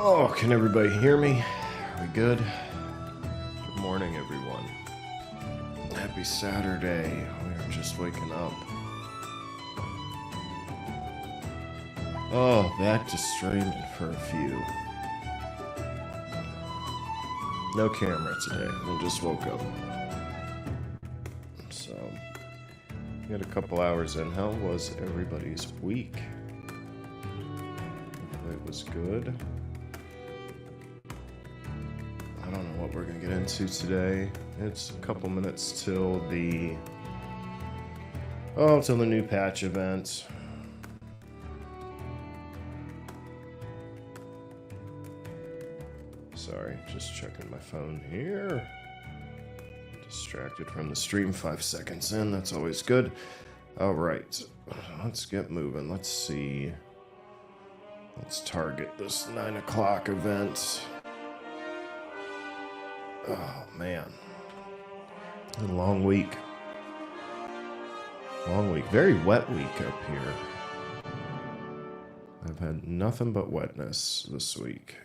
Oh, can everybody hear me? Are we good? Good morning, everyone. Happy Saturday. We are just waking up. Oh, back to streaming for a few. No camera today. We just woke up. So, got a couple hours in. How was everybody's week? Hopefully it was good. I don't know what we're going to get into today. It's a couple minutes till the new patch event. Sorry, just checking my phone here. Distracted from the stream 5 seconds in. That's always good. All right, let's get moving. Let's see. Let's target this 9 o'clock event. Oh, man. A long week. Long week. Very wet week up here. I've had nothing but wetness this week.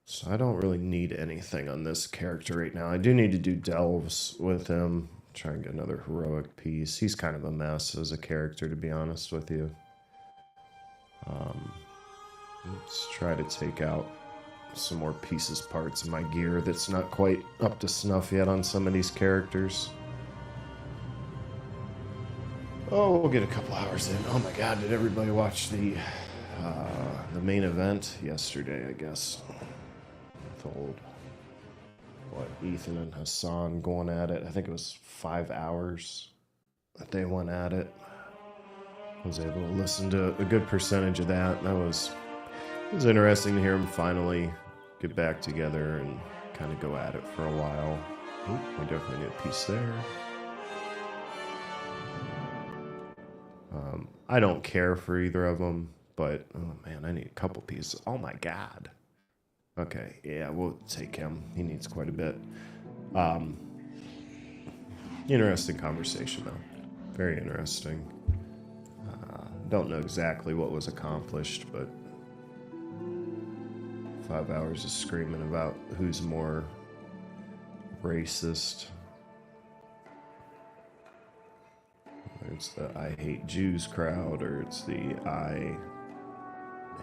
So I don't really need anything on this character right now. I do need to do delves with him. Try and get another heroic piece. He's kind of a mess as a character, to be honest with you. Let's try to take out some more pieces, parts of my gear that's not quite up to snuff yet on some of these characters. Oh, we'll get a couple hours in. Oh my god, did everybody watch the main event yesterday, I guess? With old, Ethan and Hassan going at it. I think it was 5 hours that they went at it. I was able to listen to a good percentage of that. It was interesting to hear them finally get back together and kind of go at it for a while. Ooh, we definitely need a piece there. I don't care for either of them, but oh man, I need a couple pieces. Oh my god. Okay, yeah, we'll take him. He needs quite a bit. Interesting conversation though. Very interesting. Don't know exactly what was accomplished, but 5 hours of screaming about who's more racist. It's the I hate Jews crowd, or it's the I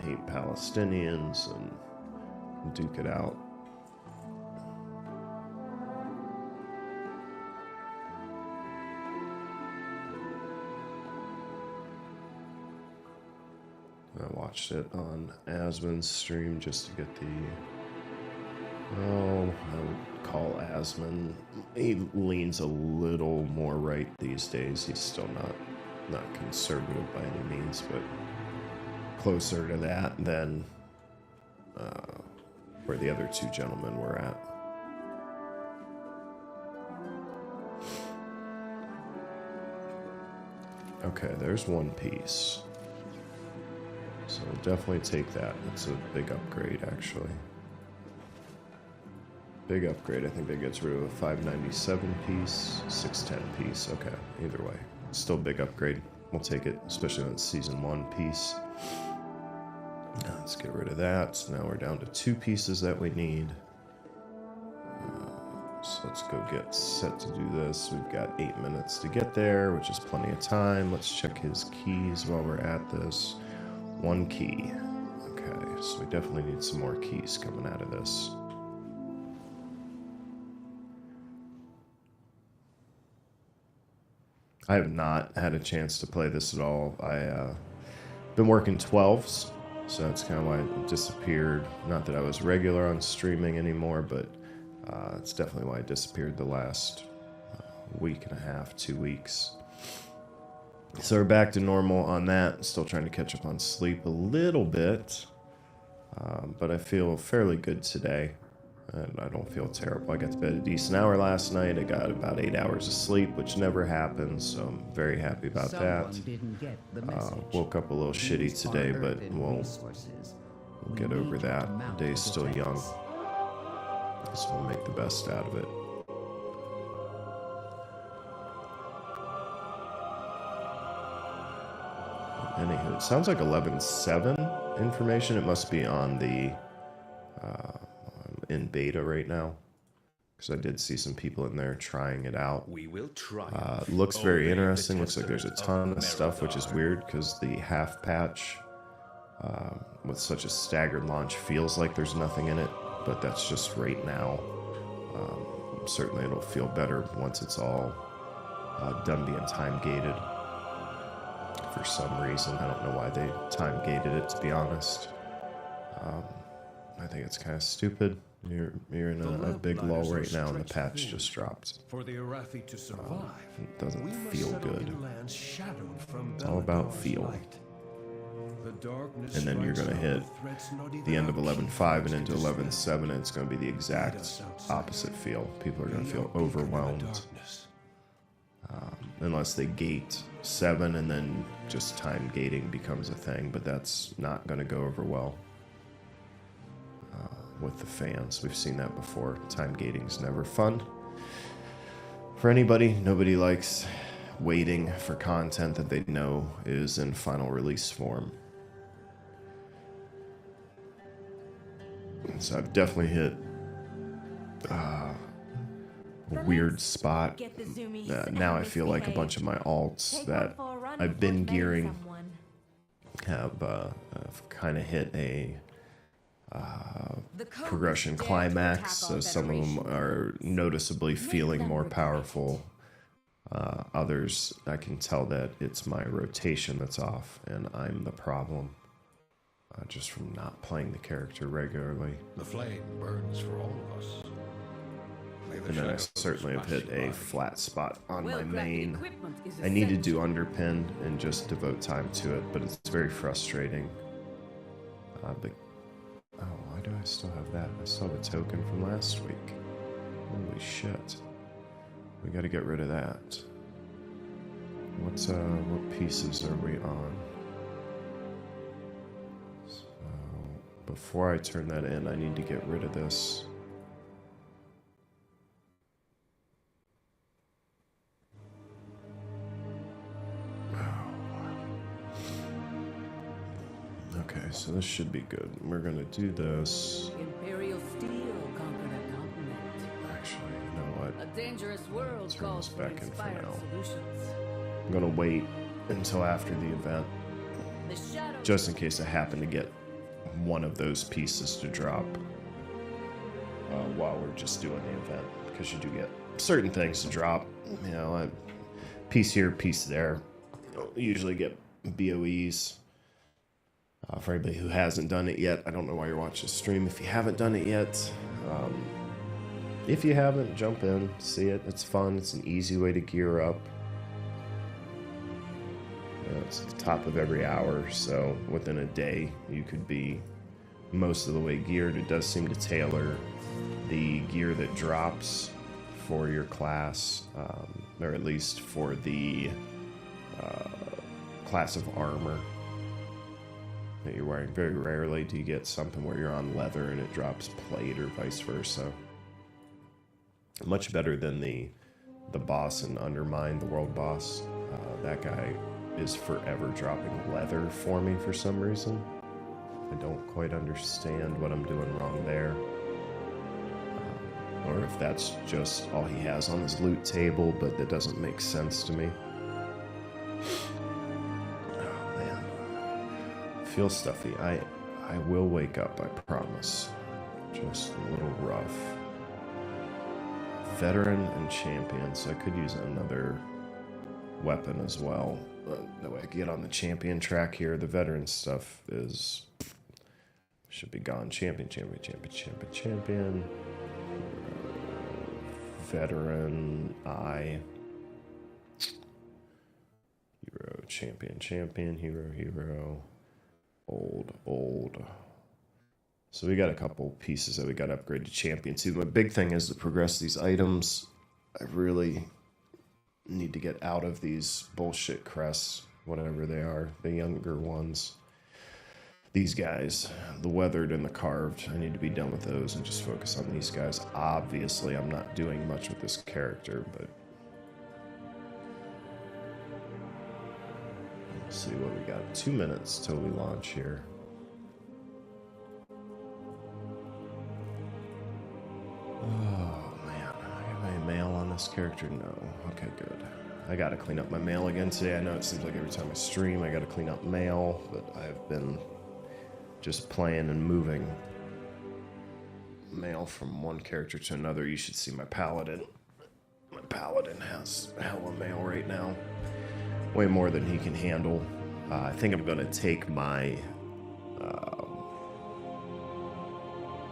hate Palestinians, and duke it out. I watched it on Asmon's stream just to get the... I would call Asmon... He leans a little more right these days. He's still not conservative by any means, but closer to that than where the other two gentlemen were at. Okay, there's one piece. So we'll definitely take that. It's a big upgrade, actually. Big upgrade. I think that gets rid of a 597 piece, 610 piece. Okay, either way. Still a big upgrade. We'll take it, especially on Season 1 piece. Now let's get rid of that. So now we're down to 2 pieces that we need. So let's go get set to do this. We've got 8 minutes to get there, which is plenty of time. Let's check his keys while we're at this. 1 key. Okay, so we definitely need some more keys coming out of this. I have not had a chance to play this at all. I been working 12s, so that's kind of why it disappeared. Not that I was regular on streaming anymore, but it's definitely why I disappeared the last week and a half, 2 weeks. So we're back to normal on that. Still trying to catch up on sleep a little bit, but I feel fairly good today, and I don't feel terrible. I got to bed a decent hour last night. I got about 8 hours of sleep, which never happens, so I'm very happy about that. Woke up a little shitty today, but we'll get over that. The day's still young, so we'll make the best out of it. Anywho, it sounds like 11-7. information. It must be on the in beta right now, because I did see some people in there trying it out. We will try. Looks very interesting. Looks like there's a ton of stuff, which is weird because the half patch with such a staggered launch feels like there's nothing in it, but that's just right now. Certainly it'll feel better once it's all done being time gated. For some reason, I don't know why they time gated it, to be honest. I think it's kind of stupid. You're in a big lull right now, and the patch just dropped. For the Arathi to survive, it doesn't feel good. It's all about feel. And then you're going to hit the end of 11.5 and into 11.7, and it's going to be the exact opposite feel. People are going to feel overwhelmed. Unless they gate 7 and then just time gating becomes a thing, but that's not going to go over well with the fans. We've seen that before. Time gating's never fun for anybody. Nobody likes waiting for content that they know is in final release form. So I've definitely hit a weird spot. Now I feel like a bunch of my alts that I've been gearing have kind of hit a progression climax. So some of them are noticeably feeling more powerful. Others, I can tell that it's my rotation that's off, and I'm the problem. Just from not playing the character regularly. The flame burns for all of us. And then I certainly have hit a flat spot on my main. I need to do underpin and just devote time to it, but it's very frustrating. Oh, why do I still have that? I still have a token from last week. Holy shit. We gotta get rid of that. What pieces are we on? So, before I turn that in, I need to get rid of this. Okay, so this should be good. We're gonna do this. Imperial steel conquered a continent. Actually, you know what? A dangerous world Turn calls this for back in for inspired now. solutions. I'm gonna wait until after the event, The shadow just in case I happen to get one of those pieces to drop while we're just doing the event, because you do get certain things to drop. You know, a piece here, piece there. You usually get BOEs. For anybody who hasn't done it yet, I don't know why you're watching the stream. If you haven't done it yet, if you haven't, jump in, see it. It's fun. It's an easy way to gear up. You know, it's at the top of every hour, so within a day, you could be most of the way geared. It does seem to tailor the gear that drops for your class, or at least for the class of armor that you're wearing. Very rarely do you get something where you're on leather and it drops plate or vice versa. Much better than the boss in Undermine, the world boss. That guy is forever dropping leather for me for some reason. I don't quite understand what I'm doing wrong there. Or if that's just all he has on his loot table, but that doesn't make sense to me. Oh man. Feel stuffy. I will wake up, I promise. Just a little rough. Veteran and champion, so I could use another weapon as well. That way I can get on the champion track here. The veteran stuff should be gone. Champion. Veteran, hero, champion, hero, old. So we got a couple pieces that we got to upgrade to champion too. My big thing is to progress these items. I really need to get out of these bullshit crests, whatever they are, the younger ones. These guys, the weathered and the carved, I need to be done with those and just focus on these guys. Obviously, I'm not doing much with this character, but let's see what we got. 2 minutes till we launch here. this character? No. Okay, good. I gotta clean up my mail again today. I know it seems like every time I stream I gotta clean up mail, but I've been just playing and moving mail from one character to another. You should see my paladin. My paladin has hella mail right now. Way more than he can handle. I think I'm gonna take my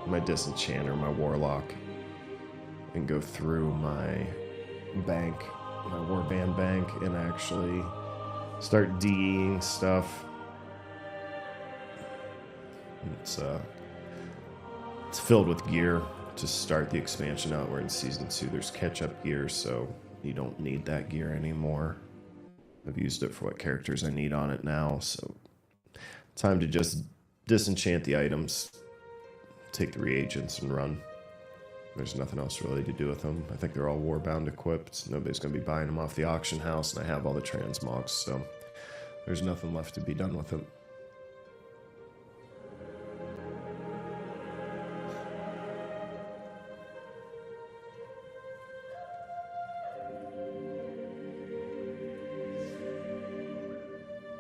my disenchanter, my warlock, and go through my bank, my warband bank, and actually start DEing stuff. It's filled with gear to start the expansion out. We're in season 2. There's catch-up gear, so you don't need that gear anymore. I've used it for what characters I need on it now, so time to just disenchant the items, take the reagents, and run. There's nothing else really to do with them. I think they're all warbound equipped. Nobody's going to be buying them off the auction house, and I have all the transmogs, so there's nothing left to be done with them.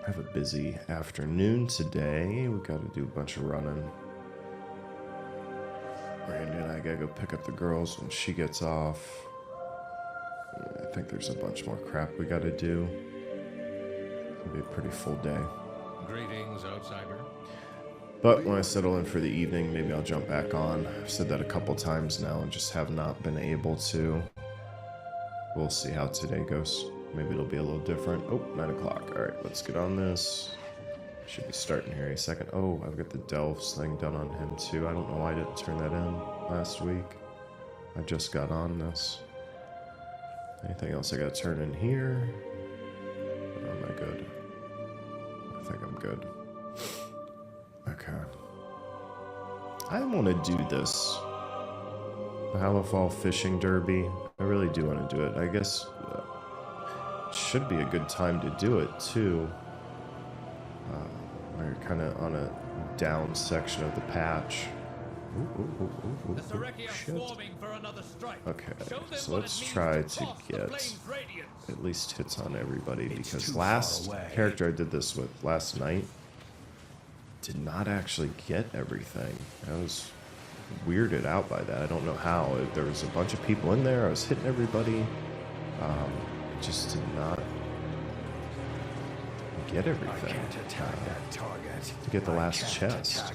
I have a busy afternoon today. We got to do a bunch of running. Randy and I gotta go pick up the girls when she gets off. I think there's a bunch more crap we gotta do. It'll be a pretty full day. Greetings, outsider. But when I settle in for the evening, maybe I'll jump back on. I've said that a couple times now and just have not been able to. We'll see how today goes. Maybe it'll be a little different. Oh, 9 o'clock. All right, let's get on this. Should be starting here any second. Oh, I've got the Delves thing done on him too. I don't know why I didn't turn that in last week. I just got on this. Anything else I gotta turn in here? Oh, am I good? I think I'm good. Okay. I want to do this. The Halifal Fishing Derby. I really do want to do it. I guess it should be a good time to do it too. We're kind of on a down section of the patch. Ooh, shit. Okay, so let's try to get at least hits on everybody, because last character I did this with last night did not actually get everything. I was weirded out by that. I don't know how. There was a bunch of people in there. I was hitting everybody. It just did not get everything. I can't attack that target. To get the last chest.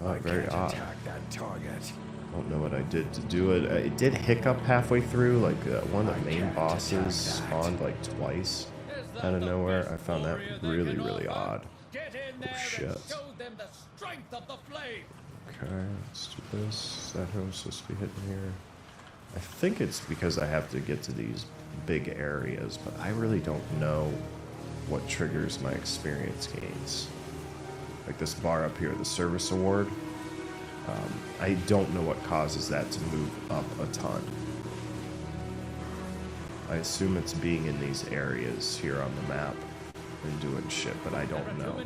Oh, very odd. That target. I don't know what I did to do it. It did hiccup halfway through. Like one of the main bosses spawned like twice out of nowhere. I found that really, really odd. Oh shit. Okay, let's do this. Is that who I'm supposed to be hitting here? I think it's because I have to get to these big areas, but I really don't know what triggers my experience gains. Like this bar up here, the service award. I don't know what causes that to move up a ton. I assume it's being in these areas here on the map and doing shit, but I don't know.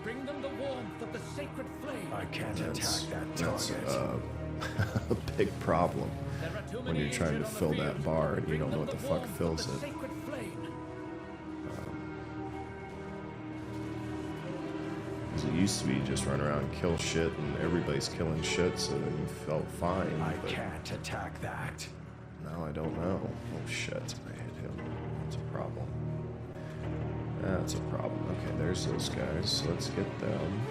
Bring them the warmth of the sacred flame. I can't attack that That's target. a big problem when you're trying to fill that bar and you don't know what the fuck fills it. It used to be just run around and kill shit and everybody's killing shit, so then you felt fine. I can't attack that. No, I don't know. Oh shit, I hit him. That's a problem. That's a problem. Okay, there's those guys. Let's get them.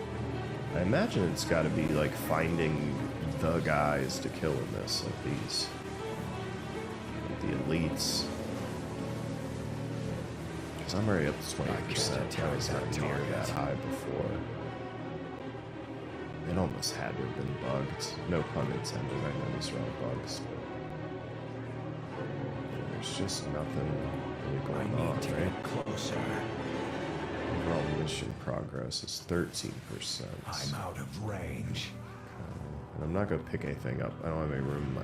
I imagine it's got to be like finding the guys to kill in this, like these. Like the elites. Because I'm already up to 20%. I was not near that high before. It almost had to have been bugged. No pun intended. I know these are all bugs. But there's just nothing really going on, right? Closer. Overall mission progress is 13%. I'm out of range. And I'm not going to pick anything up. I don't have any room in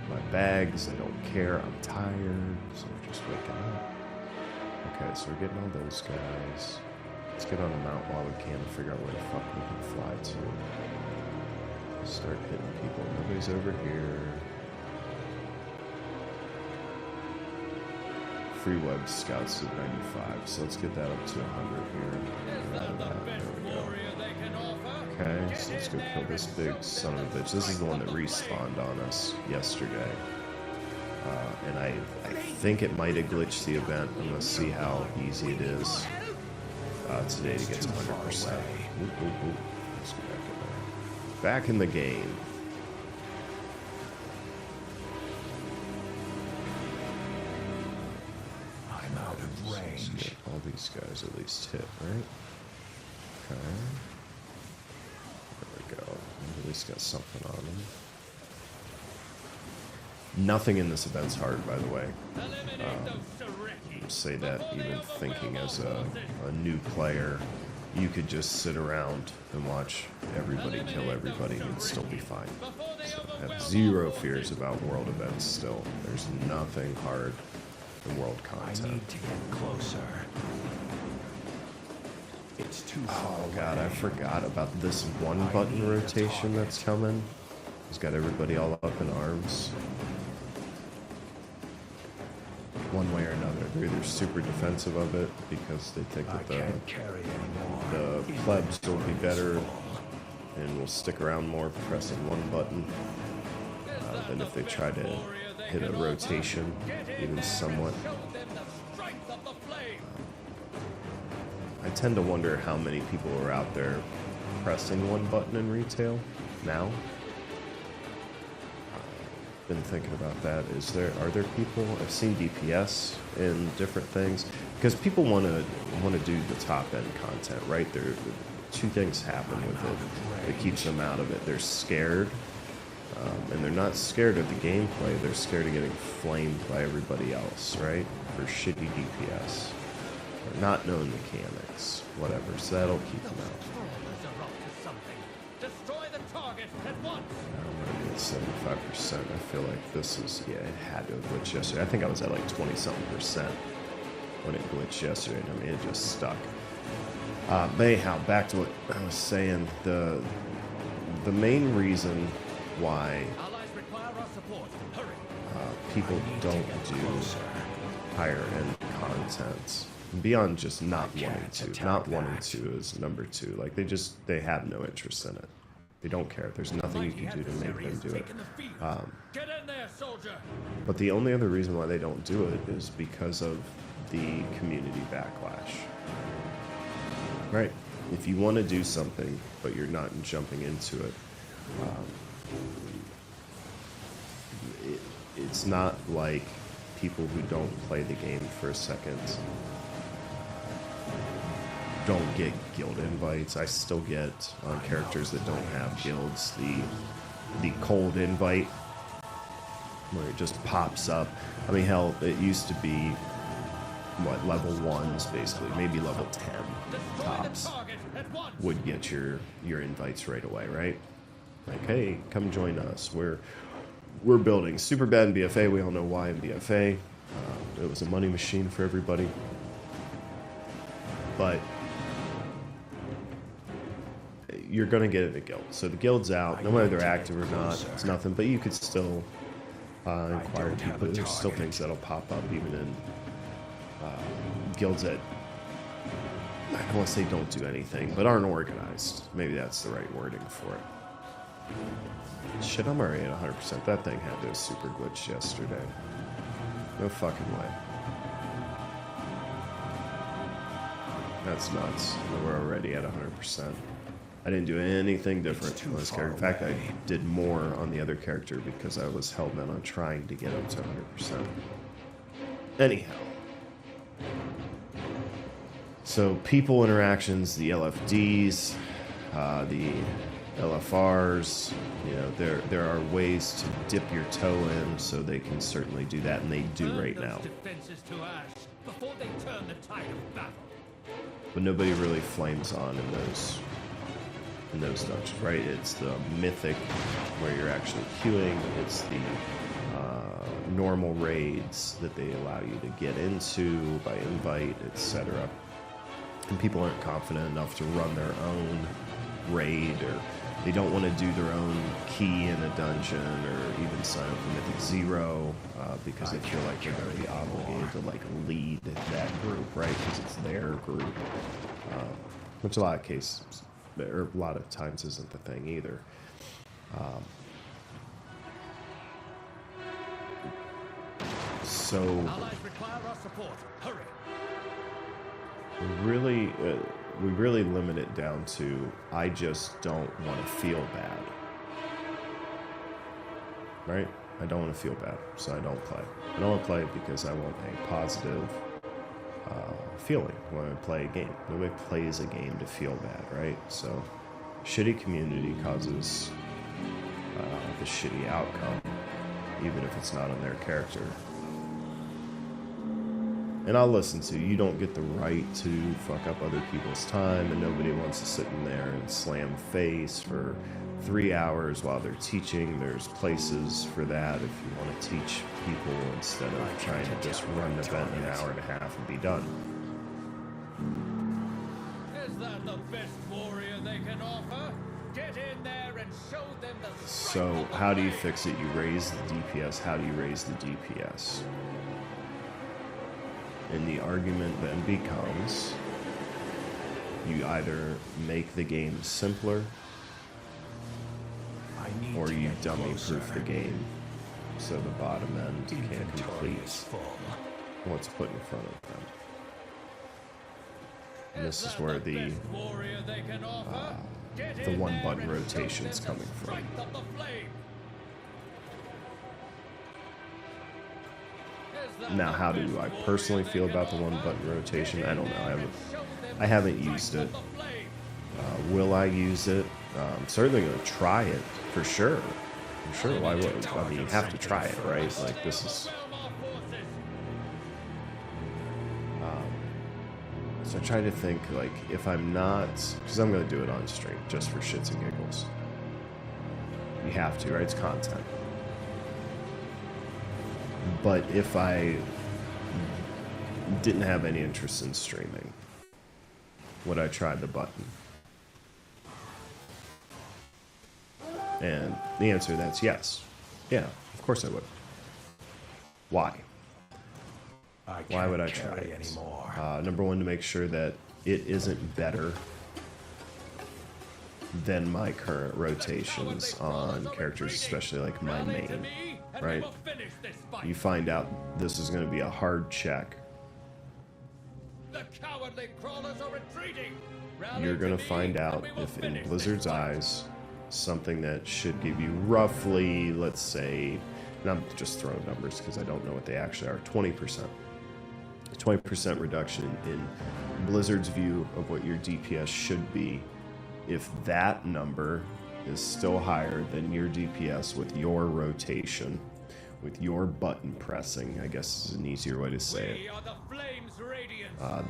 my bags. I don't care. I'm tired. So I'm just waking up. Okay, so we're getting all those guys. Let's get on the mount while we can and figure out where the fuck we can fly to. Start hitting people. Nobody's over here. free web scouts at 95, so let's get that up to 100 here. There we go. Okay, so let's go kill this big son of a bitch. This is the one that respawned on us yesterday. And I think it might have glitched the event. I'm going to see how easy it is today to get to 100%. Let's go back in there. Back in the game. I'm out of range. All these guys at least hit, right? Okay. There we go. At least got something on them. Nothing in this event's hard, by the way. Say that even thinking as a new player, you could just sit around and watch everybody kill everybody and it'd still be fine. So I have zero fears about world events still. There's nothing hard in world I content. need to get closer. It's too far. Oh god, I forgot about this one button rotation that's coming. It's got everybody all up in arms. One way or another. They're either super defensive of it because they think that the plebs will be better and will stick around more pressing one button than if they try to hit a rotation, even somewhat. I tend to wonder how many people are out there pressing one button in retail now. Been thinking about that. Are there people? I've seen DPS in different things because people want to do the top end content, right? Two things happen with it that keeps them out of it. They're scared, and they're not scared of the gameplay. They're scared of getting flamed by everybody else, right? For shitty DPS, or not knowing mechanics, whatever. So that'll keep them out. Destroy the target at once. I'm at 75%. I feel like this is, yeah, it had to have glitched yesterday. I think I was at like 20-something% when it glitched yesterday. I mean, it just stuck. But anyhow, back to what I was saying. The main reason why Allies require our support. Hurry. people don't do higher end content beyond just not wanting to. Not wanting to is number two. Like they have no interest in it. They don't care. There's nothing you can do to make them do it. Get in there, soldier. But the only other reason why they don't do it is because of the community backlash. Right? If you want to do something, but you're not jumping into it, it's not like people who don't play the game for a second don't get guild invites. I still get on characters that don't have guilds the cold invite where it just pops up. I mean, hell, it used to be what, level 1s basically, maybe level 10 tops would get your invites right away, right? Like, hey, come join us. We're building super bad in BFA. We all know why in BFA. It was a money machine for everybody. But you're going to get it at guild. So the guild's out. No matter they're active or not, it's nothing. But you could still inquire people. There's still things that'll pop up even in guilds that, I don't want to say don't do anything, but aren't organized. Maybe that's the right wording for it. Shit, I'm already at 100%. That thing had to super glitch yesterday. No fucking way. That's nuts. We're already at 100%. I didn't do anything different on this character. In fact, I did more on the other character because I was hell-bent on trying to get up to 100%. Anyhow. So, people interactions, the LFDs, the LFRs, you know, there are ways to dip your toe in, so they can certainly do that, and they do right now. Defenses to ash before they turn the tide of battle. But nobody really flames on in those dungeons, right? It's the mythic where you're actually queuing. It's the normal raids that they allow you to get into by invite, etc. And people aren't confident enough to run their own raid or They don't want to do their own key in a dungeon or even sign up for Mythic Zero because they feel like they're going to be obligated to like lead that group, right? Because it's their group, which a lot of cases, or a lot of times, isn't the thing either. So Allies require our support. Hurry. we really limit it down to I just don't want to feel bad, right? I don't want to feel bad, so I don't play. I don't want to play because I want a positive feeling when I play a game. Nobody plays a game to feel bad, right? So shitty community causes the shitty outcome, even if it's not on their character. And I'll listen to you. You don't get the right to fuck up other people's time, and nobody wants to sit in there and slam face for 3 hours while they're teaching. There's places for that if you want to teach people instead of trying to just run an event in an hour and a half and be done. Is that the best warrior they can offer? Get in there and show them the So how do you fix it? You raise the DPS. How do you raise the DPS? And the argument then becomes you either make the game simpler or you dummy-proof the game so the bottom end can't complete what's put in front of them. And this is where the one-button rotation is coming from. Now, how do I personally feel about the one-button rotation? I don't know. I haven't used it. Will I use it? I'm certainly going to try it for sure. I'm sure. Why would? I mean, you have to try it, right? Like this is. So I try to think like if I'm not, because I'm going to do it on stream just for shits and giggles. You have to, right? It's content. But if I didn't have any interest in streaming, would I try the button? And the answer to that's yes. Yeah, of course I would. Why? Why would I try it? Number one, to make sure that it isn't better than my current rotations on characters, especially like my main, right? You find out this is going to be a hard check. You're going to find out if in Blizzard's eyes, something that should give you roughly, let's say, and I'm just throwing numbers because I don't know what they actually are, 20%. 20% reduction in Blizzard's view of what your DPS should be. If that number is still higher than your DPS with your rotation, with your button pressing, I guess is an easier way to say it,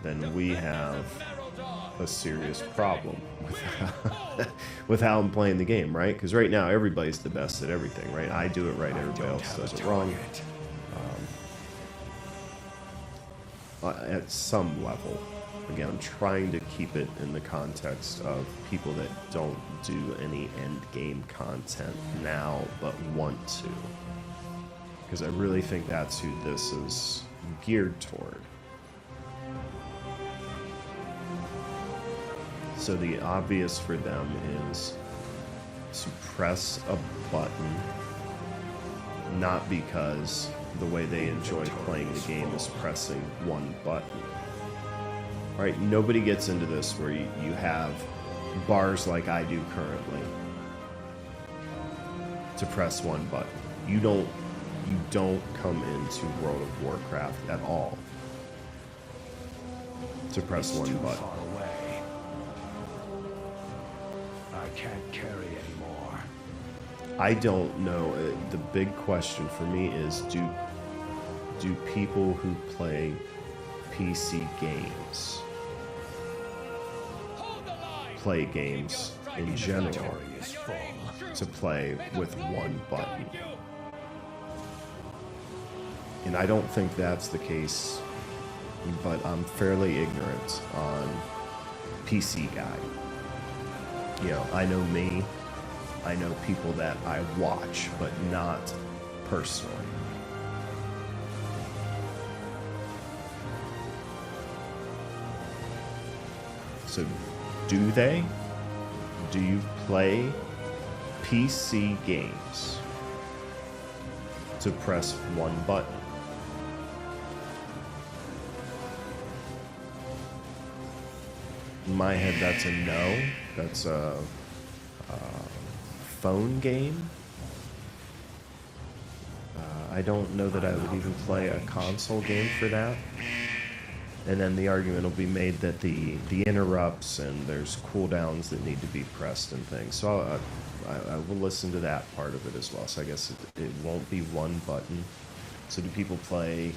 then we have a serious problem with how I'm playing the game, right? Because right now, everybody's the best at everything, right? I do it right, everybody else does it wrong. At some level. Again, I'm trying to keep it in the context of people that don't do any end game content now, but want to. Because I really think that's who this is geared toward. So the obvious for them is to press a button, not because the way they enjoy playing the game is pressing one button. Right? Nobody gets into this where you have bars like I do currently to press one button. You don't come into World of Warcraft at all to press one button. I can't carry anymore. I don't know. The big question for me is do people who play PC games play games in general to play with one button? And I don't think that's the case, but I'm fairly ignorant on PC guy. You know, I know me. I know people that I watch, but not personally. So, do they? Do you play PC games to press one button? In my head, that's a no. That's a phone game. I don't know that I would even play a console game for that. And then the argument will be made that the interrupts and there's cooldowns that need to be pressed and things. So I will listen to that part of it as well. So I guess it won't be one button. So do people play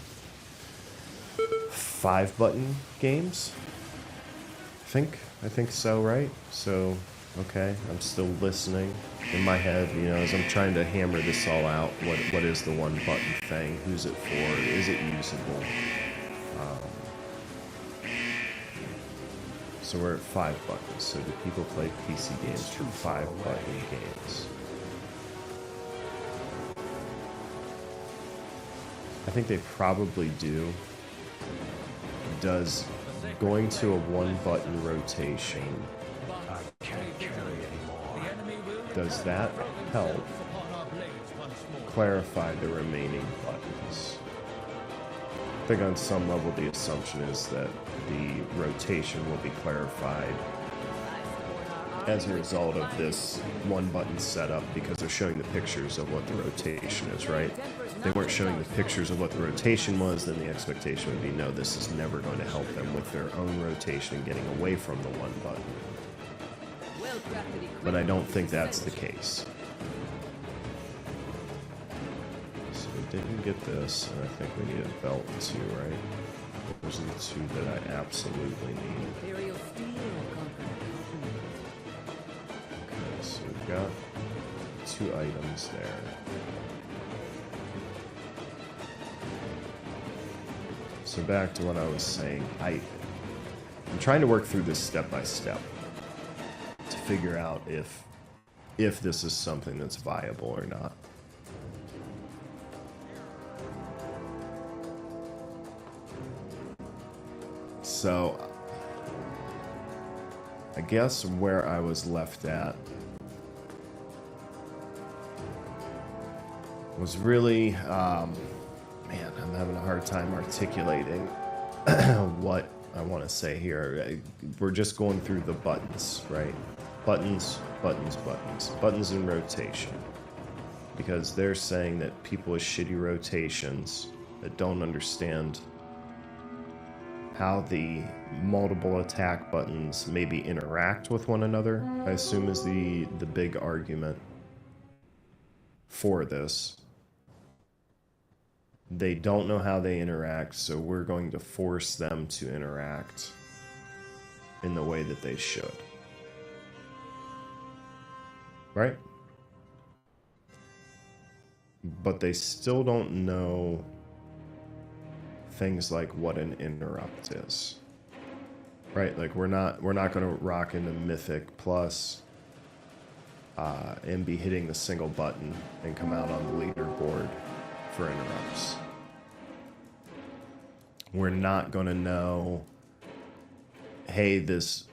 5-button games? I think so, right? So, okay, I'm still listening in my head, you know, as I'm trying to hammer this all out. What is the one button thing? Who's it for? Is it usable? So we're at 5 buttons. So do people play PC games for 5-button games? I think they probably do. Does going to a 1-button rotation, I can't carry anymore. does that help clarify the remaining buttons? I think on some level the assumption is that the rotation will be clarified as a result of this 1-button setup, because they're showing the pictures of what the rotation is, right? If they weren't showing the pictures of what the rotation was, then the expectation would be, no, this is never going to help them with their own rotation and getting away from the 1 button. But I don't think that's the case. So we didn't get this, and I think we need a belt too, right? Those are the 2 that I absolutely need. Imperial steel conquered Okay, so we've got 2 items there. So back to what I was saying, I'm trying to work through this step by step to figure out if this is something that's viable or not. So I guess where I was left at was really, man, I'm having a hard time articulating what I want to say here. We're just going through the buttons, right? Buttons, buttons, buttons. Buttons in rotation. Because they're saying that people with shitty rotations that don't understand how the multiple attack buttons maybe interact with one another, I assume is the big argument for this. They don't know how they interact, so we're going to force them to interact in the way that they should. Right? But they still don't know things like what an interrupt is. Right? Like we're not going to rock into Mythic Plus and be hitting the single button and come out on the leaderboard for interrupts. We're not going to know, hey, this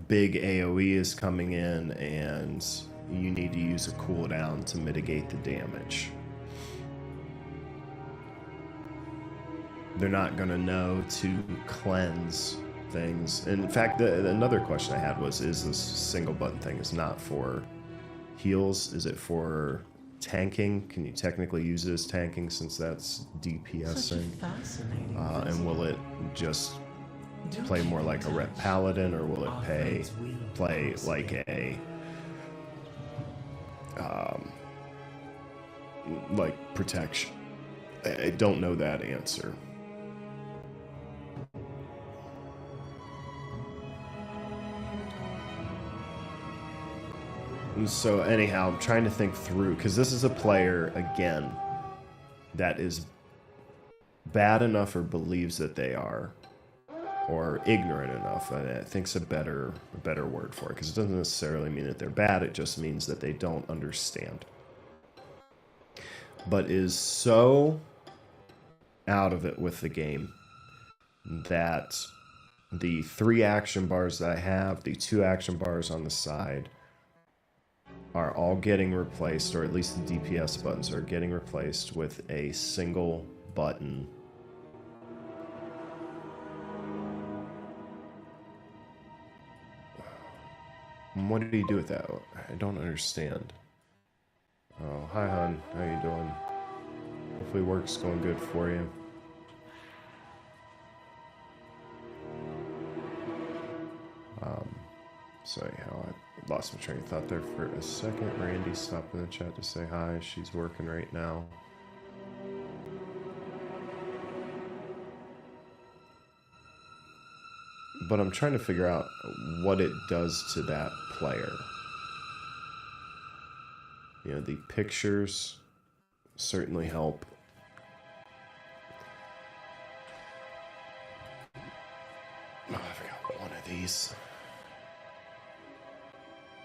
big AoE is coming in and you need to use a cooldown to mitigate the damage. They're not going to know to cleanse things. In fact, another question I had was, is this single button thing is not for heals? Is it for tanking? Can you technically use it as tanking since that's DPSing? And will it just play more like a ret paladin, or will it play like a like protection? I don't know that answer. And so anyhow, I'm trying to think through, because this is a player, again, that is bad enough or believes that they are or ignorant enough. I think's a better word for it, because it doesn't necessarily mean that they're bad. It just means that they don't understand. But is so out of it with the game that the 3 action bars that I have, the 2 action bars on the side, are all getting replaced, or at least the DPS buttons are getting replaced with a single button. What do you do with that? I don't understand. Oh, hi, hon. How you doing? Hopefully work's going good for you. Sorry, how I lost my train of thought there for a second. Randy stopped in the chat to say hi. She's working right now. But I'm trying to figure out what it does to that player. You know, the pictures certainly help. Oh, I forgot one of these.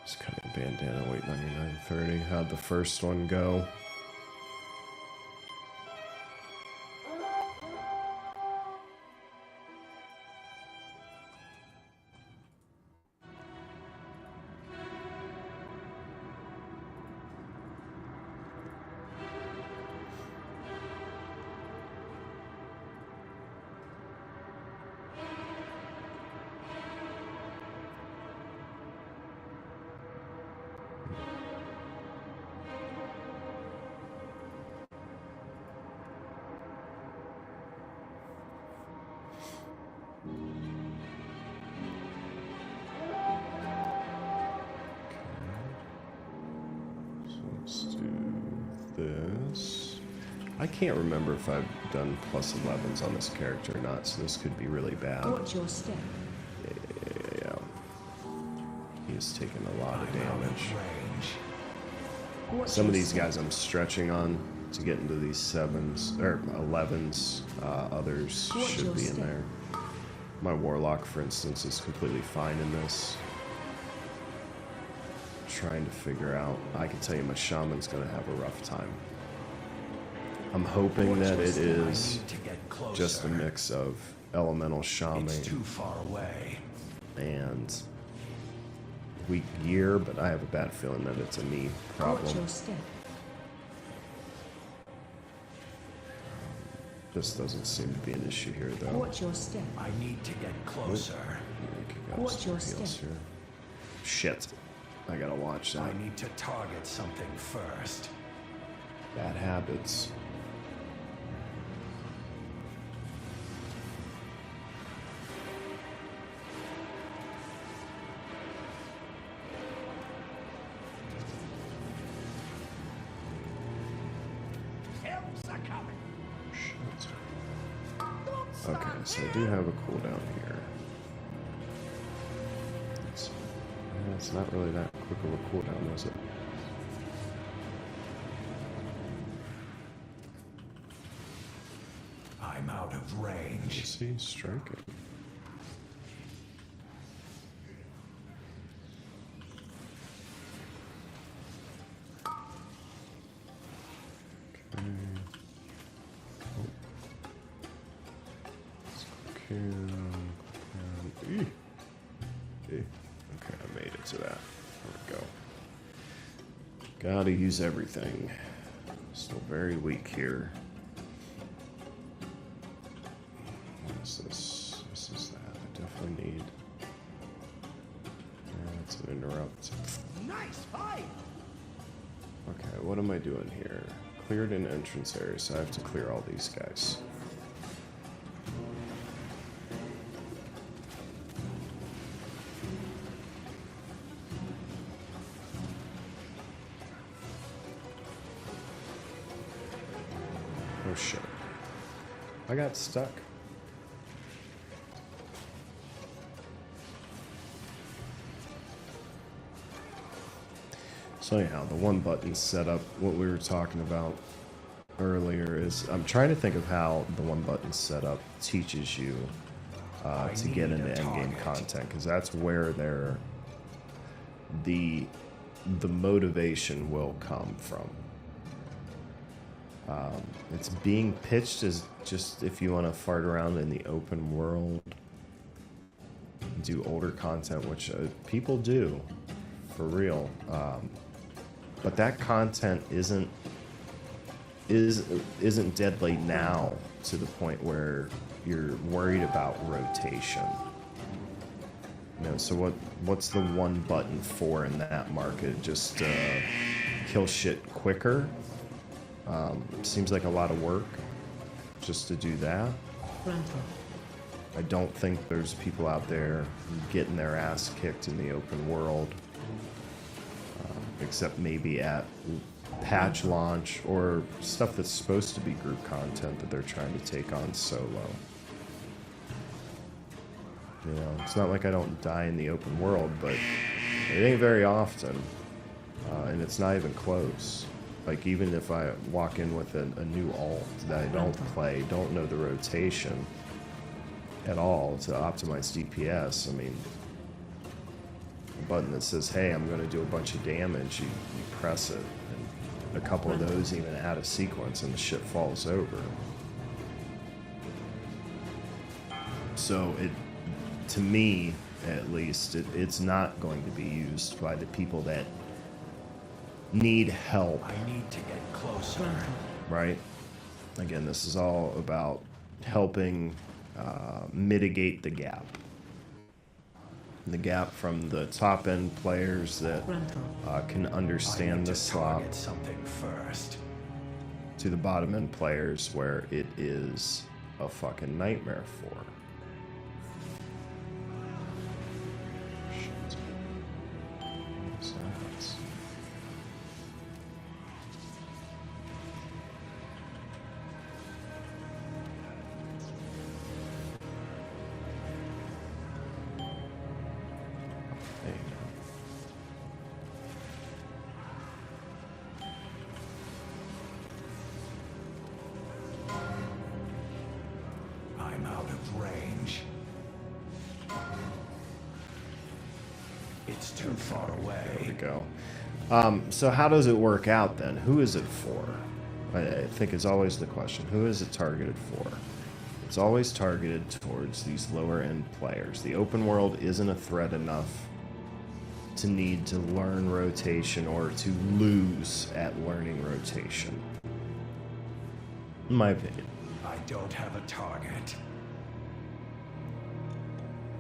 Just cut a bandana, wait 99.30. How'd the first one go? I can't remember if I've done plus 11s on this character or not, so this could be really bad. Watch your step. Yeah. He's taken a lot of damage. Watch Some of your these step. guys I'm stretching on to get into these 7s, or 11s. Others Watch should your be in step. there. My Warlock, for instance, is completely fine in this. Trying to figure out. I can tell you my Shaman's going to have a rough time. I'm hoping that it is just a mix of elemental shaman It's too far away. and weak gear, but I have a bad feeling that it's a me Watch problem. your step. This doesn't seem to be an issue here, though. Watch your step. I need to get closer. Watch your step. Here. Shit. I gotta watch that. I need to target something first. Bad habits. Shit. Okay, so I do have a cooldown here. It's not really that quick of a cooldown, is it? I'm out of range. Is he striking? Okay. Oh. Let's click him. Okay, I made it to that. There we go. Gotta use everything. Still very weak here. What is this? This is that. I definitely need. Yeah, it's an interrupt. Nice fight! Okay, what am I doing here? Cleared an entrance area, so I have to clear all these guys. Oh shit. I got stuck. So anyhow, the one button setup, what we were talking about earlier is, I'm trying to think of how the one button setup teaches you to get into endgame content, because that's where the motivation will come from. It's being pitched as just if you want to fart around in the open world, do older content, which people do, for real. But that content isn't deadly now to the point where you're worried about rotation. You know, so what's the one button for in that market? Just kill shit quicker. Seems like a lot of work just to do that. I don't think there's people out there getting their ass kicked in the open world, except maybe at patch launch or stuff that's supposed to be group content that they're trying to take on solo. You know, it's not like I don't die in the open world, but it ain't very often, and it's not even close. Like, even if I walk in with a new alt that I don't play, don't know the rotation at all to optimize DPS, I mean, a button that says, hey, I'm going to do a bunch of damage, you press it, and a couple of those even out of sequence, and the shit falls over. So to me, at least, it's not going to be used by the people that need help. I need to get closer. Right? Again, this is all about helping mitigate the gap. The gap from the top end players that can understand the slop Something first. to the bottom end players where it is a fucking nightmare for. Shit. What's that? There you go. I'm out of range. It's too far away. There we go. So how does it work out then? Who is it for? I think it's always the question. Who is it targeted for? It's always targeted towards these lower end players. The open world isn't a threat enough to need to learn rotation or to lose at learning rotation. In my opinion. I don't have a target.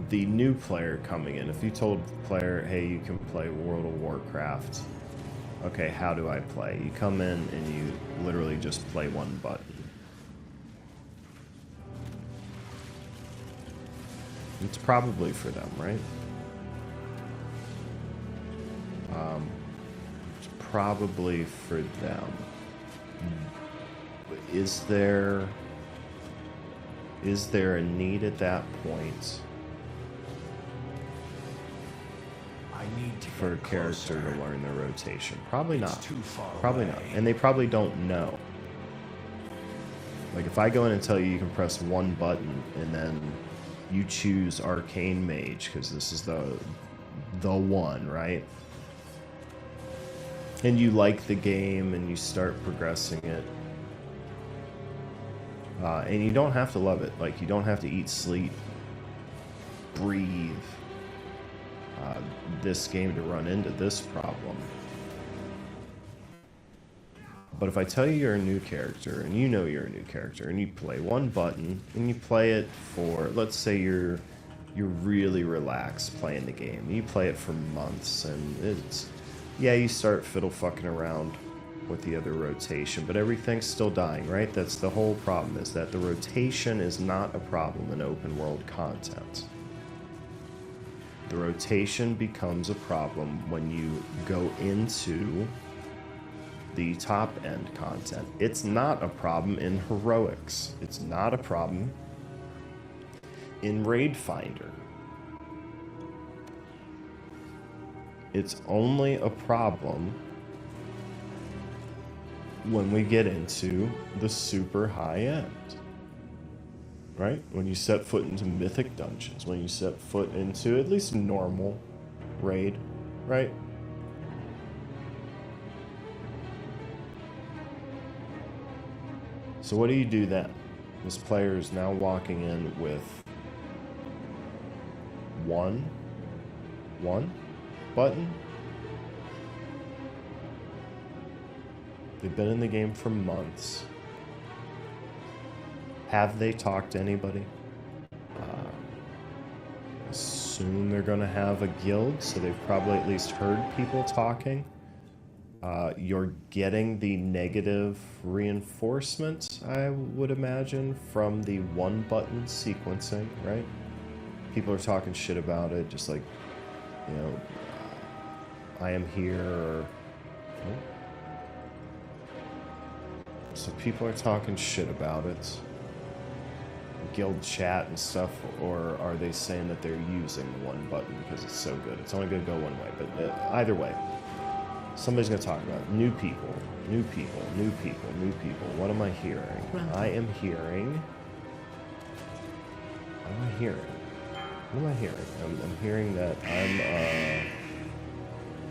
The new player coming in, if you told the player, hey, you can play World of Warcraft, okay, how do I play? You come in and you literally just play one button. It's probably for them, right? It's probably for them. Is there a need at that point I need to for a get character closer. to learn their rotation? Probably It's not. too far Probably away. not. And they probably don't know. Like, if I go in and tell you you can press one button and then you choose Arcane Mage because this is the one, right? And you like the game and you start progressing it. And you don't have to love it. Like, you don't have to eat, sleep, breathe this game to run into this problem. But if I tell you you're a new character, and you know you're a new character, and you play one button, and you play it for, let's say you're really relaxed playing the game. You play it for months, and it's, yeah, you start fiddle fucking around with the other rotation, but everything's still dying, right? That's the whole problem, is that the rotation is not a problem in open world content. The rotation becomes a problem when you go into the top end content. It's not a problem in heroics. It's not a problem in Raid Finder. It's only a problem when we get into the super high end. right? When you set foot into mythic dungeons, when you set foot into at least normal raid, right? So what do you do then? This player is now walking in with one button. They've been in the game for months. Have they talked to anybody? Assume they're going to have a guild, so they've probably at least heard people talking. You're getting the negative reinforcement, I would imagine, from the one button sequencing, right? People are talking shit about it, just like, you know, I am here, or... So people are talking shit about it. Guild chat and stuff, or are they saying that they're using one button because it's so good? It's only going to go one way, but either way, somebody's going to talk about it. New people, new people, new people, new people. What am I hearing? I am hearing... What am I hearing? What am I hearing? I'm hearing that am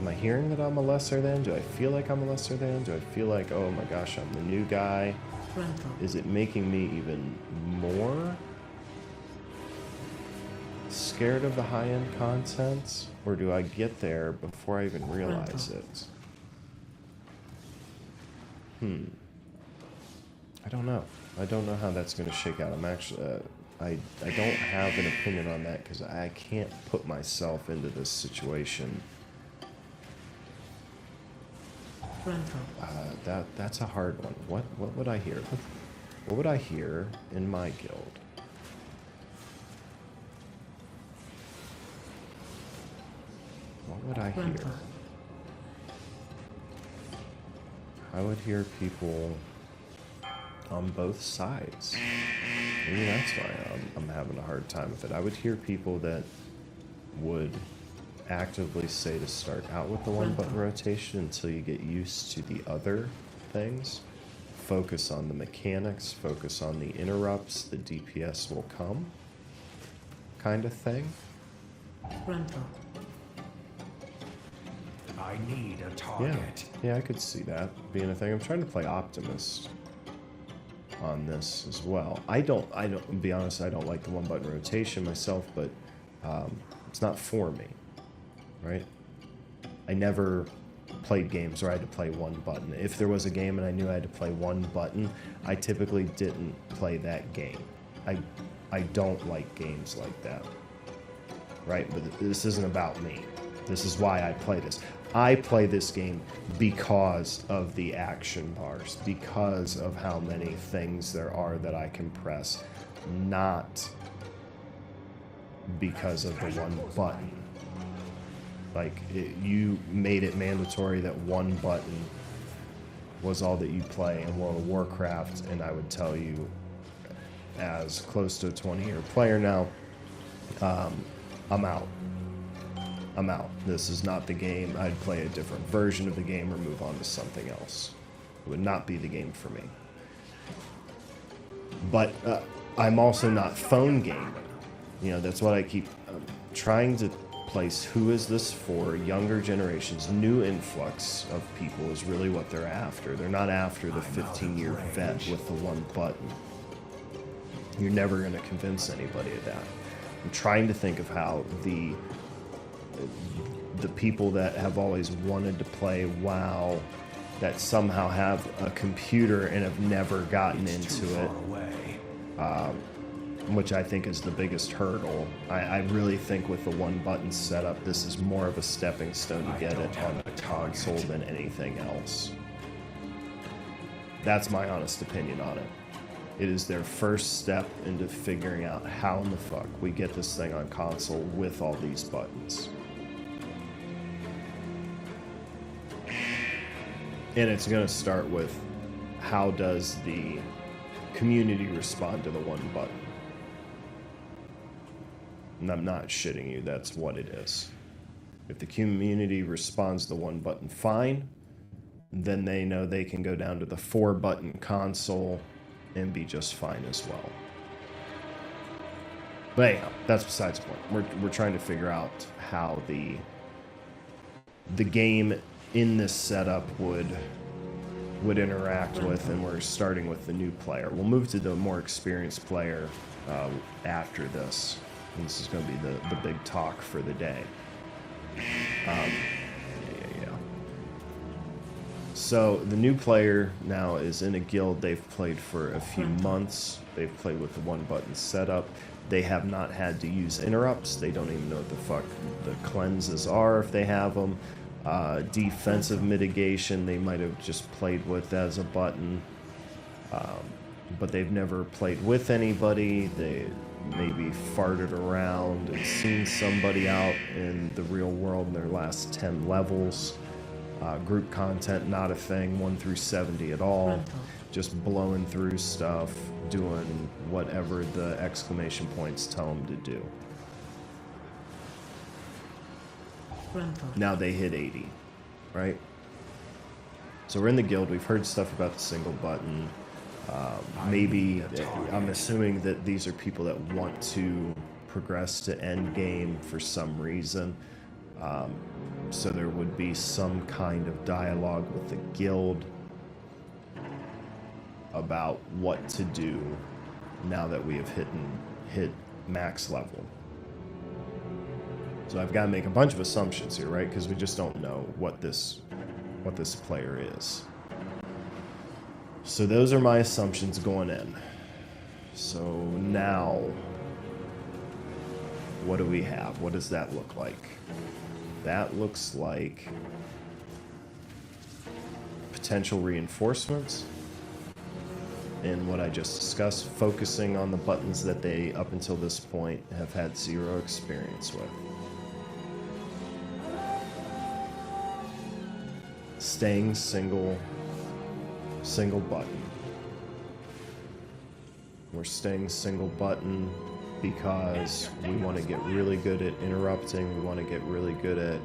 I hearing that I'm a lesser than? Do I feel like I'm a lesser than? Do I feel like, oh my gosh, I'm the new guy? Is it making me even more scared of the high-end content? Or do I get there before I even realize it? I don't know. I don't know how that's going to shake out. I'm actually... I don't have an opinion on that because I can't put myself into this situation. That's a hard one. What would I hear? What would I hear in my guild? What would I hear? I would hear people on both sides. Maybe that's why I'm having a hard time with it. I would hear people that would actively say to start out with the one button rotation until you get used to the other things. Focus on the mechanics, focus on the interrupts, the DPS will come kind of thing. I need a target. Yeah, I could see that being a thing. I'm trying to play Optimist on this as well. I don't, to be honest, I don't like the one button rotation myself, but it's not for me, right? I never played games where I had to play one button. If there was a game and I knew I had to play one button, I typically didn't play that game. I don't like games like that, right? But this isn't about me. This is why I play this. I play this game because of the action bars, because of how many things there are that I can press, not because of the one button. Like, you made it mandatory that one button was all that you play in World of Warcraft, and I would tell you, as close to a 20-year player now, I'm out. I'm out. This is not the game. I'd play a different version of the game or move on to something else. It would not be the game for me. But I'm also not phone gaming. You know, that's what I keep trying to place. Who is this for? Younger generations, new influx of people is really what they're after. They're not after the 15-year vet with the one button. You're never going to convince anybody of that. I'm trying to think of how the people that have always wanted to play WoW, that somehow have a computer and have never gotten into it, which I think is the biggest hurdle. I really think with the one button setup, this is more of a stepping stone to get it on a console than anything else. That's my honest opinion on it. It is their first step into figuring out how in the fuck we get this thing on console with all these buttons. And it's going to start with, how does the community respond to the one button? And I'm not shitting you, that's what it is. If the community responds to the one button fine, then they know they can go down to the 4-button console and be just fine as well. But anyhow, that's besides the point. We're trying to figure out how the game in this setup would interact with, and we're starting with the new player. We'll move to the more experienced player after this. And this is going to be the big talk for the day. Yeah. So the new player now is in a guild. They've played for a few months. They've played with the one-button setup. They have not had to use interrupts. They don't even know what the fuck the cleanses are if they have them. Defensive mitigation they might have just played with as a button. But they've never played with anybody. They maybe farted around and seen somebody out in the real world in their last 10 levels. Group content, not a thing. 1 through 70 at all. Just blowing through stuff, doing whatever the exclamation points tell them to do. Now they hit 80, right? So we're in the guild. We've heard stuff about the single button. Maybe, I'm assuming that these are people that want to progress to end game for some reason. So there would be some kind of dialogue with the guild about what to do now that we have hit max level. So I've got to make a bunch of assumptions here, right? Because we just don't know what this player is. So those are my assumptions going in. So now, what do we have? What does that look like? That looks like potential reinforcements in what I just discussed, focusing on the buttons that they, up until this point, have had zero experience with. Staying single button. We're staying single button because we want to get really good at interrupting. We want to get really good at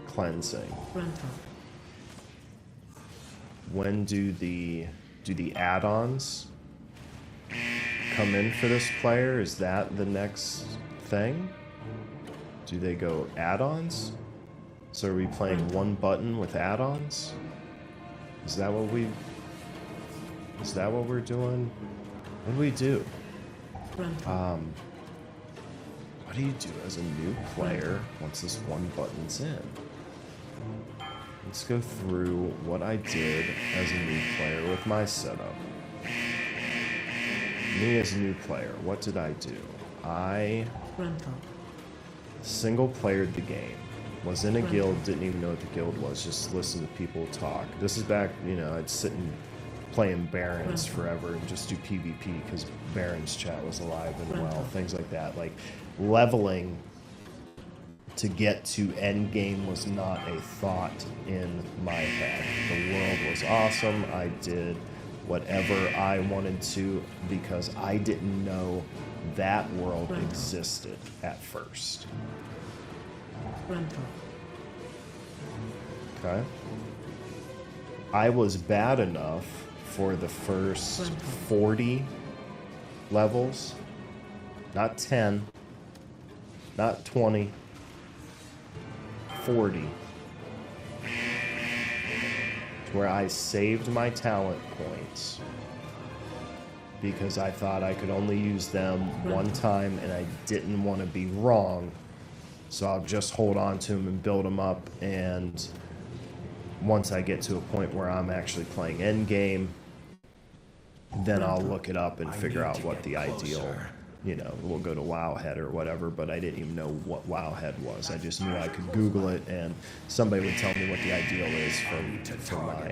cleansing. When do the add-ons come in for this player? Is that the next thing? Do they go add-ons? So are we playing one button with add-ons? Is that what we're doing? What do we do? What do you do as a new player once this one button's in? Let's go through what I did as a new player with my setup. Me as a new player, what did I do? I single playered the game. Was in a guild, didn't even know what the guild was, just listened to people talk. This is back, I'd sit and play in Barons forever and just do PvP because Barons chat was alive and well, things like that. Like, leveling to get to end game was not a thought in my head. The world was awesome. I did whatever I wanted to because I didn't know that world existed at first. Okay. I was bad enough for the first 40 levels, not 10, not 20, 40, to where I saved my talent points because I thought I could only use them one time and I didn't want to be wrong. So I'll just hold on to them and build them up, and once I get to a point where I'm actually playing endgame, then I'll look it up and figure out what the ideal, we'll go to Wowhead or whatever, but I didn't even know what Wowhead was. I just knew I could Google it and somebody would tell me what the ideal is for my,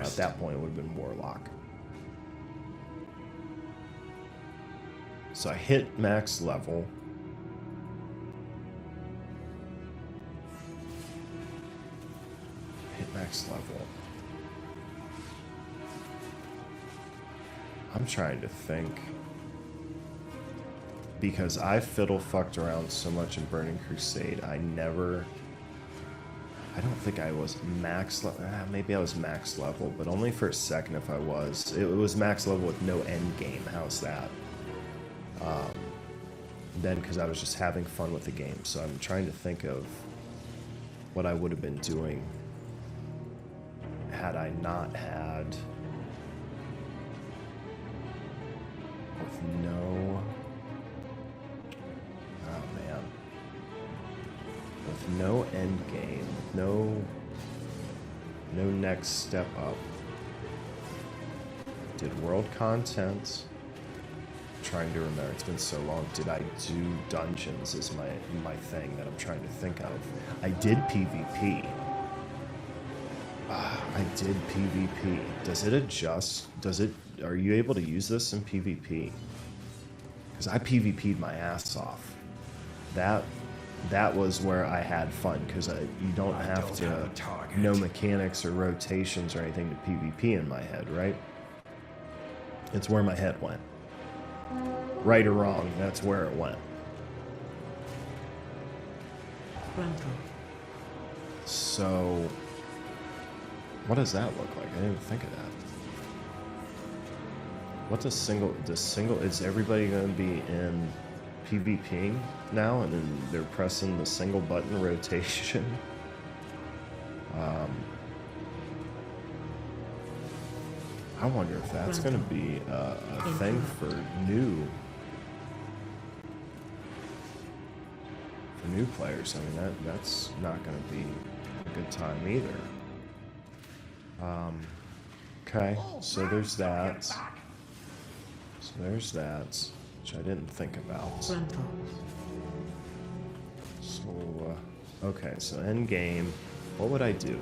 at that point it would have been Warlock. So I hit max level. Max level. I'm trying to think because I fiddle fucked around so much in Burning Crusade. I don't think I was max level. Maybe I was max level, but only for a second if I was. It was max level with no end game. How's that? then because I was just having fun with the game. So I'm trying to think of what I would have been doing had I not had with no, oh man, with no end game, no next step up. Did world content. Trying to remember, it's been so long. Did I do dungeons is my thing that I'm trying to think of. I did PvP. I did PvP. Does it adjust? Are you able to use this in PvP? Because I PvP'd my ass off. That was where I had fun, because you don't have to know mechanics or rotations or anything to PvP in my head, right? It's where my head went. Right or wrong, that's where it went. Frontal. So, what does that look like? I didn't even think of that. What's a single? Is everybody going to be in PvP now, and then they're pressing the single button rotation? I wonder if that's going to be a thing for new players. I mean, that's not going to be a good time either. Okay, so there's that. So there's that, which I didn't think about. Frontal. So, okay, so end game. What would I do?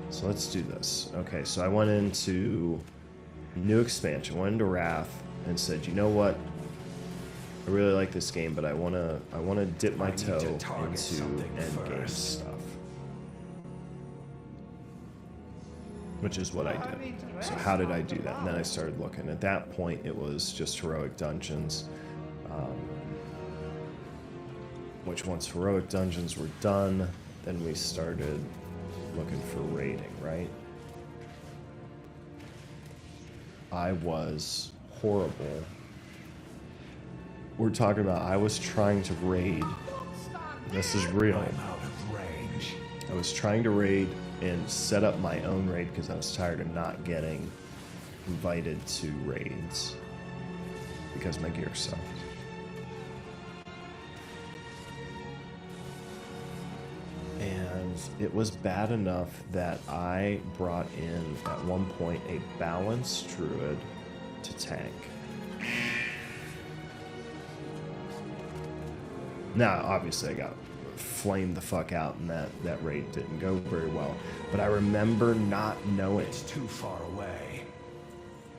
So let's do this. Okay, so I went into new expansion, went into Wrath, and said, you know what? I really like this game, but I wanna dip my toe into end game stuff. Which is what I did. So how did I do that? And then I started looking. At that point, it was just heroic dungeons. Which once heroic dungeons were done, then we started looking for raiding, right? I was horrible. We're talking about I was trying to raid. This is real. I'm out of range. I was trying to raid and set up my own raid because I was tired of not getting invited to raids because my gear sucked. And it was bad enough that I brought in, at one point, a balanced druid to tank. Now, obviously, I got flamed the fuck out, and that raid didn't go very well. But I remember not knowing It's too far away.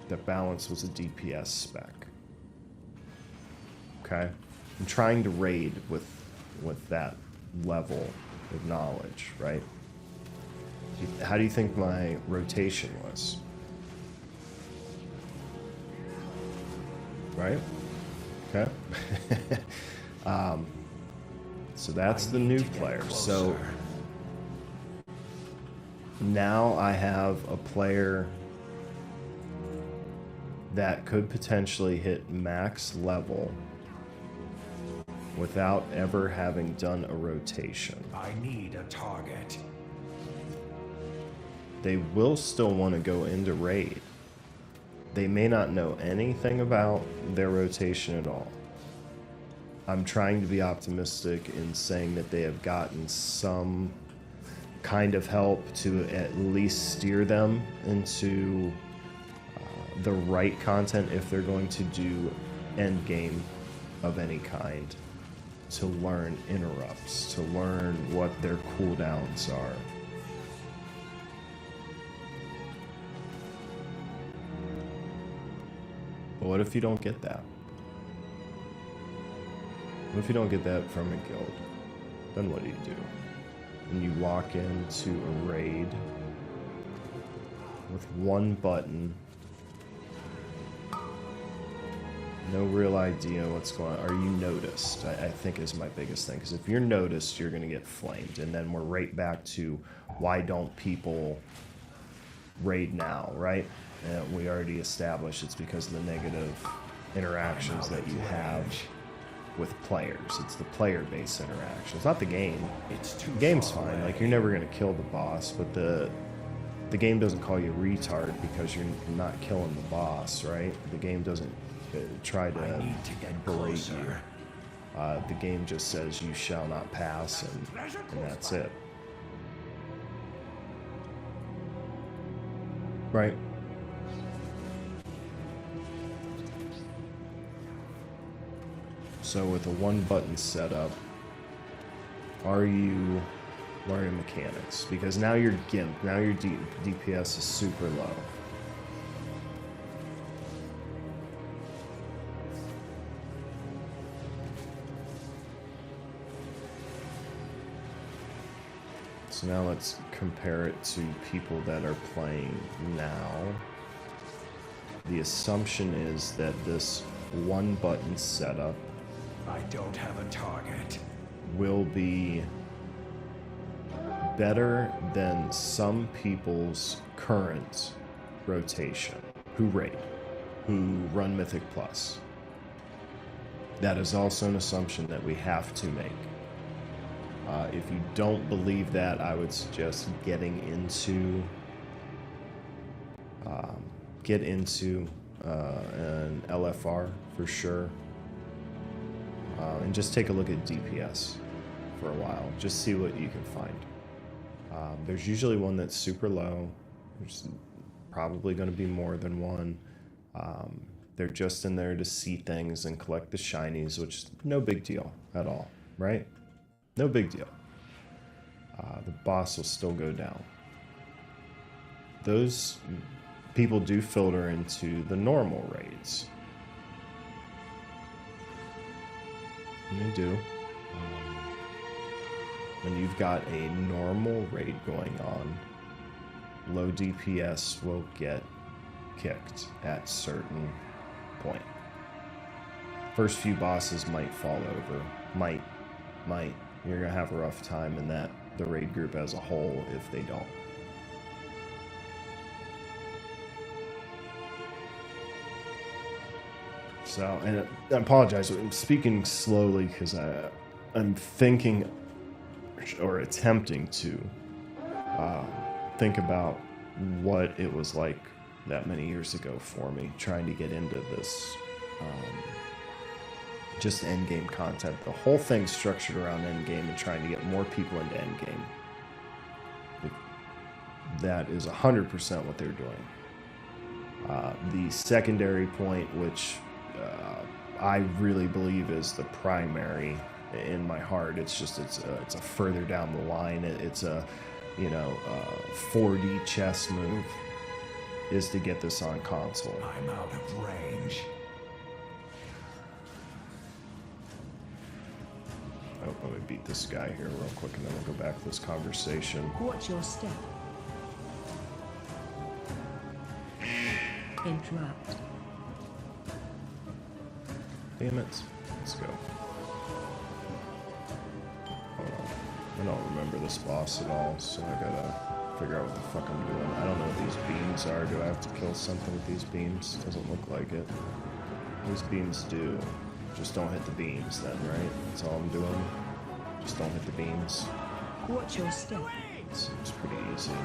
that balance was a DPS spec. Okay? I'm trying to raid with that level of knowledge, right? How do you think my rotation was? Right? Okay. So that's the new player. So now I have a player that could potentially hit max level without ever having done a rotation. I need a target. They will still want to go into raid. They may not know anything about their rotation at all. I'm trying to be optimistic in saying that they have gotten some kind of help to at least steer them into the right content if they're going to do end game of any kind, to learn interrupts, to learn what their cooldowns are. But what if you don't get that? What if you don't get that from a guild? Then what do? And you walk into a raid with one button, no real idea what's going on. Are you noticed? I think is my biggest thing. Because if you're noticed, you're going to get flamed. And then we're right back to why don't people raid now, right? We already established it's because of the negative interactions that you have with players. It's the player-based interaction. It's not the game. It's too The game's far fine. away. Like, you're never going to kill the boss, but the game doesn't call you retard because you're not killing the boss, right? The game doesn't try I to need to get berate closer. you. The game just says you shall not pass, and that's it. Right? So with a one-button setup, are you learning mechanics? Because now you're GIMP, now your DPS is super low. So now let's compare it to people that are playing now. The assumption is that this one-button setup I don't have a target. will be better than some people's current rotation who raid, who run Mythic Plus. That is also an assumption that we have to make. If you don't believe that, I would suggest getting into an LFR for sure, and just take a look at DPS for a while. Just see what you can find. There's usually one that's super low. There's probably going to be more than one. They're just in there to see things and collect the shinies, which is no big deal at all, right? No big deal. The boss will still go down. Those people do filter into the normal raids. And they do. When you've got a normal raid going on, low DPS will get kicked at certain point. First few bosses might fall over. Might. You're gonna have a rough time in that, the raid group as a whole, if they don't. So, and I apologize, I'm speaking slowly because I'm thinking or attempting to think about what it was like that many years ago for me, trying to get into this just endgame content. The whole thing's structured around endgame and trying to get more people into endgame. That is 100% what they're doing. The secondary point, which I really believe is the primary in my heart, it's a further down the line. It's a 4D chess move, is to get this on console. I'm out of range. Oh, let me beat this guy here real quick, and then we'll go back to this conversation. Watch your step. Interrupt. Damn it. Let's go. Hold on. I don't remember this boss at all, so I gotta figure out what the fuck I'm doing. I don't know what these beams are. Do I have to kill something with these beams? Doesn't look like it. These beams do. Just don't hit the beams then, right? That's all I'm doing. Just don't hit the beams. Watch your step. Seems pretty easy.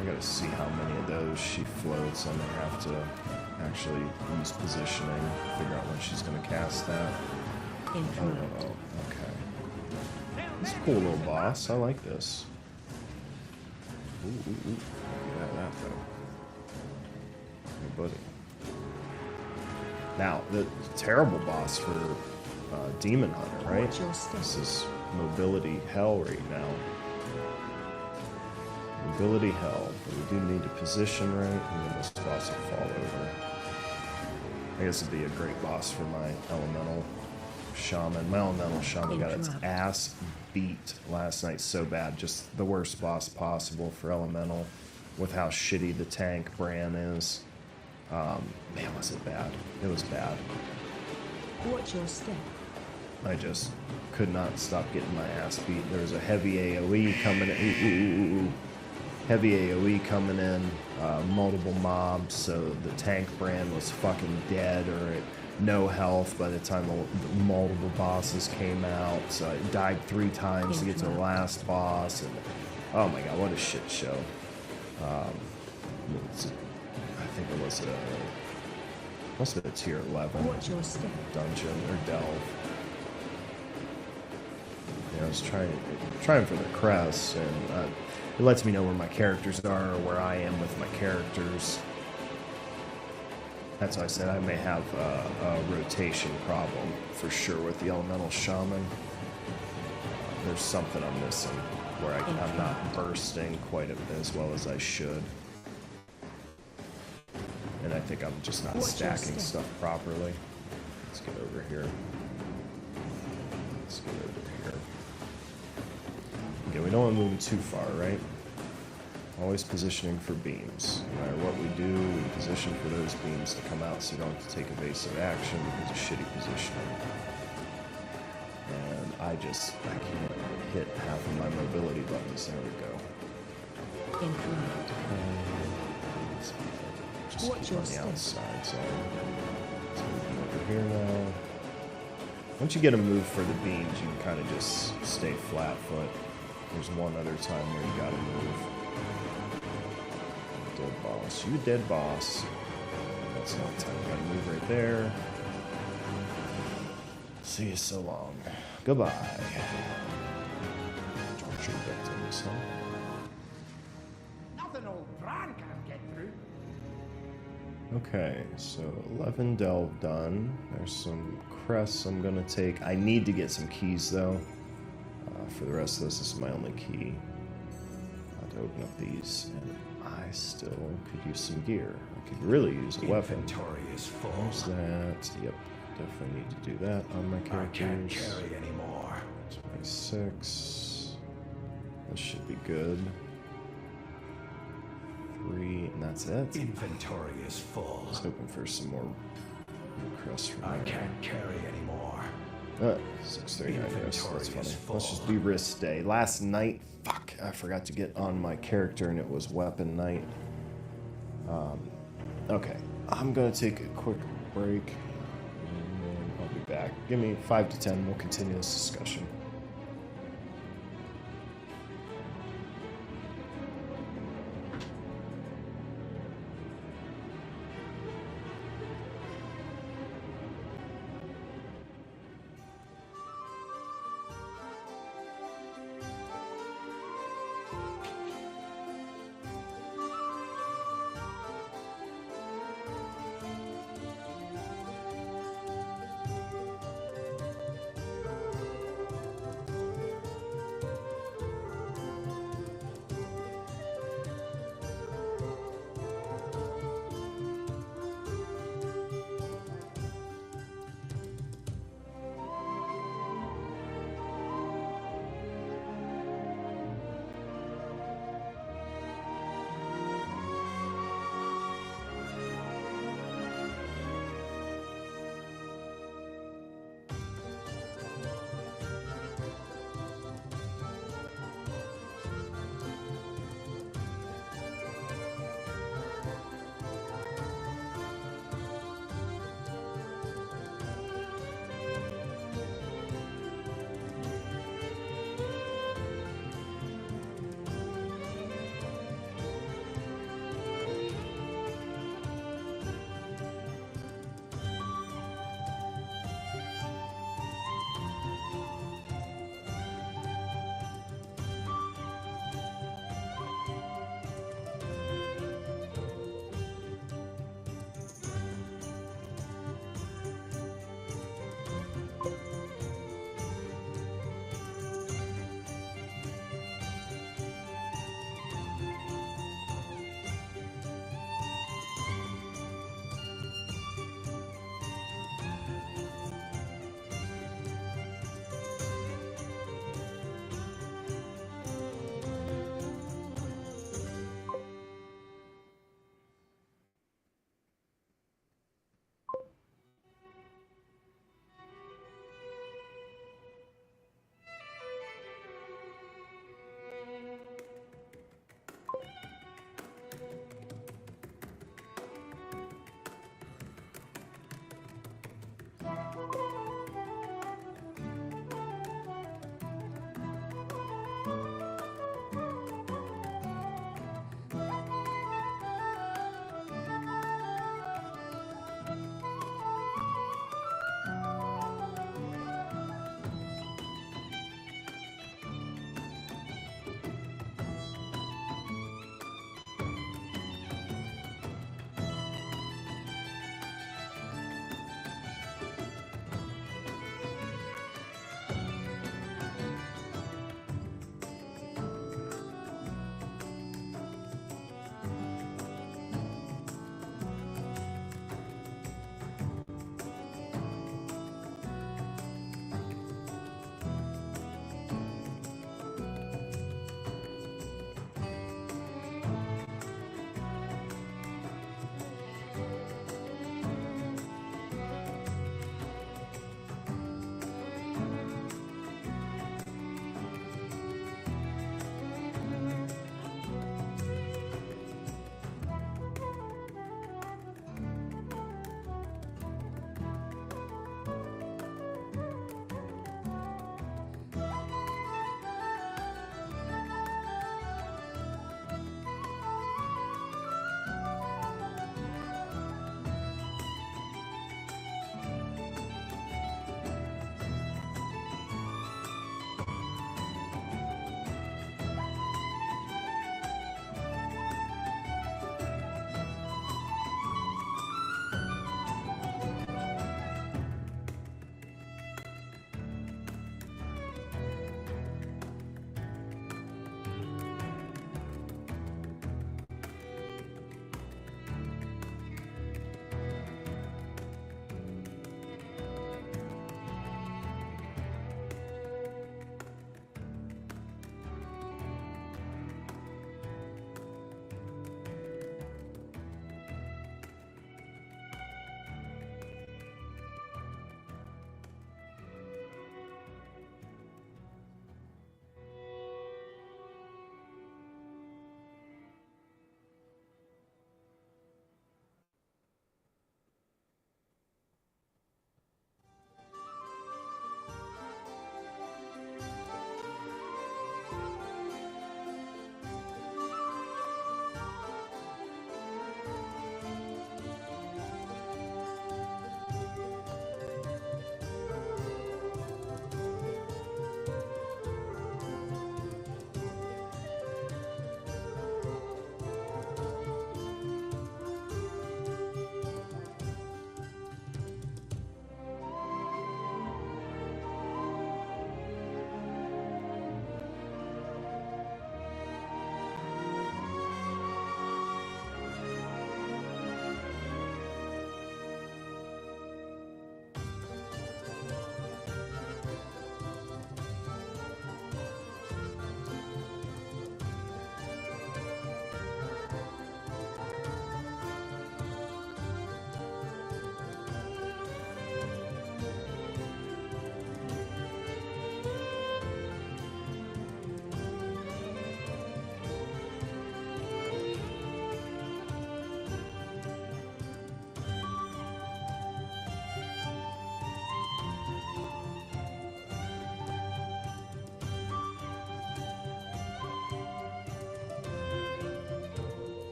I gotta see how many of those she floats. I may have to actually use positioning, figure out when she's gonna cast that. Interrupt. Oh, okay. It's a cool little boss. I like this. Ooh. Get at that though. Hey, buddy. Now, the terrible boss for Demon Hunter, right? Watch your step. This is mobility hell right now. Mobility hell, but we do need to position right, and then this boss will fall over. I guess it'd be a great boss for my elemental shaman. My elemental shaman got its Interrupt. ass beat last night so bad. Just the worst boss possible for elemental, with how shitty the tank Bran is. Man, was it bad? It was bad. Watch your step. I just could not stop getting my ass beat. There was a heavy AoE coming in. Heavy AoE coming in, multiple mobs, so the tank brand was fucking dead, or no health by the time the multiple bosses came out. So I died 3 times to get to the last boss, and oh my god, what a shit show. I think it was must have been a tier 11 Watch your step. dungeon or delve. Yeah, I was trying for the crest, and it lets me know where my characters are or where I am with my characters. That's why I said I may have a rotation problem for sure with the elemental shaman. There's something I'm missing where I'm not bursting quite as well as I should. And I think I'm just not stacking stuff properly. Let's get over here. Let's get over here. Okay, we don't want to move too far, right? Always positioning for beams. No matter what we do, we position for those beams to come out so you don't have to take evasive action because of shitty positioning. And I can't hit half of my mobility buttons. There we go. Just Watch keep your on the step. outside, so let's move over here now. Once you get a move for the beams, you can kind of just stay flat foot. There's one other time where you gotta move. Dead boss. You dead boss. That's not time. You gotta move right there. See you so long. Goodbye. Torture victims, huh? Nothing old Bran can't get through. Okay, so 11 delve done. There's some crests I'm gonna take. I need to get some keys though. For the rest of this is my only key. To open up these, and I still could use some gear. I could really use a weapon. Inventory is full. There's that. Yep, definitely need to do that on my I can't characters. carry anymore. 26. This should be good. 3, and that's it. Inventory is full. I was hoping for some more crests from I there. can't carry anymore. 639. That's Inventory funny. is Let's just full. be wrist day. Last night, fuck, I forgot to get on my character, and it was weapon night. Okay, I'm gonna take a quick break, and then I'll be back. Give me 5 to 10. We'll continue this discussion.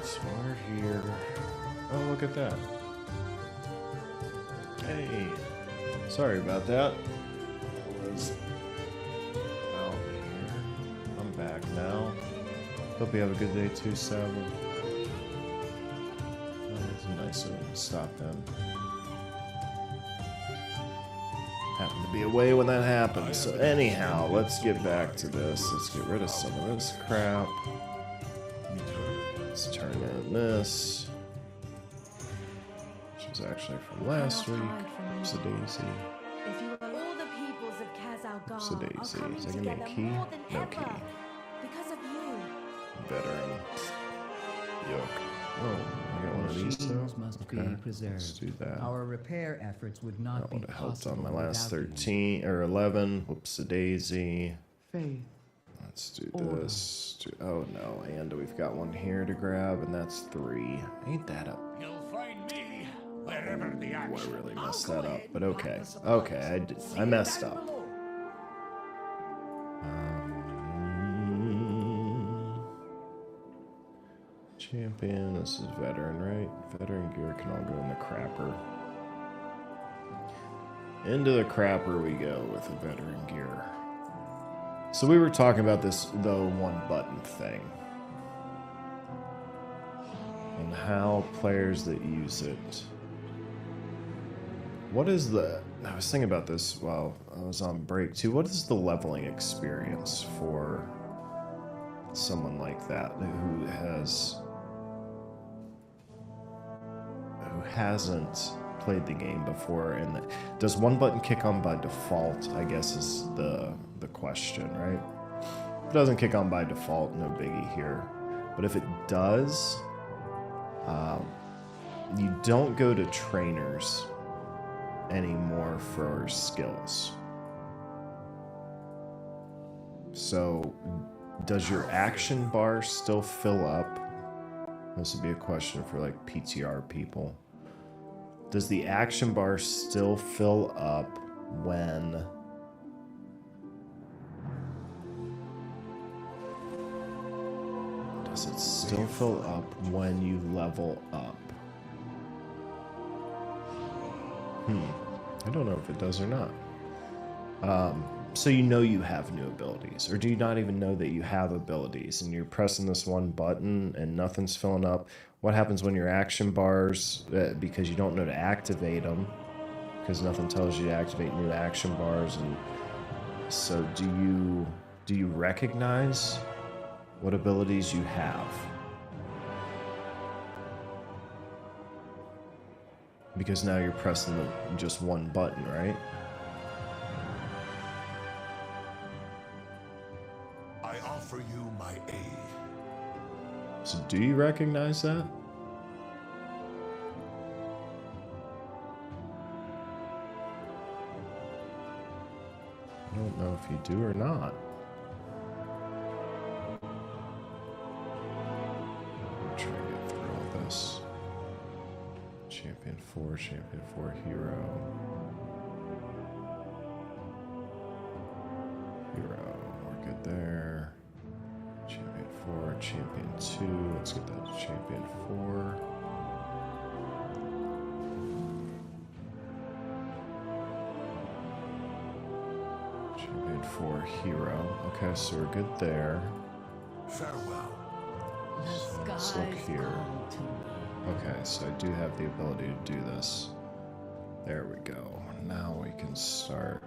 So we're here. Oh, look at that. Hey. Sorry about that. I was out here. I'm back now. Hope you have a good day too, Savile. Oh, it's nice of him to stop in. Happened to be away when that happened. So anyhow, let's get back to this. Let's get rid of some of this crap. Let's turn in this. Which was actually from last week. Oops, a daisy. If you are all the peoples of Kazalgar Oops, a are daisy. coming Is that gonna be a together key? more than No ever key. because of you. Veteran. Yoke. Oh, I got one of these though. Machines must be Okay, let's preserved. do that. Our repair efforts would not That be would have helped possible on my last without you. 13 or 11. Whoops, a daisy. Faith. Let's do this. Oh no, and we've got one here to grab, and that's 3. Ain't that up? You'll find me wherever the Oh, I action. really messed that up, but okay. Okay, I messed up. Champion, this is veteran, right? Veteran gear can all go in the crapper. Into the crapper we go with the veteran gear. So we were talking about this, the one button thing. And how players that use it. What is the... I was thinking about this while I was on break too. What is the leveling experience for someone like that who hasn't played the game before? And does one button kick on by default, I guess is the question, right? If it doesn't kick on by default, no biggie here. But if it does, you don't go to trainers anymore for skills. So does your action bar still fill up? This would be a question for like PTR people. Does the action bar still fill up when does it still fill up when you level up? I don't know if it does or not. So you know you have new abilities, or do you not even know that you have abilities and you're pressing this one button and nothing's filling up? What happens when your action bars, because you don't know to activate them, because nothing tells you to activate new action bars? And so do you recognize what abilities you have? Because now you're pressing just one button, right? I offer you my aid. So do you recognize that? I don't know if you do or not. I'm trying to get through all this. Champion 4 hero. We're good there. Champion 4, champion 2. Let's get that to champion 4. Champion 4 hero. Okay, so we're good there. Farewell. Let's look here. Okay, so I do have the ability to do this. There we go. Now we can start.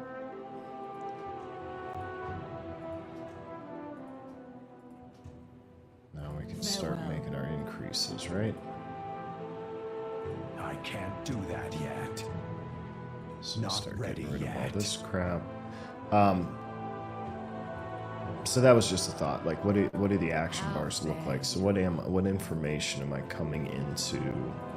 Now we can start making our increases, right? I can't do that yet. So we'll Not start ready getting rid of all yet. this crap. So that was just a thought. Like, what do the action bars look like? So what information am I coming into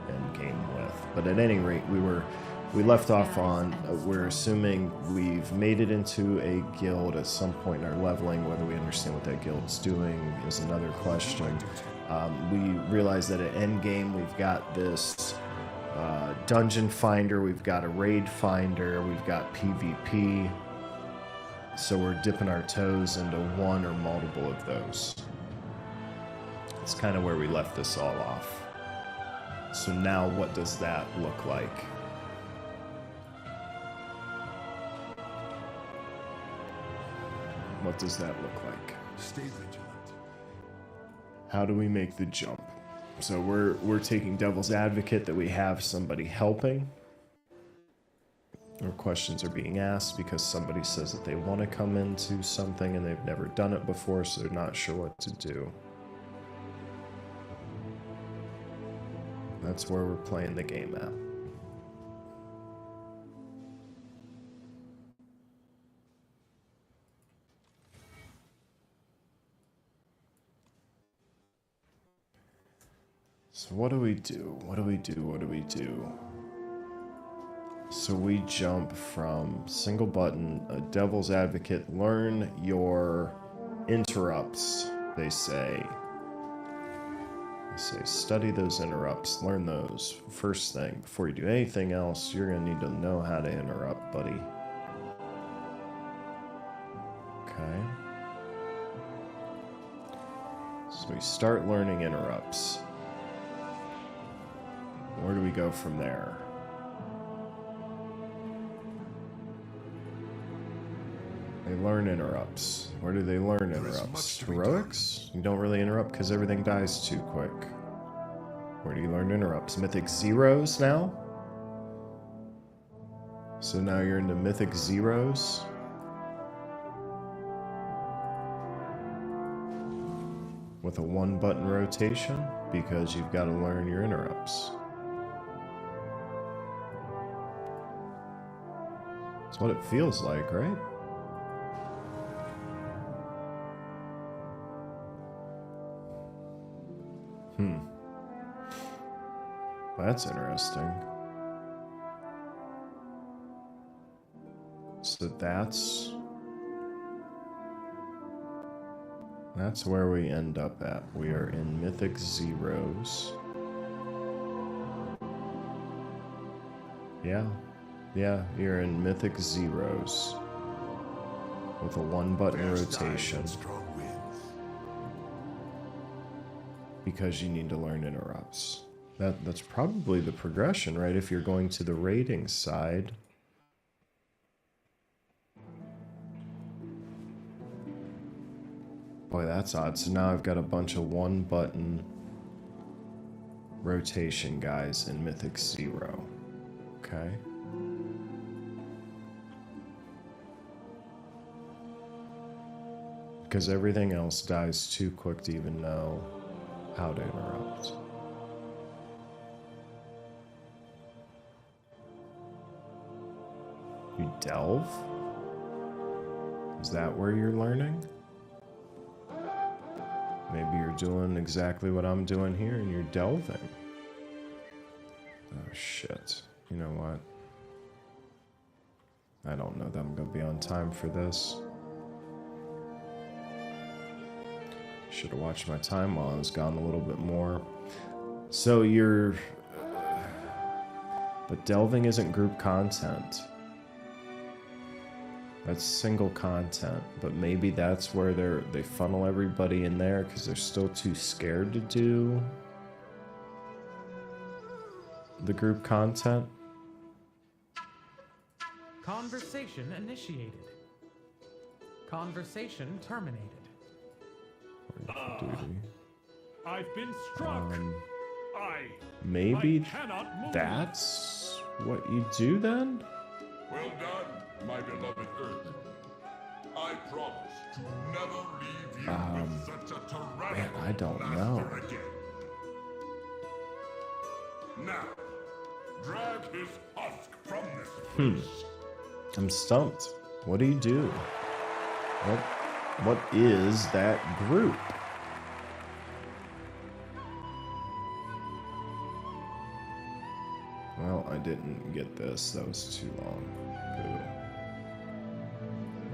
endgame with? But at any rate, we left off on we're assuming we've made it into a guild at some point in our leveling. Whether we understand what that guild's doing is another question. We realize that at endgame we've got this dungeon finder, we've got a raid finder, we've got PvP. So we're dipping our toes into one or multiple of those. It's kind of where we left this all off. So now what does that look like? What does that look like? Stay vigilant. How do we make the jump? So we're taking devil's advocate that we have somebody helping. Or questions are being asked because somebody says that they want to come into something and they've never done it before, so they're not sure what to do. That's where we're playing the game at. So what do we do? What do we do? What do we do? So we jump from single button, a devil's advocate, learn your interrupts, they say. They say study those interrupts, learn those. First thing, before you do anything else, you're going to need to know how to interrupt, buddy. Okay. So we start learning interrupts. Where do we go from there? They learn interrupts. Where do they learn interrupts? Heroics? You don't really interrupt because everything dies too quick. Where do you learn interrupts? Mythic Zeros now? So now you're into Mythic Zeros? With a 1-button rotation? Because you've got to learn your interrupts. That's what it feels like, right? That's interesting. So that's where we end up at. We are in Mythic Zeros. Yeah, you're in Mythic Zeros with a 1-button rotation. Strong winds. Because you need to learn interrupts. That's probably the progression, right? If you're going to the rating side. Boy, that's odd. So now I've got a bunch of 1-button rotation guys in Mythic Zero. Okay. Because everything else dies too quick to even know how to interrupt. You delve? Is that where you're learning? Maybe you're doing exactly what I'm doing here and you're delving. Oh shit. You know what? I don't know that I'm gonna be on time for this. Should have watched my time while I was gone a little bit more. So you're... But delving isn't group content. That's single content, but maybe that's where they funnel everybody in there because they're still too scared to do the group content. Conversation initiated. Conversation terminated. Duty. I've been struck. Maybe I cannot move. that's what you do then? Well done, my beloved Earth. I promise to never leave you with such a tyrannical Man, I don't master know. again. Now, drag his husk from this place. I'm stumped. What do you do? What is that group? Well, I didn't get this. That was too long. Boo.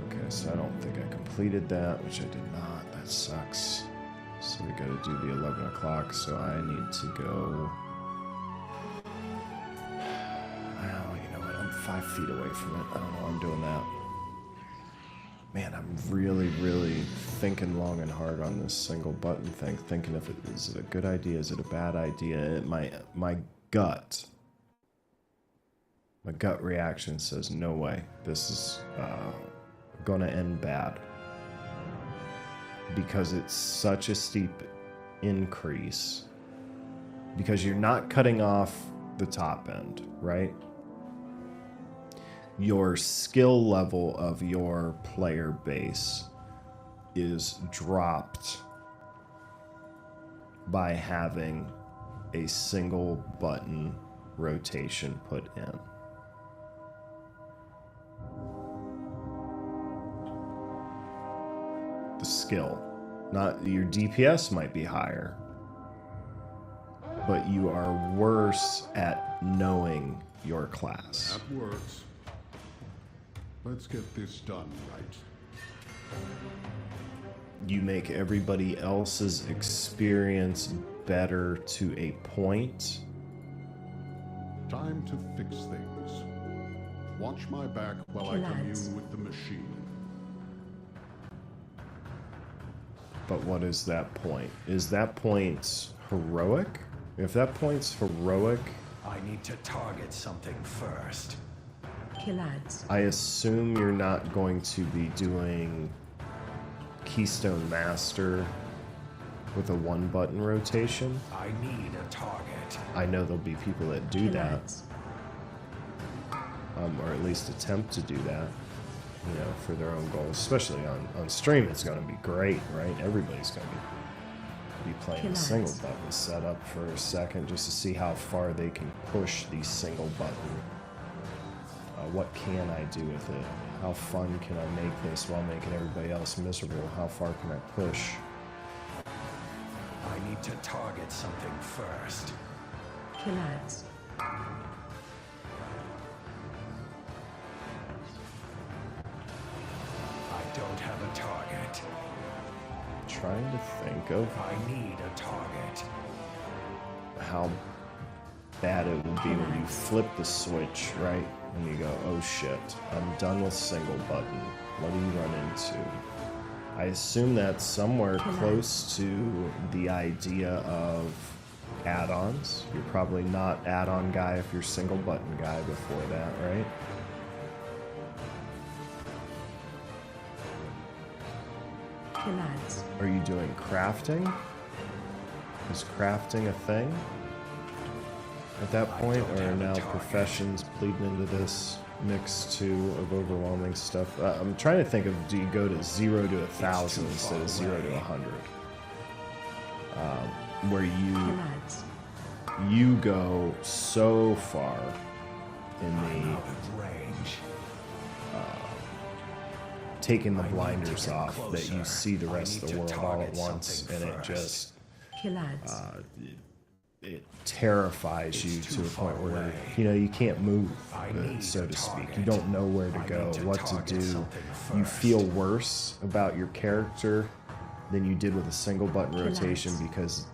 Okay, so I don't think I completed that, which I did not. That sucks. So we gotta do the 11 o'clock, so I need to go... Well, you know what? I'm 5 feet away from it. I don't know why I'm doing that. Man, I'm really, really thinking long and hard on this single button thing, thinking if is it a good idea, is it a bad idea? My gut reaction says no way. This is gonna end bad because it's such a steep increase. Because you're not cutting off the top end, right? Your skill level of your player base is dropped by having a single button rotation put in. The skill, not your DPS might be higher, but you are worse at knowing your class. That works. Let's get this done right. You make everybody else's experience better to a point. Time to fix things. Watch my back while I commune with the machine. But what is that point? Is that point heroic? If that point's heroic, I need to target something first. Kill ads. I assume you're not going to be doing Keystone Master with a one-button rotation. I need a target. I know there'll be people that do Kill that, ads. or at least attempt to do that, you know, for their own goals. Especially on stream, it's going to be great, right? Everybody's going to be playing a single button setup for a second just to see how far they can push the single button. What can I do with it? How fun can I make this while making everybody else miserable? How far can I push? I need to target something first. Kill ads. I don't have a target. Trying to think of I need a target. how bad it will be when you flip the switch, right? And you go, oh shit, I'm done with single button. What do you run into? I assume that's somewhere close to the idea of add-ons. You're probably not add-on guy if you're single button guy before that, right? Kill ads. Are you doing crafting? Is crafting a thing at that point, or are now professions bleeding into this mix too of overwhelming stuff? I'm trying to think of, do you go to 0 to 1,000 instead of 0 to 100? Where Kill ads. you go so far in I'm the out of range. taking the I need to blinders get off that you closer. see the I rest of need the to world all at target once, something and it first. just Kill ads. it terrifies you It's to too a point far where away. you know you can't move, I need so a to speak. target. You don't know where to I go, need to what to target do. something You first. feel worse about your character than you did with a single button Kill rotation ads. because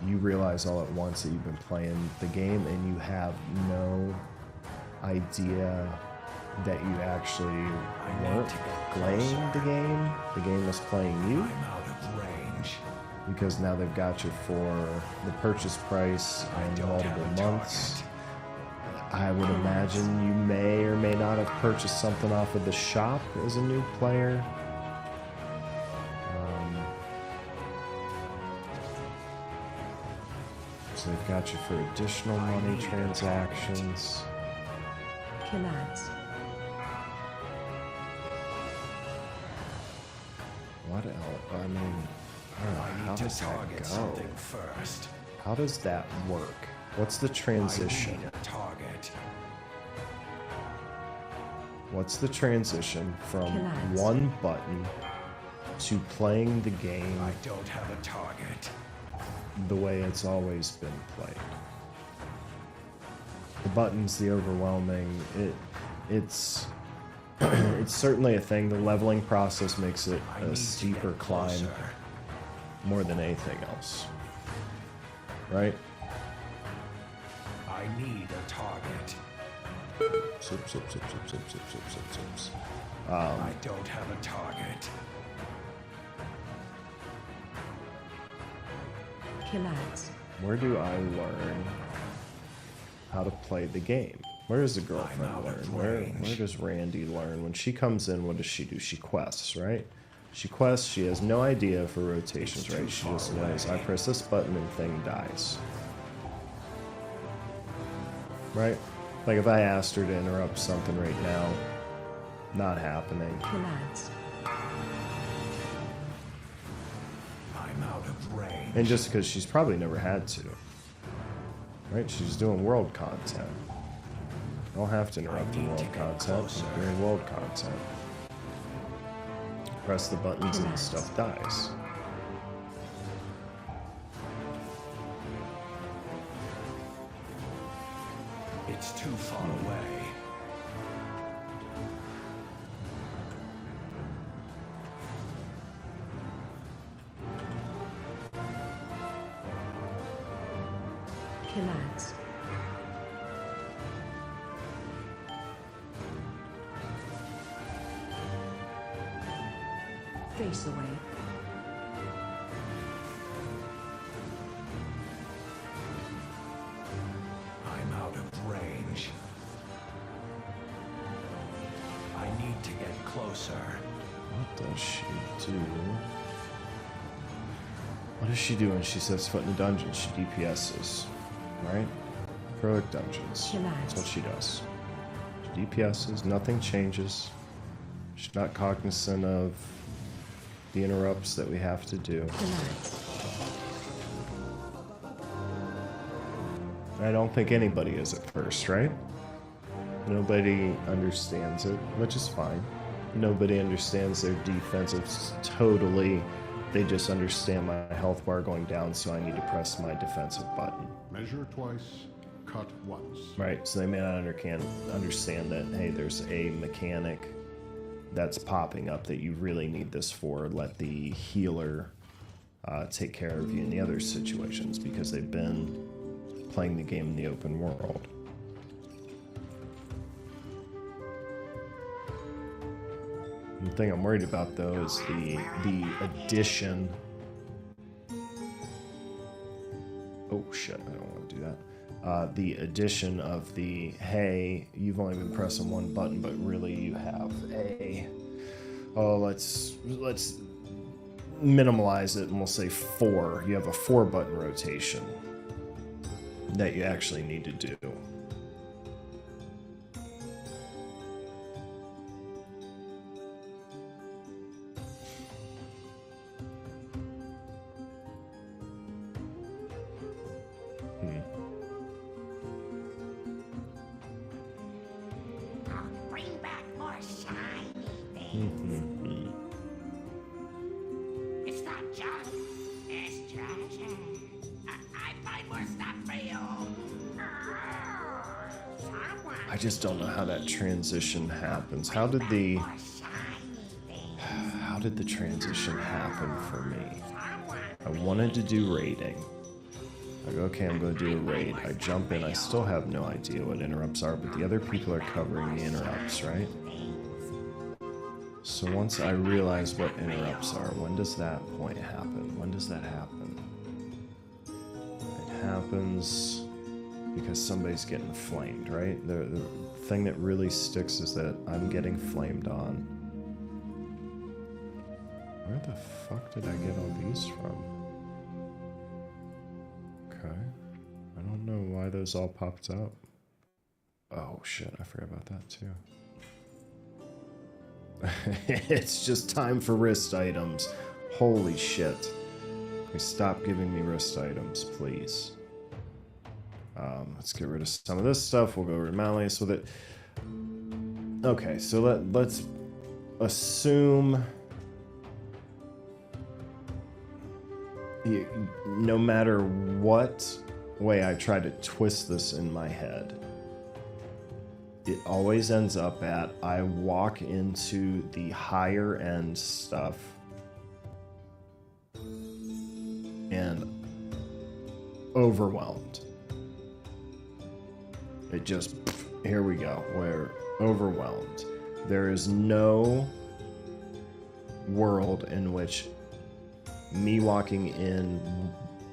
you realize all at once that you've been playing the game and you have no idea that you actually need weren't to get playing closer. the game. The game was playing you. I'm out of range. Because now they've got you for the purchase price and don't have multiple a months. I would imagine you may or may not have purchased something off of the shop as a new player. So they've got you for additional money need a transactions. Kill ads. What else? I mean, I don't know. I How need to does that target go? something first. How does that work? What's the I transition? need a target. What's the transition from Kill ads. one button to playing the game I don't have a target. the way it's always been played? The button's the overwhelming. It's it's certainly a thing. The leveling process makes it I a need to steeper get climb closer. more than anything else. Right? I need a target. Soup, soup, soup, soup, soup, soup, soup, soup, soups. I don't have a target. Kill ads. Where do I learn how to play the game? Where does the girlfriend I'm out learn? of Where range. does Randy learn? When she comes in, what does she do? She quests, right? She quests. She has no idea for rotations, It's too right? She far just knows I away. press this button and thing dies. Right? Like if I asked her to interrupt something right now, not happening. Kill ads. I'm out of range. And just because she's probably never had to. Right? She's doing world content. I don't have to interrupt the need to world get content. closer. I'm doing world content. Press the buttons and the stuff dies. It's too far away. Kill ads. Face away. I'm out of range. I need to get closer. What does she do? What does she do when she sets foot in the dungeon? She DPSs, right? Heroic dungeons. That's what she does. She DPSs, nothing changes. She's not cognizant of the interrupts that we have to do. Kill ads. I don't think anybody is at first, right? Nobody understands it, which is fine. Nobody understands their defense. It's totally, they just understand my health bar going down, so I need to press my defensive button. Measure twice, cut once. Right, so they may not understand that, hey, there's a mechanic that's popping up that you really need this for. Let the healer take care of you in the other situations because they've been playing the game in the open world. The thing I'm worried about, though, is the addition. Oh shit! I don't want to do that. The addition of the hey, you've only been pressing one button, but really you have a. Oh, let's minimalize it, and we'll say 4. You have a 4-button rotation that you actually need to do. Bring back more shiny things. It's not junk, it's treasure. I find more stuff for you. Someone I just don't know how that transition happens. How did the more shiny things. how did the transition happen for me? I wanted to do raiding. I go, okay, I'm going to do a raid. I jump in. I still have no idea what interrupts are, but the other people are covering the interrupts, right? So once I realize what interrupts are, when does that point happen? When does that happen? It happens because somebody's getting flamed, right? The thing that really sticks is that I'm getting flamed on. Where the fuck did I get all these from? Okay. I don't know why those all popped up. Oh shit, I forgot about that too. It's just time for wrist items. Holy shit. Can we stop giving me wrist items, please? Let's get rid of some of this stuff. We'll go over to Malleus with it. Okay, so let's assume no matter what way I try to twist this in my head, it always ends up at I walk into the higher end stuff and overwhelmed. It just here we go. We're overwhelmed. There is no world in which me walking in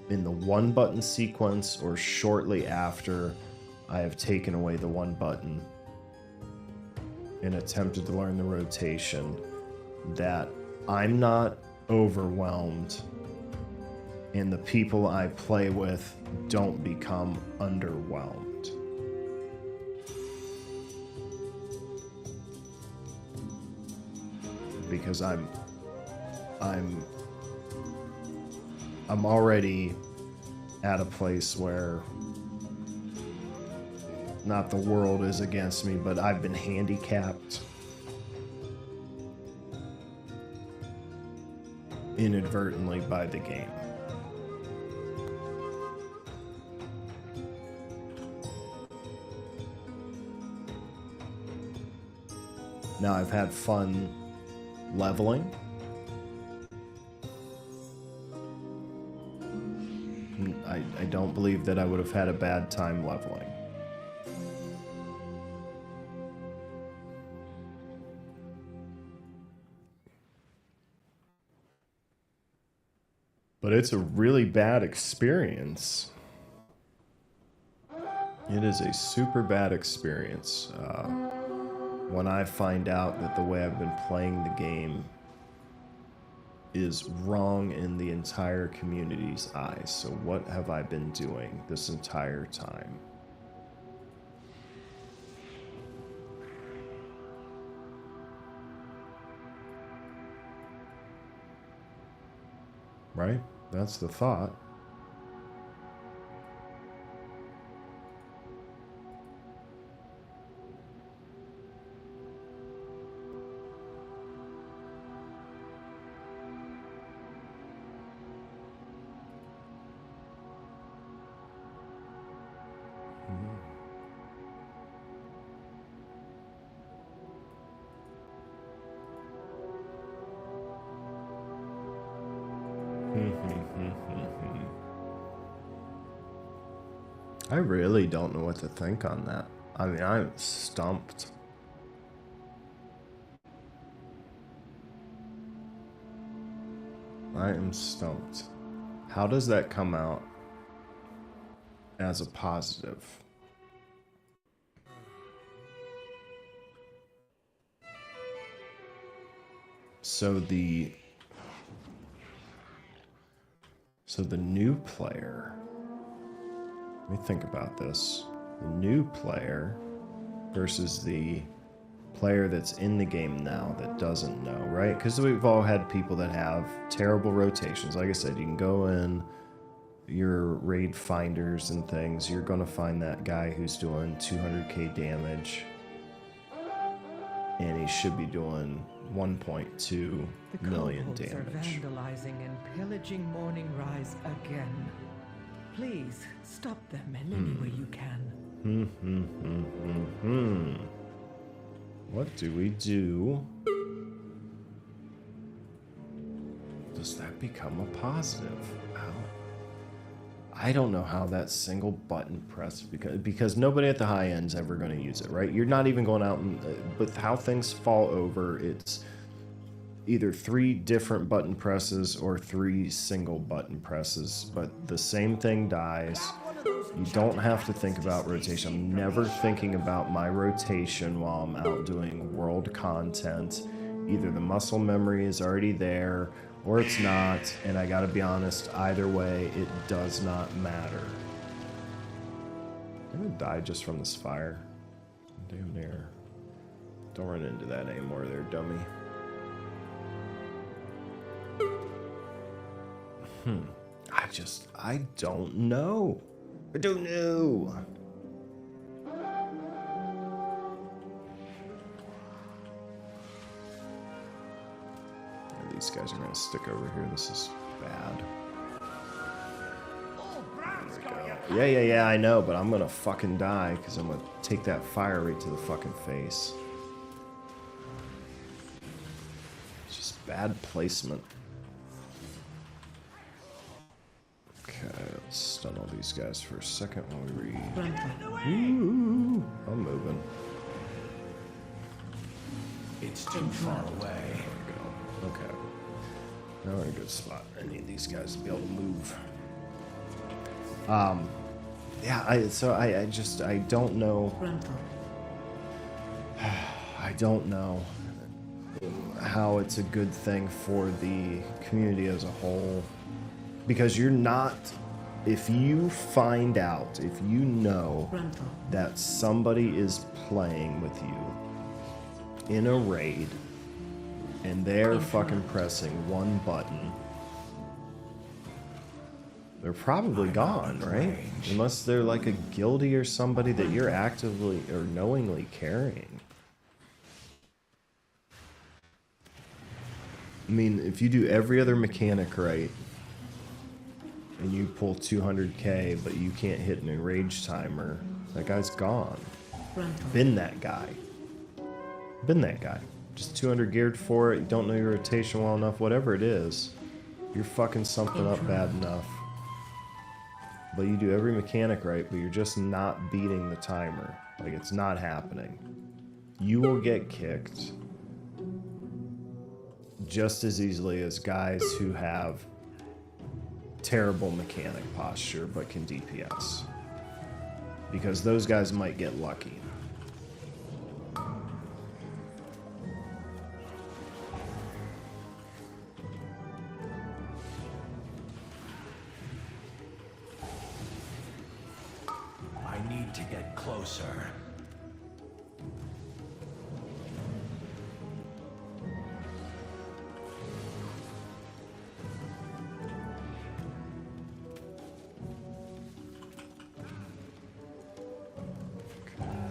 the one button sequence or shortly after I have taken away the one button and attempted to learn the rotation, that I'm not overwhelmed and the people I play with don't become underwhelmed. Because I'm already at a place where not the world is against me, but I've been handicapped inadvertently by the game. Now I've had fun leveling. I don't believe that I would have had a bad time leveling. But it's a really bad experience. It is a super bad experience. When I find out that the way I've been playing the game is wrong in the entire community's eyes. So what have I been doing this entire time? Right? That's the thought. I really don't know what to think on that. I mean, I'm stumped. I am stumped. How does that come out as a positive? So the new player, let me think about this. The new player versus the player that's in the game now that doesn't know, right? Because we've all had people that have terrible rotations. Like I said, you can go in your raid finders and things. You're going to find that guy who's doing 200k damage. And he should be doing 1.2 million damage. The kobolds are vandalizing and pillaging Morning Rise again. Please stop them in any way you can. What do we do? Does that become a positive? How? I don't know how that single button press, because nobody at the high end's ever going to use it, right? You're not even going out and, with how things fall over, it's either 3 different button presses or 3 single button presses, but the same thing dies. You don't have to think about rotation. I'm never thinking about my rotation while I'm out doing world content. Either the muscle memory is already there or it's not, and I gotta be honest, either way, it does not matter. I'm gonna die just from this fire. Damn near. Don't run into that anymore there, dummy. I don't know. I don't know. Yeah, these guys are gonna stick over here. This is bad. Yeah, I know, but I'm gonna fucking die because I'm gonna take that fire right to the fucking face. It's just bad placement. Okay, Stun all these guys for a second while we read. Frontal. Ooh, I'm moving. It's too far away. There we go. Okay. Now we're in a good spot. I need these guys to be able to move. Yeah, I don't know. Frontal. I don't know how it's a good thing for the community as a whole. Because you're not, if you find out, if you know Frontal. that somebody is playing with you in a raid and they're fucking pressing one button, they're probably gone, right? Unless they're like a guildie or somebody that you're actively or knowingly carrying. I mean, if you do every other mechanic right, and you pull 200k, but you can't hit an enrage timer, that guy's gone. Frontal. Been that guy. Been that guy. Just 200 geared for it, you don't know your rotation well enough, whatever it is, you're fucking something up bad enough. But you do every mechanic right, but you're just not beating the timer. Like, it's not happening. You will get kicked just as easily as guys who have terrible mechanic posture but can DPS. Because those guys might get lucky. I need to get closer.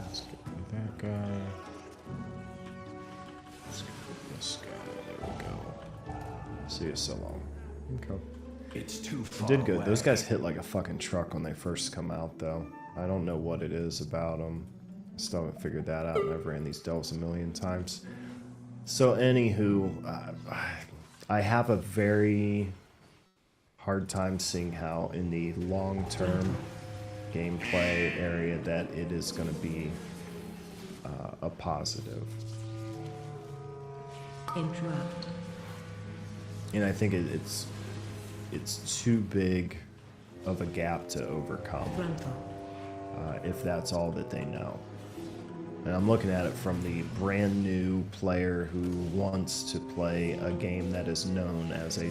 Let's get rid of that guy. Let's get rid of this guy. There we go. See you so long. Okay. It's too far Did good. away. Those guys hit like a fucking truck when they first come out, though. I don't know what it is about them. Still haven't figured that out, and I've ran these delves a million times. So, anywho, I have a very hard time seeing how, in the long-term gameplay area, that it is going to be a positive. Interrupt. And I think it's too big of a gap to overcome Frontal. if that's all that they know. And I'm looking at it from the brand new player who wants to play a game that is known as a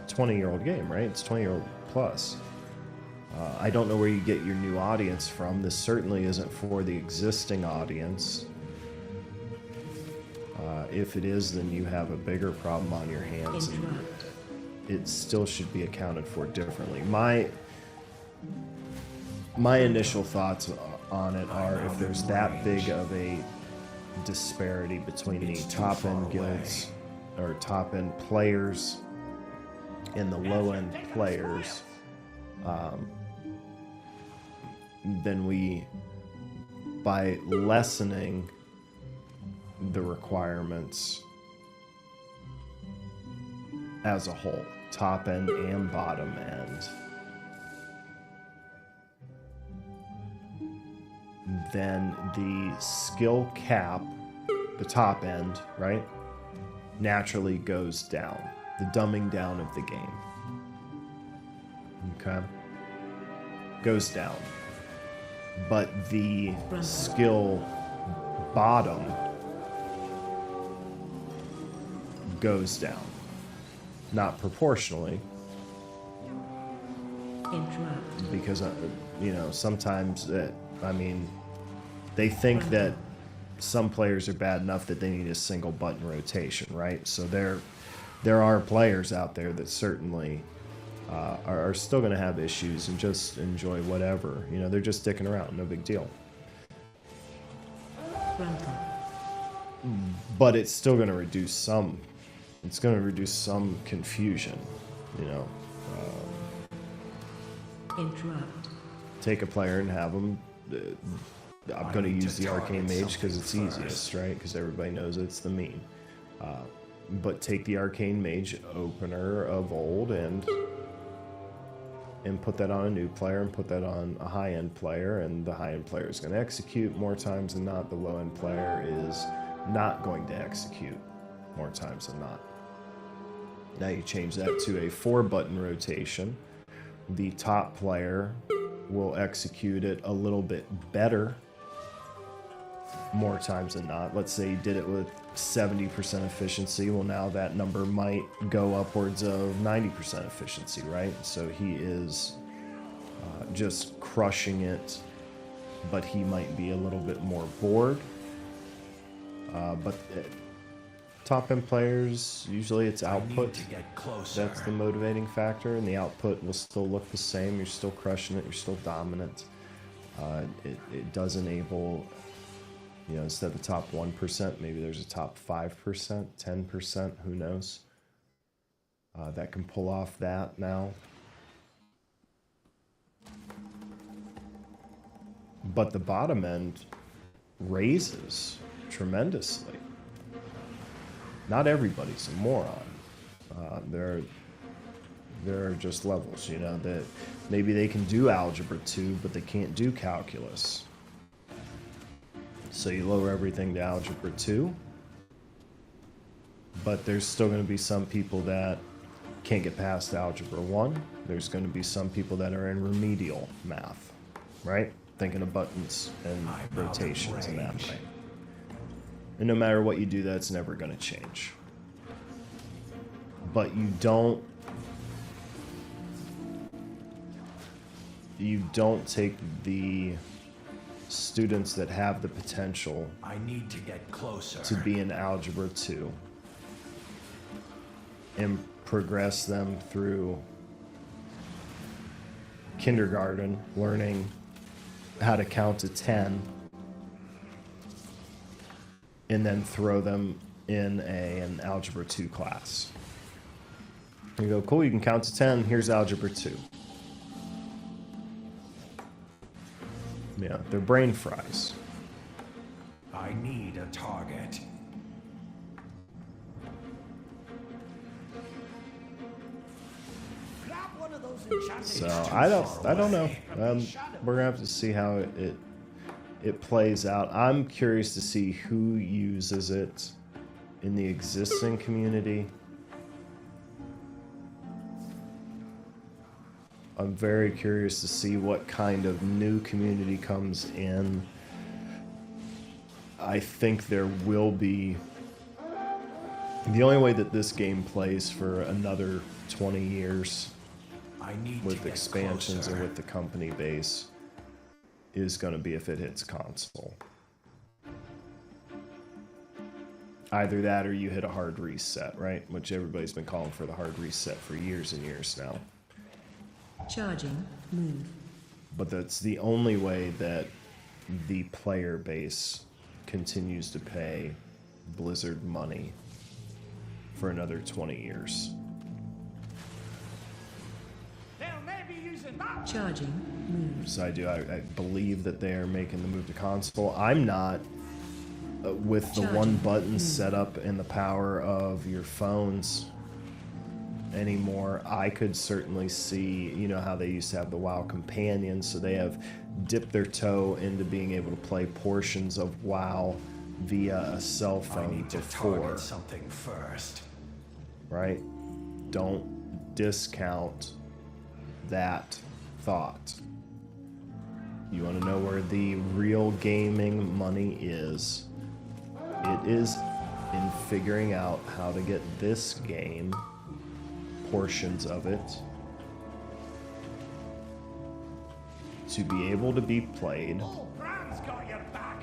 20-year-old game, right? It's 20-year-old plus. I don't know where you get your new audience from. This certainly isn't for the existing audience. If it is, then you have a bigger problem on your hands. Interrupt. It still should be accounted for differently. My initial thoughts on it are, if there's that big of a disparity between the top-end guilds or top-end players and the low-end players, then we, by lessening the requirements as a whole, top end and bottom end, then the skill cap, the top end, right, naturally goes down. The dumbing down of the game. Okay? Goes down. But the skill bottom goes down. Not proportionally. Interrupt. Because, sometimes, they think that some players are bad enough that they need a single button rotation, right? So there are players out there that certainly are still going to have issues and just enjoy whatever. They're just sticking around, no big deal. Frontal. But it's still going to reduce some. It's going to reduce some confusion, Interrupt. Take a player and have them. I'm going to use the Arcane Mage because it's easiest, right? Because everybody knows it's the mean. But take the Arcane Mage opener of old and and put that on a new player and put that on a high-end player, and the high-end player is going to execute more times than not. The low-end player is not going to execute more times than not. Now you change that to a 4-button rotation. The top player will execute it a little bit better more times than not. Let's say you did it with 70% efficiency. Well, now that number might go upwards of 90% efficiency, right? So he is just crushing it, but he might be a little bit more bored. But top-end players, usually it's output. To get closer. That's the motivating factor, and the output will still look the same. You're still crushing it. You're still dominant. It does enable, you know, instead of the top 1%, maybe there's a top 5%, 10%, who knows, that can pull off that now. But the bottom end raises tremendously. Not everybody's a moron. There are just levels, you know, that maybe they can do Algebra 2, but they can't do Calculus. So you lower everything to Algebra 2, but there's still going to be some people that can't get past Algebra 1. There's going to be some people that are in remedial math, right? Thinking of buttons and rotations and that thing. And no matter what you do, that's never going to change. But you don't take the students that have the potential I need to get closer to be in Algebra 2 and progress them through kindergarten, learning how to count to 10, and then throw them in an Algebra 2 class. You go, cool, you can count to 10, here's Algebra 2. Yeah, they're brain fries. I need a target. Grab one of those enchanted So I don't know. We're gonna have to see how it plays out. I'm curious to see who uses it in the existing community. I'm very curious to see what kind of new community comes in. I think there will be... The only way that this game plays for another 20 years with expansions and with the company base is going to be if it hits console. Either that or you hit a hard reset, right? Which everybody's been calling for the hard reset for years and years now. Charging. Move. But that's the only way that the player base continues to pay Blizzard money for another 20 years. They'll maybe use it back. Charging. Move. So I believe that they are making the move to console. I'm not, with the one button setup and the power of your phones anymore. I could certainly see, you know how they used to have the WoW companion, so they have dipped their toe into being able to play portions of WoW via a cell phone before. Something first. Right? Don't discount that thought. You want to know where the real gaming money is? It is in figuring out how to get this game, portions of it, to be able to be played Brand's got your back.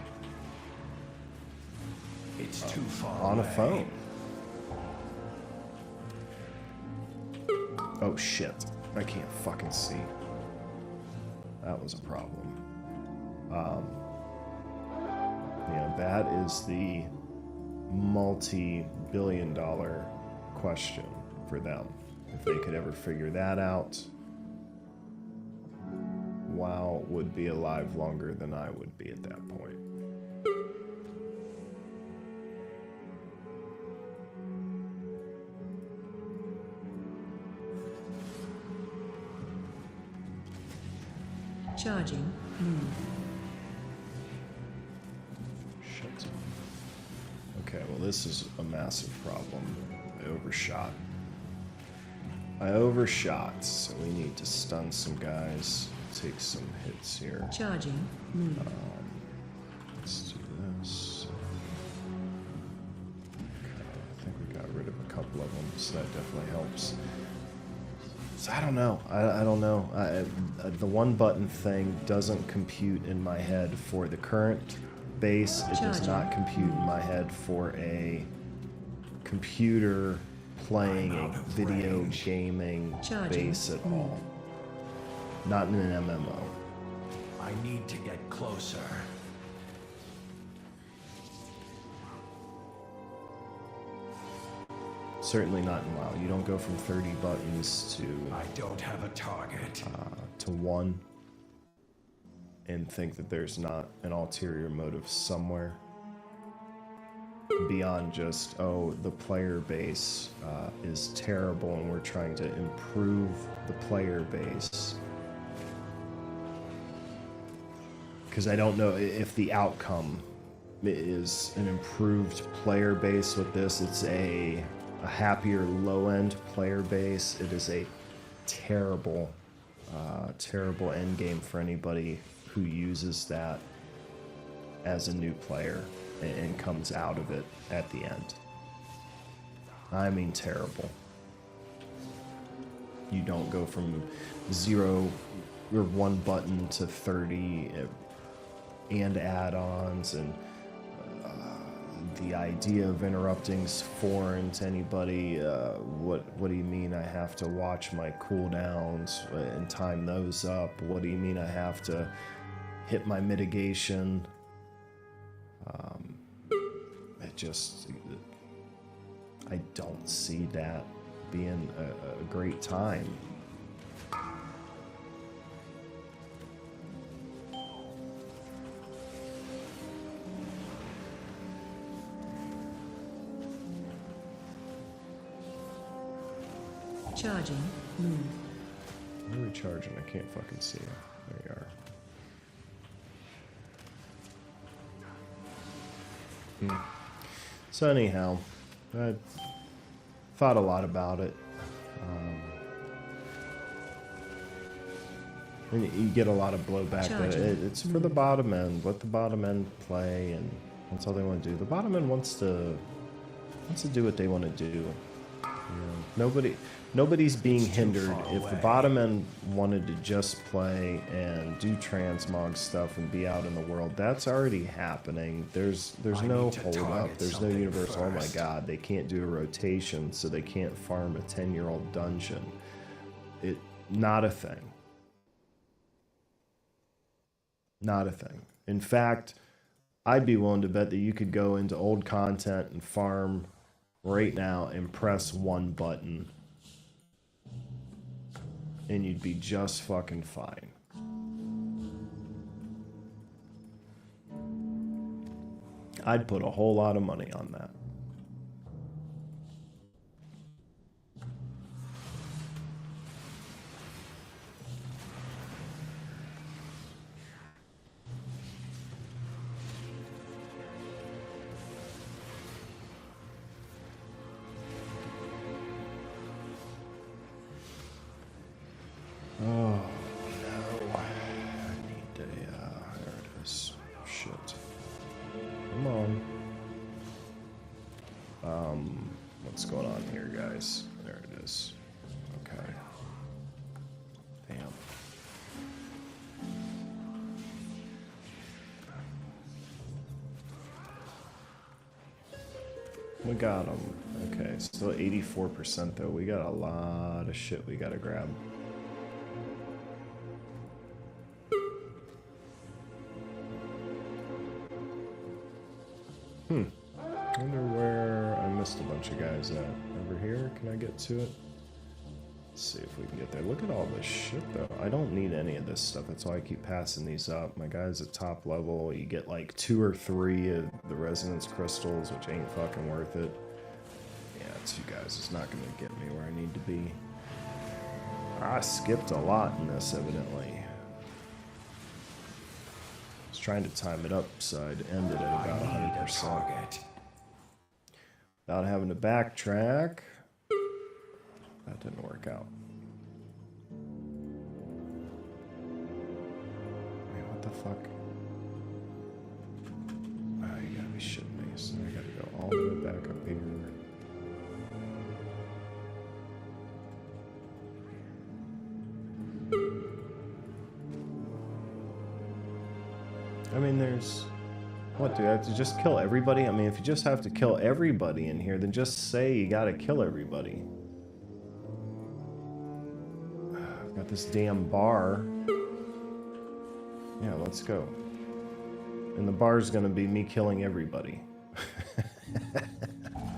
It's too far on a away. phone. Oh shit, I can't fucking see. That was a problem. Yeah, that is the multi-billion-dollar question for them. If they could ever figure that out, WoW would be alive longer than I would be at that point. Charging. Move. Shit. Okay, well this is a massive problem. I overshot. I overshot, so we need to stun some guys, take some hits here. Charging. Move. Let's do this. Okay, I think we got rid of a couple of them, so that definitely helps. So I don't know. I don't know. The one button thing doesn't compute in my head for the current base. It does not compute in my head for a computer playing a video gaming base at all. Not in an MMO. I need to get closer. Certainly not in WoW. You don't go from 30 buttons to I don't have a target. to 1 and think that there's not an ulterior motive somewhere beyond just, oh, the player base is terrible and we're trying to improve the player base. Because I don't know if the outcome is an improved player base with this. It's a happier low-end player base. It is a terrible, terrible end game for anybody who uses that as a new player and comes out of it at the end. I mean terrible. You don't go from 0 or 1 button to 30 and add-ons, and the idea of interrupting's foreign to anybody. What do you mean I have to watch my cooldowns and time those up? What do you mean I have to hit my mitigation? I don't see that being a great time. Charging. Move. Where are we charging? I can't fucking see it. There you are. So anyhow, I thought a lot about it. And you get a lot of blowback that it's for the bottom end. Let the bottom end play, and that's all they want to do. The bottom end wants to do what they want to do. You know, nobody's being hindered. If the bottom end wanted to just play and do transmog stuff and be out in the world, that's already happening. There's no hold up. There's no universal. Oh my god, they can't do a rotation, so they can't farm a 10-year-old dungeon. Not a thing. Not a thing. In fact, I'd be willing to bet that you could go into old content and farm right now and press 1 button and you'd be just fucking fine. I'd put a whole lot of money on that. Oh, no. I need a, there it is. Shit. Come on. What's going on here, guys? There it is. Okay. Damn. We got him. Okay, still 84% though. We got a lot of shit we gotta grab. I wonder where I missed a bunch of guys at. Over here? Can I get to it? Let's see if we can get there. Look at all this shit, though. I don't need any of this stuff. That's why I keep passing these up. My guy's at top level. You get like 2 or 3 of the resonance crystals, which ain't fucking worth it. Yeah, 2 guys is not going to get me where I need to be. I skipped a lot in this, evidently. trying to time it up so I'd end it at about 100%. Without having to backtrack. That didn't work out. Wait, what the fuck? Oh, you gotta be shitting me. So I gotta go all the way back up here. I mean, there's... What, do I have to just kill everybody? I mean, if you just have to kill everybody in here, then just say you gotta kill everybody. I've got this damn bar. Yeah, let's go. And the bar's gonna be me killing everybody.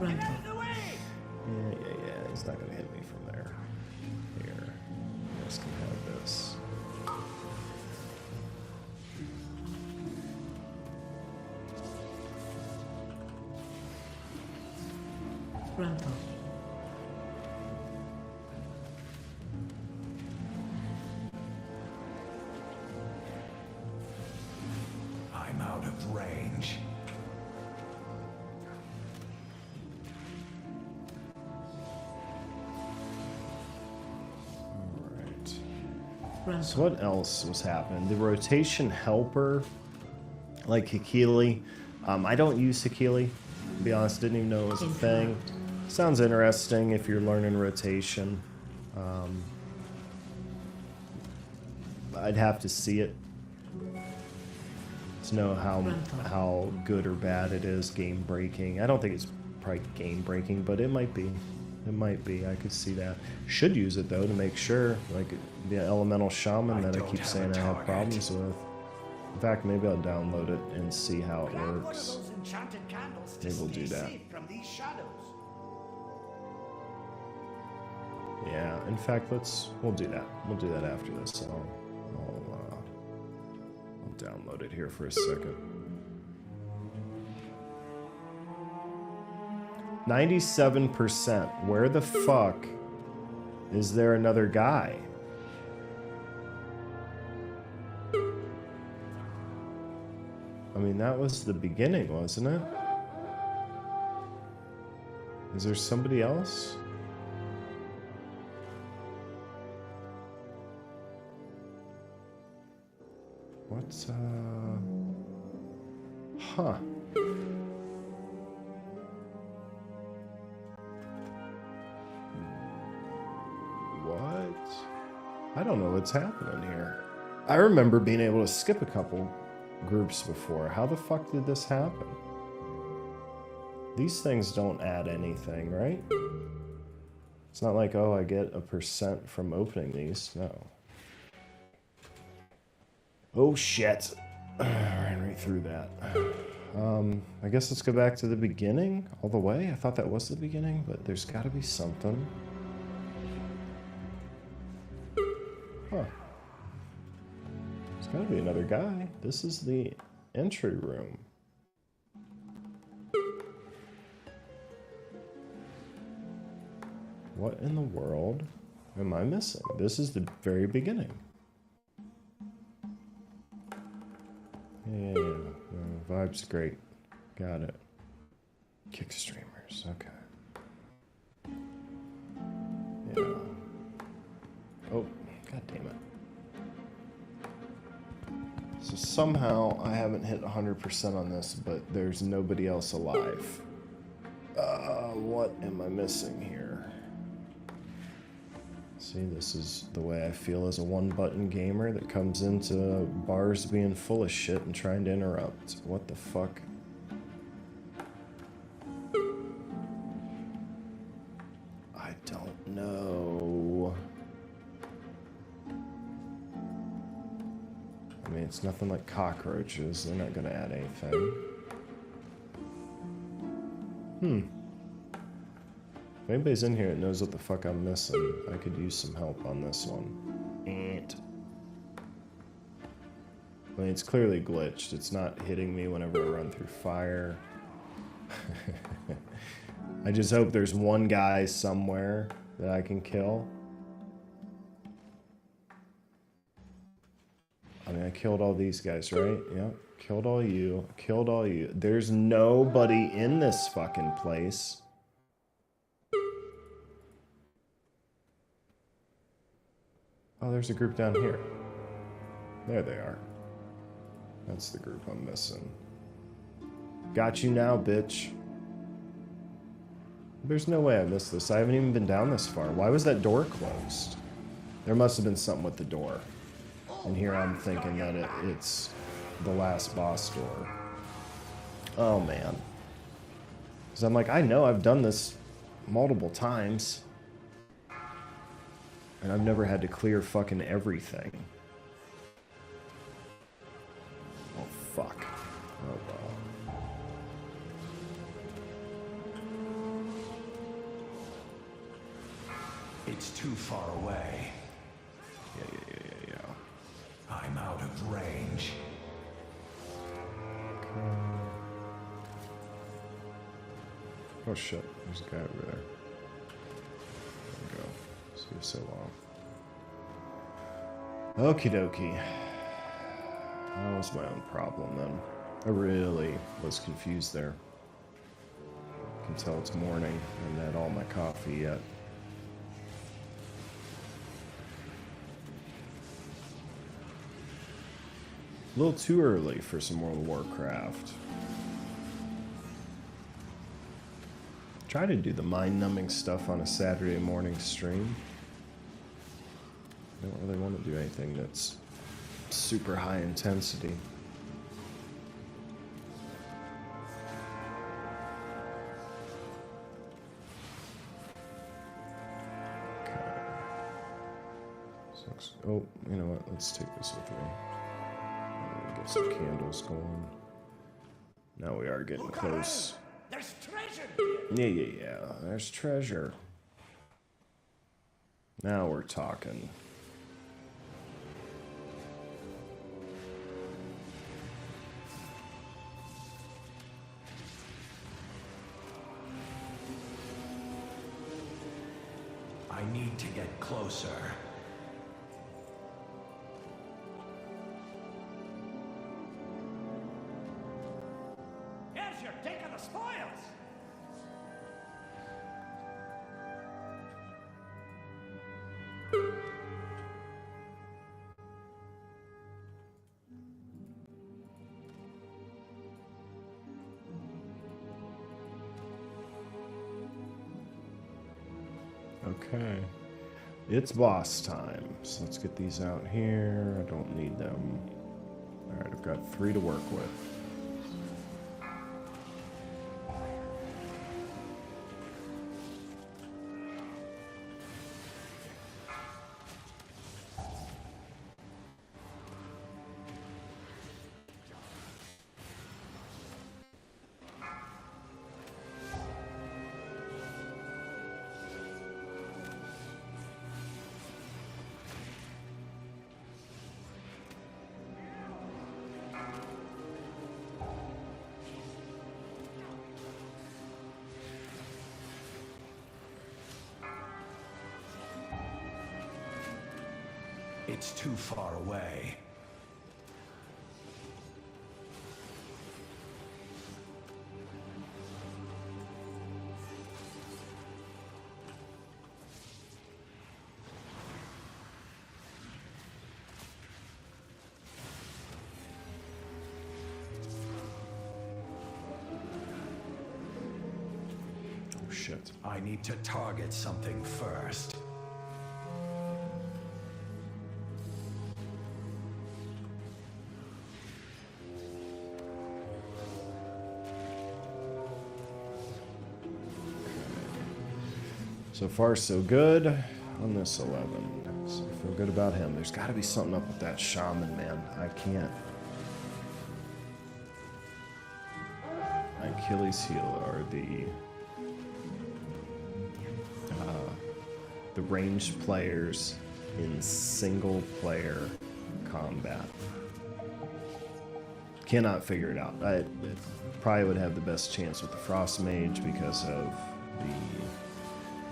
Right. Yeah, he's not gonna hit me from there. Here. You guys can have this. Grandpa. I'm out of range. Alright. So what else was happening? The rotation helper, like Hakili. I don't use Hakili, to be honest. Didn't even know it was a thing. Sounds interesting if you're learning rotation. I'd have to see it to know how good or bad it is game breaking. I don't think it's probably game breaking, but it might be. It might be. I could see that. Should use it though to make sure. Like the elemental shaman that I keep saying I have problems with. In fact, maybe I'll download it and see how it works. Maybe we'll do that. Yeah, in fact, we'll do that. We'll do that after this. I'll download it here for a second. 97%. Where the fuck is there another guy? I mean, that was the beginning, wasn't it? Is there somebody else? What's, Huh. What? I don't know what's happening here. I remember being able to skip a couple groups before. How the fuck did this happen? These things don't add anything, right? It's not like, oh, I get a % from opening these. No. Oh, shit. Ran right through that. I guess let's go back to the beginning all the way. I thought that was the beginning, but there's got to be something. Huh. There's got to be another guy. This is the entry room. What in the world am I missing? This is the very beginning. Yeah, vibe's great. Got it. Kick streamers, okay. Yeah. Oh, god damn it. So somehow I haven't hit 100% on this, but there's nobody else alive. What am I missing here? See, this is the way I feel as a one-button gamer that comes into bars being full of shit and trying to interrupt. What the fuck? I don't know. I mean, it's nothing like cockroaches. They're not gonna add anything. If anybody's in here that knows what the fuck I'm missing, I could use some help on this one. I mean, it's clearly glitched. It's not hitting me whenever I run through fire. I just hope there's one guy somewhere that I can kill. I mean, I killed all these guys, right? Yep. Killed all you. Killed all you. There's nobody in this fucking place. Oh, there's a group down here. There they are. That's the group I'm missing. Got you now, bitch. There's no way I missed this. I haven't even been down this far. Why was that door closed? There must have been something with the door. And here I'm thinking that it's the last boss door. Oh, man. Because I'm like, I know I've done this multiple times. And I've never had to clear fucking everything. Oh, fuck. Oh, well. It's too far away. Yeah. I'm out of range. Oh shit, there's a guy over there. There we go. See you so long. Okie dokie. That was my own problem then. I really was confused there. I can tell it's morning. I haven't had all my coffee yet. A little too early for some World of Warcraft. Try to do the mind-numbing stuff on a Saturday morning stream. I don't really want to do anything that's super high intensity. Okay. Oh, you know what? Let's take this with me. Get some candles going. Now we are getting close. There's treasure! Yeah. There's treasure. Now we're talking. I need to get closer. Here's your take of the spoils! Okay. It's boss time. So let's get these out here. I don't need them. Alright, I've got 3 to work with. It's too far away. Oh shit. I need to target something first. So far, so good on this 11. So I feel good about him. There's got to be something up with that shaman, man. I can't. Achilles heel are the ranged players in single player combat. Cannot figure it out. I probably would have the best chance with the Frost Mage because of the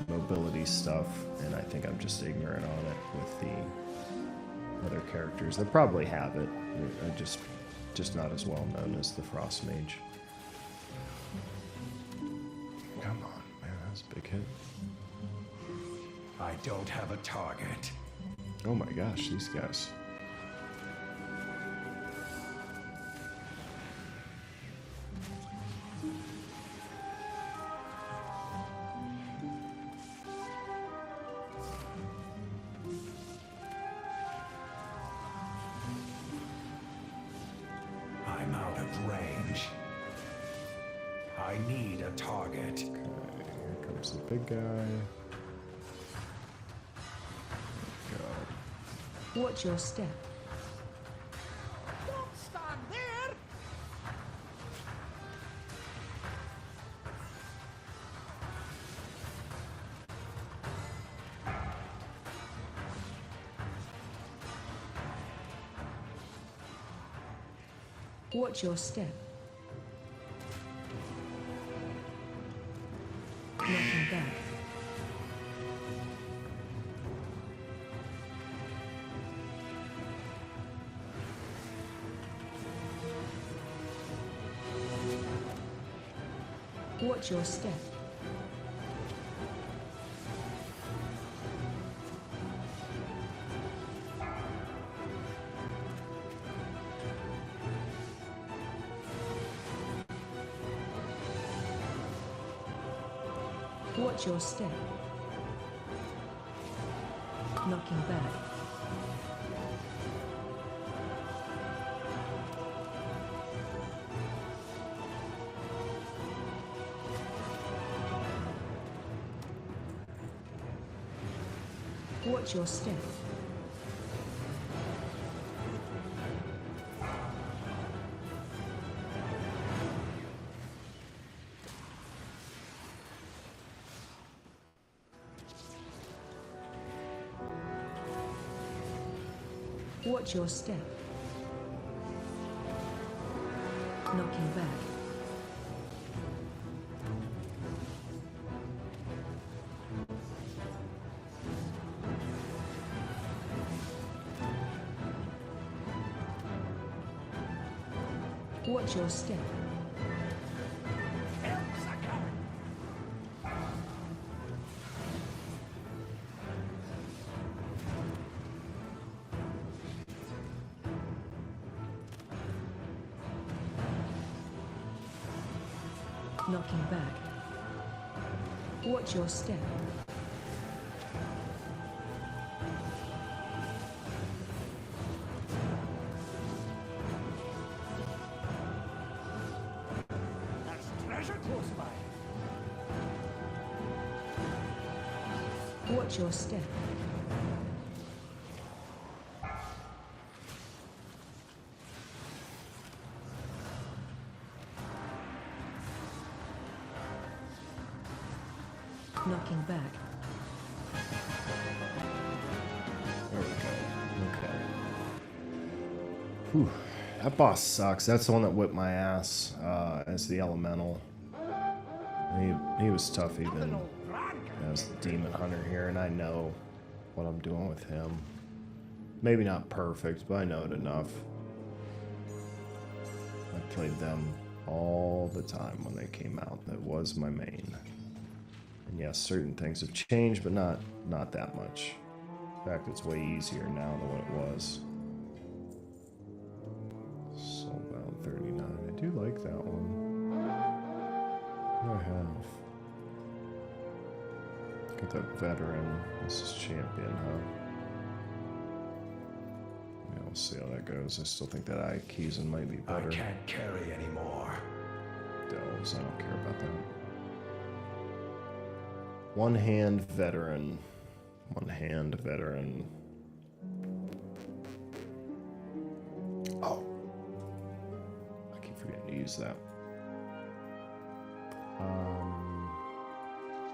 mobility stuff, and I think I'm just ignorant on it with the other characters. They probably have it. I just Just not as well known as the Frost Mage. Come on, man, that's a big hit. I don't have a target. Oh my gosh, these guys. I'm out of range. I need a target. Okay, here comes the big guy. Watch your step. Don't stand there! Watch your step. Knocking back. Watch your step. Watch your step. Knocking back. Watch your step. Watch your step. Knocking back. Watch your step. Knocking back. Watch your step. Watch your step. Knocking back. There we go. Okay. Whew. That boss sucks. That's the one that whipped my ass as the elemental. He was tough even as the demon hunter here, and I know what I'm doing with him. Maybe not perfect, but I know it enough. I played them all the time when they came out. That was my main. And yes, certain things have changed, but not that much. In fact, it's way easier now than what it was. Soulbound 39. I do like that one. I have. Got that veteran. This is champion, huh? Yeah, we'll see how that goes. I still think that Aikizan might be better. I can't carry anymore. Delves, I don't care about that. One hand veteran. One hand veteran. Oh. I keep forgetting to use that.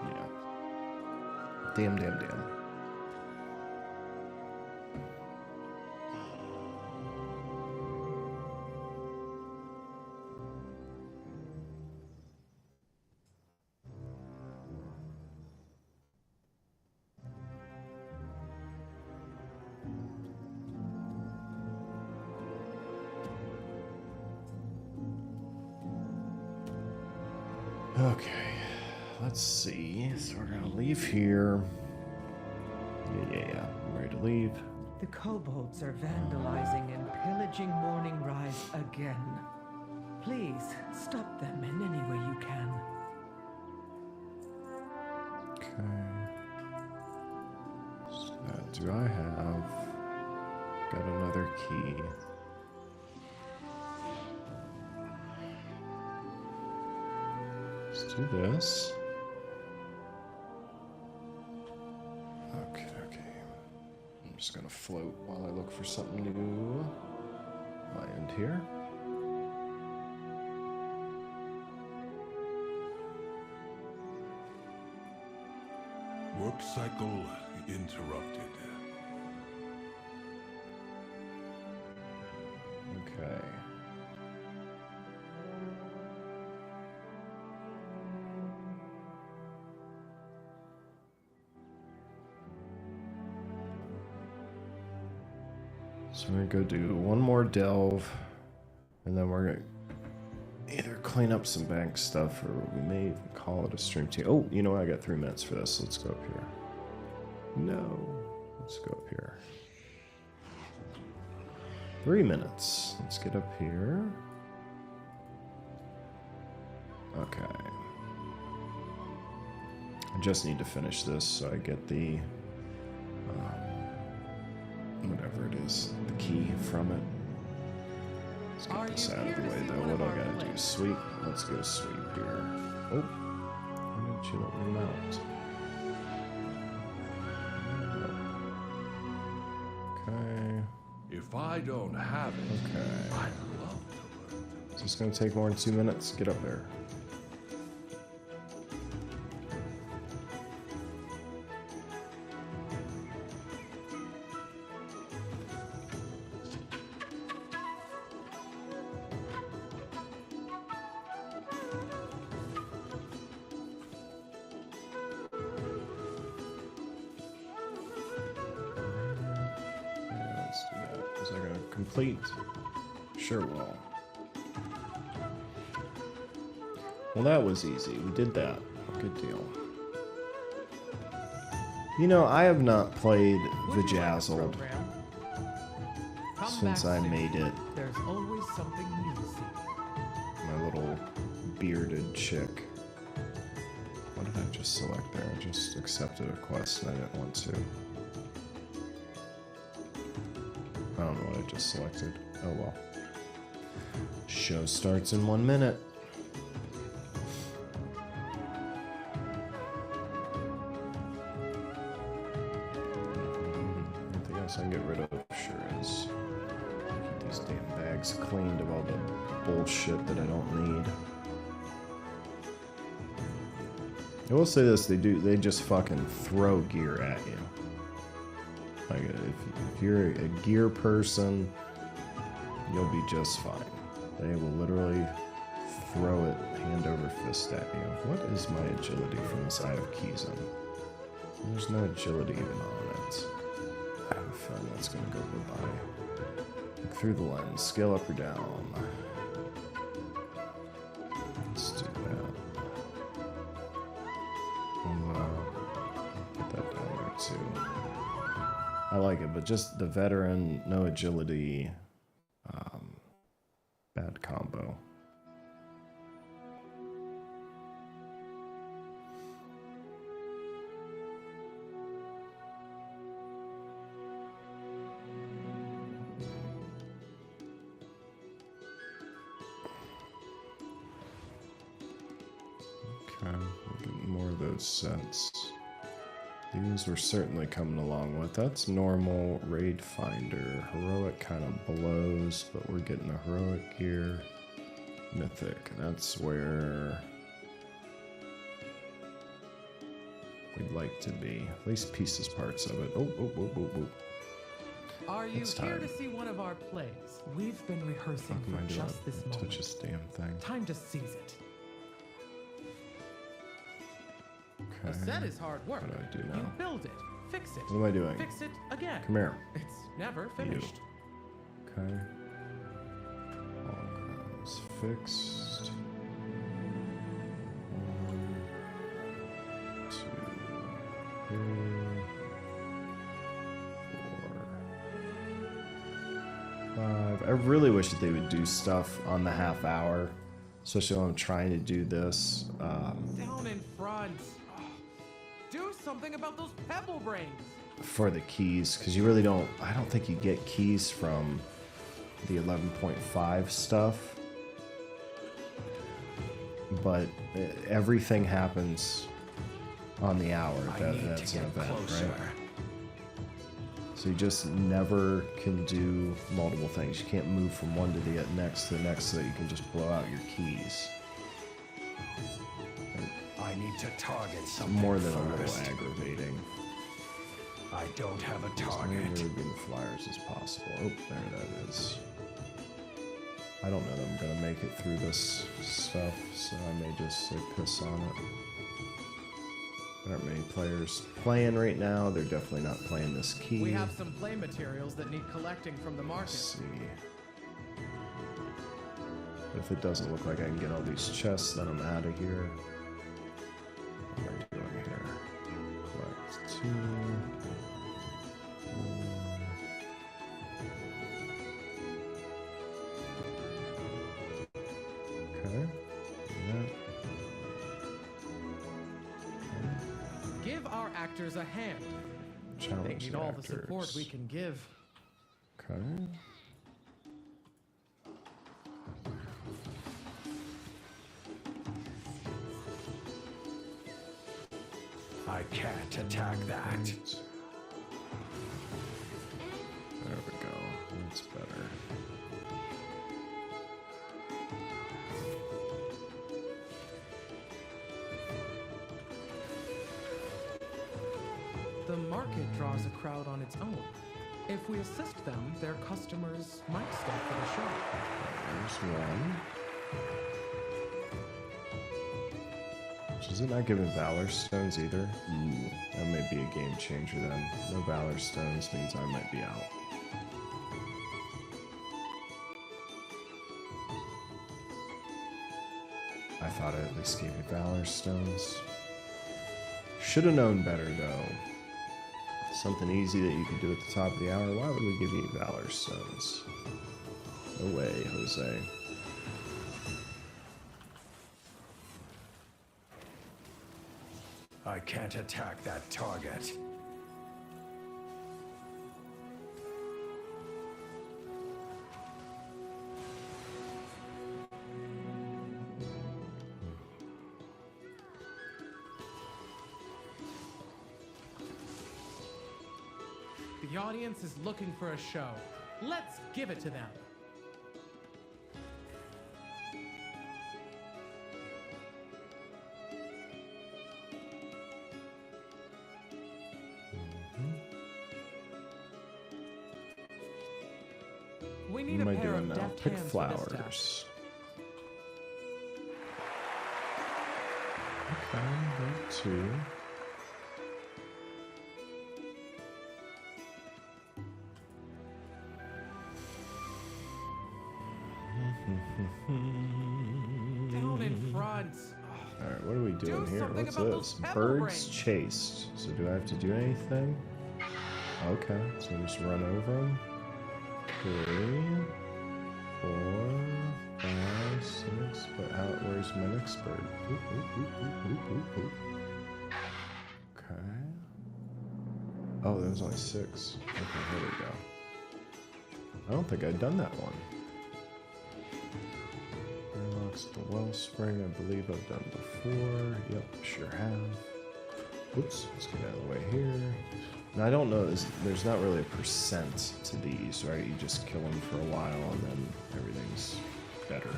Yeah. Damn. Okay, let's see. So we're gonna leave here. Yeah, I'm ready to leave. The kobolds are vandalizing and pillaging Morning Rise again. Please stop them in any way you can. Okay. So do I have... Got another key. Let's do this. Okay. I'm just gonna float while I look for something new. Land here. Work cycle interrupted. Okay. So we're gonna go do one more delve, and then we're gonna either clean up some bank stuff, or we may even call it a stream team. Oh, you know what? I got 3 minutes for this. Let's go up here. No. Let's go up here. 3 minutes. Let's get up here. Okay. I just need to finish this so I get the whatever it is, the key from it. Let's get this out of the way though. What do I gotta do? Sweep. Let's go sweep here. Oh, why don't you let me mount? Okay. If I don't have it, Okay. I'd love to learn. Is this gonna take more than 2 minutes? Get up there. Complete. Sure will. Well, that was easy. We did that. Good deal. You know, I have not played Vajazzled since I made it. There's always something new to see. My little bearded chick. What did I just select there? I just accepted a quest and I didn't want to. I don't know what I just selected. Oh well. Show starts in 1 minute. Anything else I can get rid of? Sure is. Keep these damn bags cleaned of all the bullshit that I don't need. I will say this, they just fucking throw gear at you. Like, if you're a gear person, you'll be just fine. They will literally throw it hand over fist at you. What is my agility from this? I have keys in. There's no agility even on it. I have a feeling that's gonna go bye-bye. Look through the lens. Scale up or down. Let's do that. Put that down there too. I like it, but just the veteran, no agility, bad combo. Okay, we're getting more of those sets. These we're certainly coming along with. That's normal. Raid Finder. Heroic kind of blows, but we're getting a heroic gear. Mythic. That's where we'd like to be. At least pieces, parts of it. Oh. Are you It's here time. to see one of our plays? We've been rehearsing What am I for doing? just this moment. Touch this damn thing. Time to seize it. Okay. A set is hard work. What do I do You now? build it, fix it. What am I doing? Fix it again. Come here. It's never finished. Okay. Holograms fixed. really wish that they would do stuff on the half hour, especially when I'm trying to do this. Down in front. Do something about those pebble brains. For the keys, because you really don't. I don't think you get keys from the 11.5 stuff, but everything happens on the hour. That's an event, right? So you just never can do multiple things. You can't move from one to the next so that you can just blow out your keys. I need to target something More than first. a little aggravating. I don't have a As target. many moving flyers as possible. Oh, there that is. I don't know that I'm gonna make it through this stuff, so I may just piss on it. There aren't many players playing right now. They're definitely not playing this key. We have some play materials that need collecting from the market. Let's see. But if it doesn't look like I can get all these chests, then I'm out of here. What am I doing here? Collect 2. Okay. Give our actors a hand. Challenge They need the all actors. the support we can give. Okay. I can't attack that. There we go. That's better. The market draws a crowd on its own. If we assist them, their customers might stay for the show. There's one. Is it not giving Valor Stones either? Ooh, that may be a game changer then. No Valor Stones means I might be out. I thought it at least gave me Valor Stones. Should have known better though. Something easy that you could do at the top of the hour. Why would we give you Valor Stones? No way, Jose. I can't attack that target. The audience is looking for a show. Let's give it to them. We need What am a I pair doing of now? deft Pick hands for this task. flowers. Okay, there 2. Down in front. Alright, what are we doing here? something What's about this? those pebble Birds brains. chased. So do I have to do anything? Okay, so just run over them. 3, 4, 5, 6. But where's my next bird? Oop, oop, oop, oop, oop, oop, oop. Okay. Oh, there was only 6. Okay, here we go. I don't think I'd done that one. Unlocks the wellspring, I believe I've done before. Yep, sure have. Oops, let's get out of the way here. Now I don't know, there's not really a percent to these, right? You just kill them for a while and then everything's better.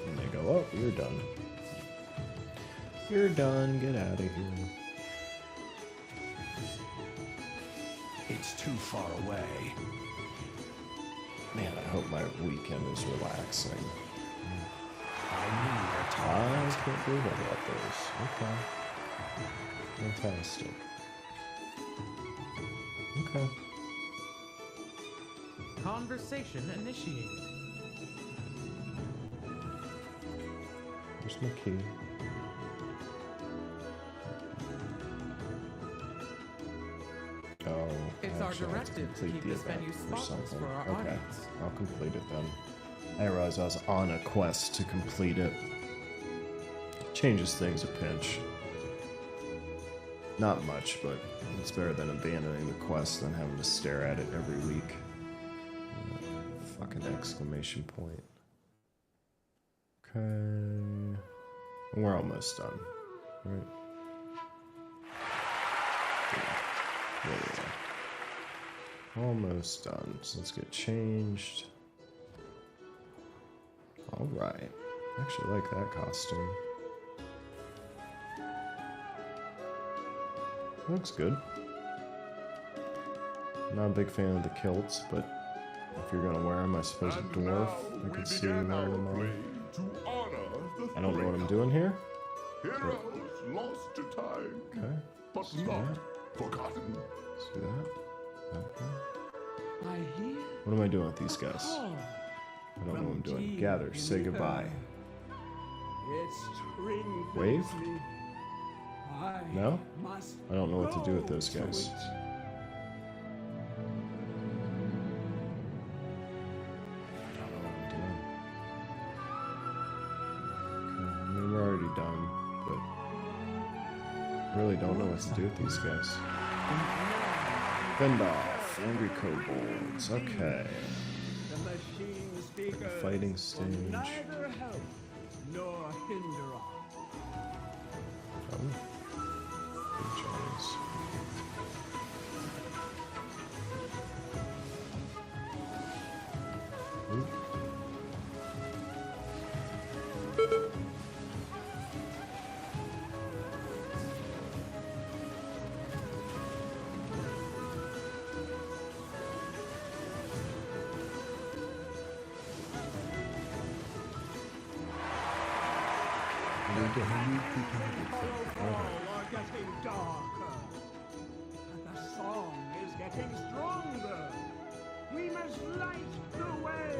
And they go, oh, you're done. You're done, get out of here. It's too far away. Man, I hope my weekend is relaxing. I need a I target. can't believe I got those. Okay. Fantastic. Okay. Conversation initiated. Where's my key? Oh. It's I our actually have to directive to complete keep the this event venue or spotless something. for our Okay, audience. I'll complete it then. I didn't realize I was on a quest to complete it. Changes things a pinch. Not much, but it's better than abandoning the quest than having to stare at it every week. Fucking exclamation point. Okay. We're almost done, right? There we go. Almost done. So let's get changed. Alright. I actually like that costume. Looks good. Not a big fan of the kilts, but if you're gonna wear them, I suppose a dwarf. I could see you wearing them all. I don't know what I'm doing here. Heroes lost to time, Okay. but not forgotten. See that? Okay. I hear. What am I doing with these guys? Oh, I don't know what I'm doing. Gather. Say goodbye. it's spring. Wave? I No? must I don't know what to do with those go guys. to it. I don't know what I'm doing. Okay. I mean, we're already done, but I really don't know what to do with these guys. Fend off. Angry kobolds. Okay. The machine speakers Fighting will stage. neither help nor hinder us. Oh. Good choice. Ooh. All are getting darker, and the song is getting stronger. We must light the way.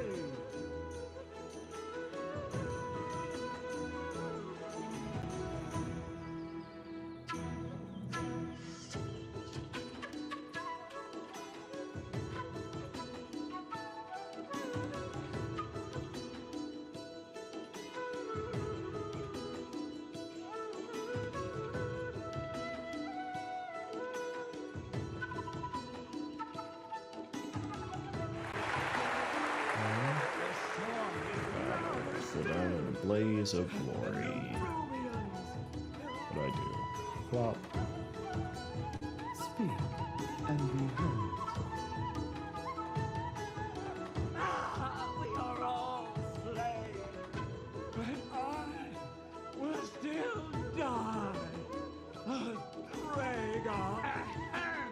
Go down in a blaze of glory. What do I do? Flop. Speak and be heard. We are all slain, but I will still die. Pray God. Are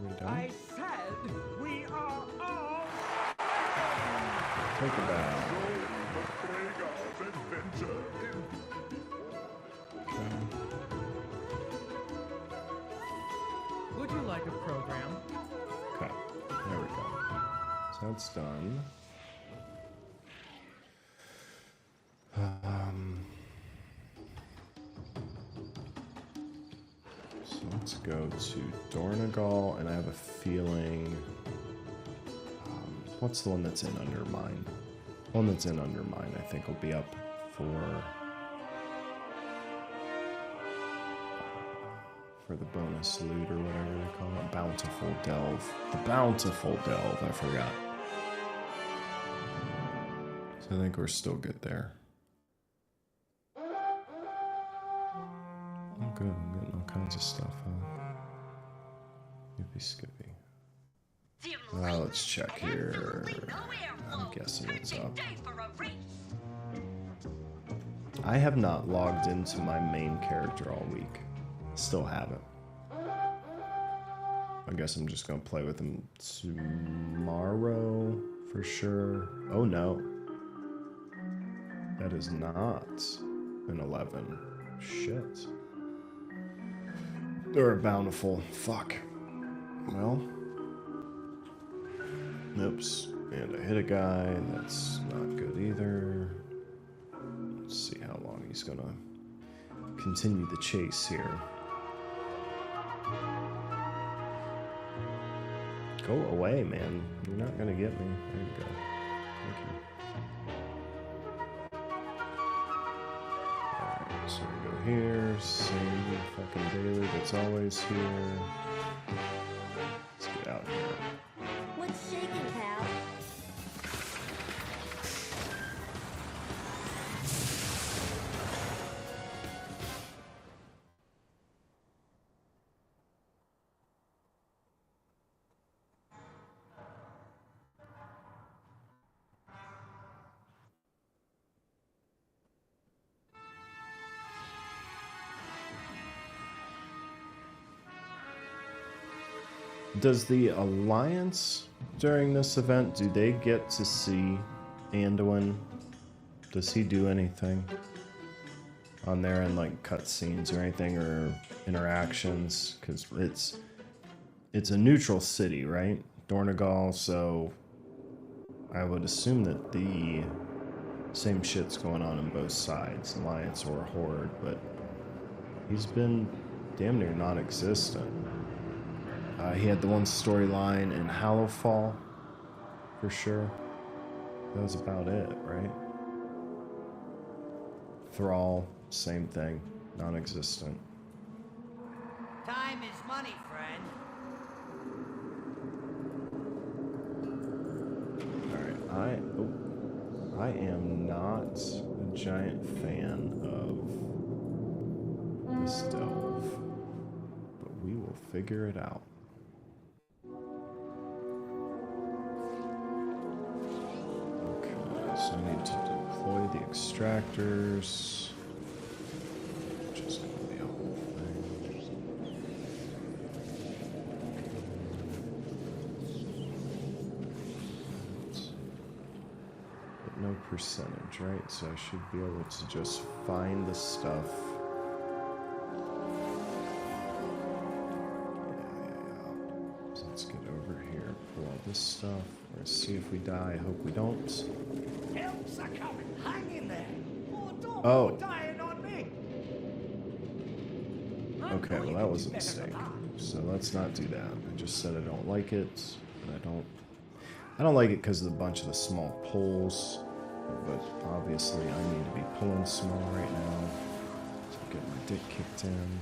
we done? I said we are all Take it down. Rhaegar's adventure in Would you like a program? Okay. There we go. So that's done. So let's go to Dornagal, and I have a feeling. What's the one that's in Undermine? The one that's in Undermine, I think, will be up for the bonus loot or whatever they call it. Bountiful Delve. The Bountiful Delve, I forgot. So I think we're still good there. Oh good, I'm getting all kinds of stuff, huh? Yippee skippy. Let's check here. I'm guessing it's up. I have not logged into my main character all week. Still haven't. I guess I'm just gonna play with him tomorrow for sure. Oh no. That is not an 11. Shit. Or a bountiful. Fuck. Well. Oops. And I hit a guy, and that's not good either. Let's see how long he's gonna continue the chase here. Go away, man. You're not gonna get me. There you go. Thank you. Alright, so we go here. Same fucking daily that's always here. Let's get out here. What's shaking, pal? Does the Alliance during this event, do they get to see Anduin? Does he do anything on there in like cutscenes or anything or interactions? Because it's a neutral city, right? Dornegal, so I would assume that the same shit's going on both sides, Alliance or Horde, but he's been damn near non-existent. He had the one storyline in Hallowfall, for sure. That was about it, right? Thrall, same thing, non-existent. Time is money, friend. Alright, I am not a giant fan of this delve, but we will figure it out. So I need to deploy the extractors. Just gonna be a whole thing. But no percentage, right? So I should be able to just find the stuff. Yeah. So let's get over here, pull all this stuff. Let's see if we die. I hope we don't. Helps are coming. Hang in there. Don't Oh. go dying on me. Okay, well that was a mistake. So let's not do that. I just said I don't like it. And I don't like it because of the bunch of the small pulls. But obviously I need to be pulling small right now. So get my dick kicked in.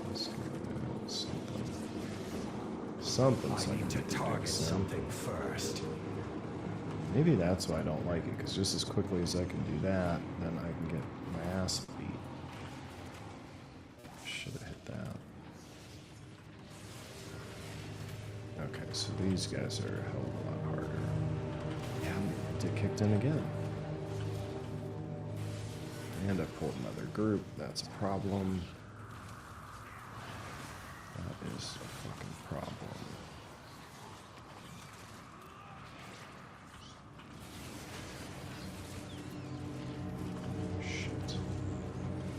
Let's get something. Something. I need to target something first. Maybe that's why I don't like it, because just as quickly as I can do that, then I can get my ass beat. Should have hit that. Okay, so these guys are a hell of a lot harder. Yeah, I'm get kicked in again. And I pulled another group. That's a problem. That is a fucking problem. Shit.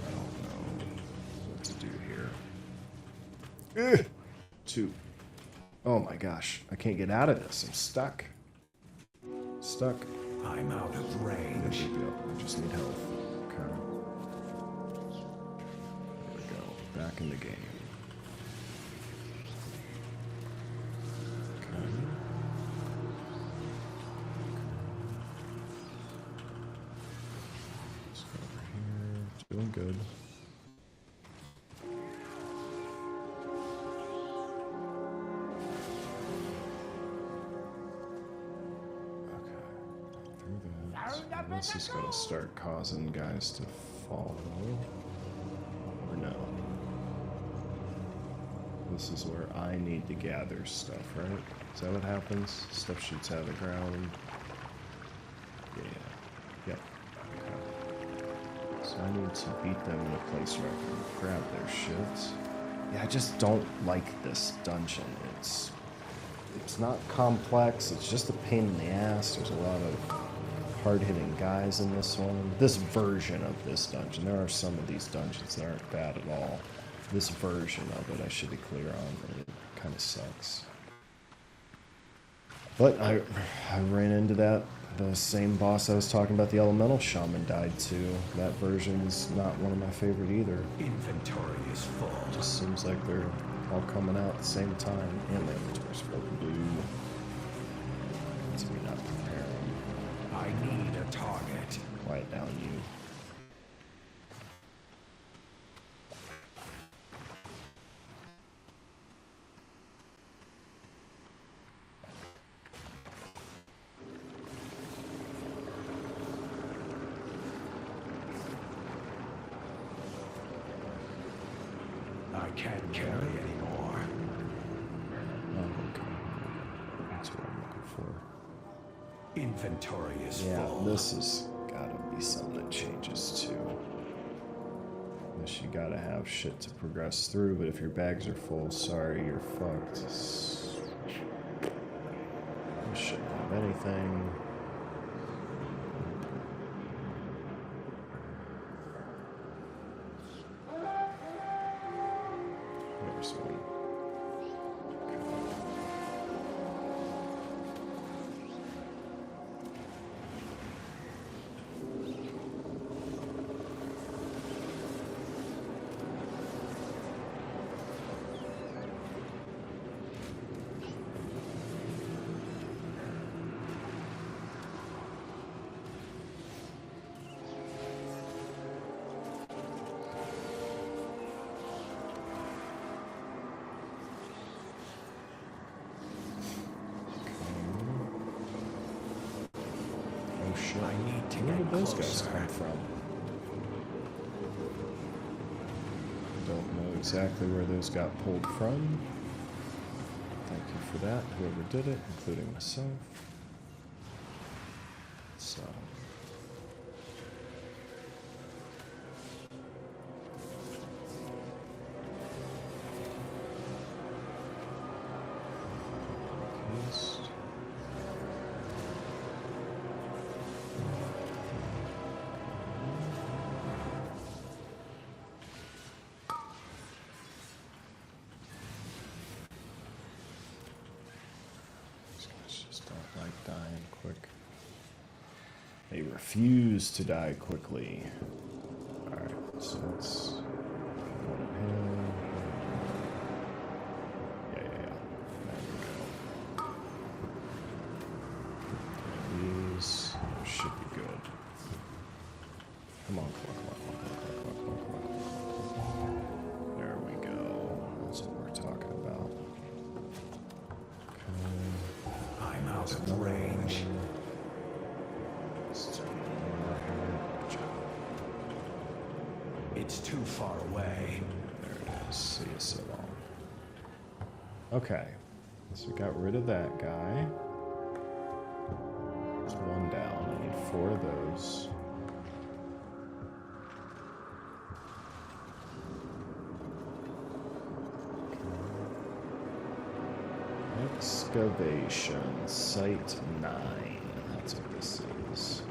I don't know what to do here. Two. Oh my gosh. I can't get out of this. I'm stuck. Stuck. I'm out of range. I just need help. Okay. There we go. Back in the game. Doing good. Okay. Through that. This is going to start causing guys to follow. Or no. This is where I need to gather stuff, right? Is that what happens? Stuff shoots out of the ground. Yeah. Yep. Okay. So I need to beat them in a place where I can grab their shits. Yeah, I just don't like this dungeon. It's not complex. It's just a pain in the ass. There's a lot of hard-hitting guys in this one. This version of this dungeon. There are some of these dungeons that aren't bad at all. This version of it, I should be clear on. It kind of sucks. But I ran into the same boss I was talking about, the Elemental Shaman, died too. That version's not one of my favorite either. Inventory is full. Just seems like they're all coming out at the same time. And my inventory's full of blue. That's me not preparing. I need a target. Quiet down, you. I can't carry anymore. Oh, okay. That's what I'm looking for. Inventory is Yeah, full. this has gotta be something that changes too. This you gotta have shit to progress through, but if your bags are full, sorry, you're fucked. You shouldn't have anything. There's one. Oh shit. I need to Where get did those guys closer. come from? Don't know exactly where those got pulled from. Thank you for that, whoever did it, including myself. So. East. These guys just don't like dying quick. They refuse to die quickly. Alright, so let's go to him. Yeah. There we go. These should be good. Come on. There we go. That's what we're talking about. Okay. I'm out of range. Let's do one more here. It's too far away. There it is. See you so long. Okay. So we got rid of that guy. There's one down. I need 4 of those. Excavation Site 9. That's what this is.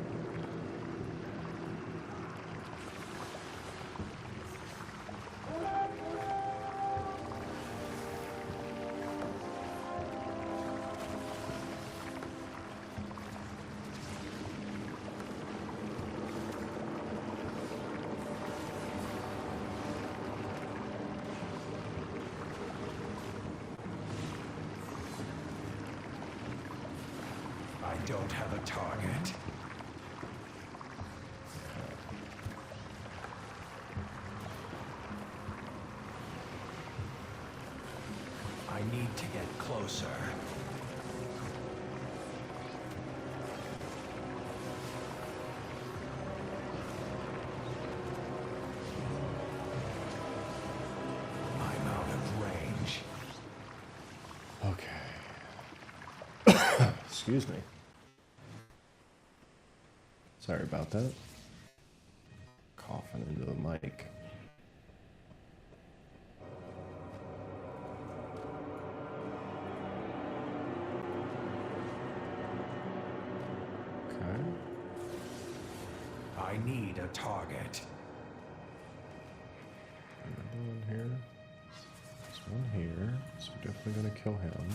I don't have a target. I need to get closer. I'm out of range. Okay. Excuse me. Sorry about that. Coughing into the mic. Okay. I need a target. Another one here. There's one here. So we're definitely gonna kill him.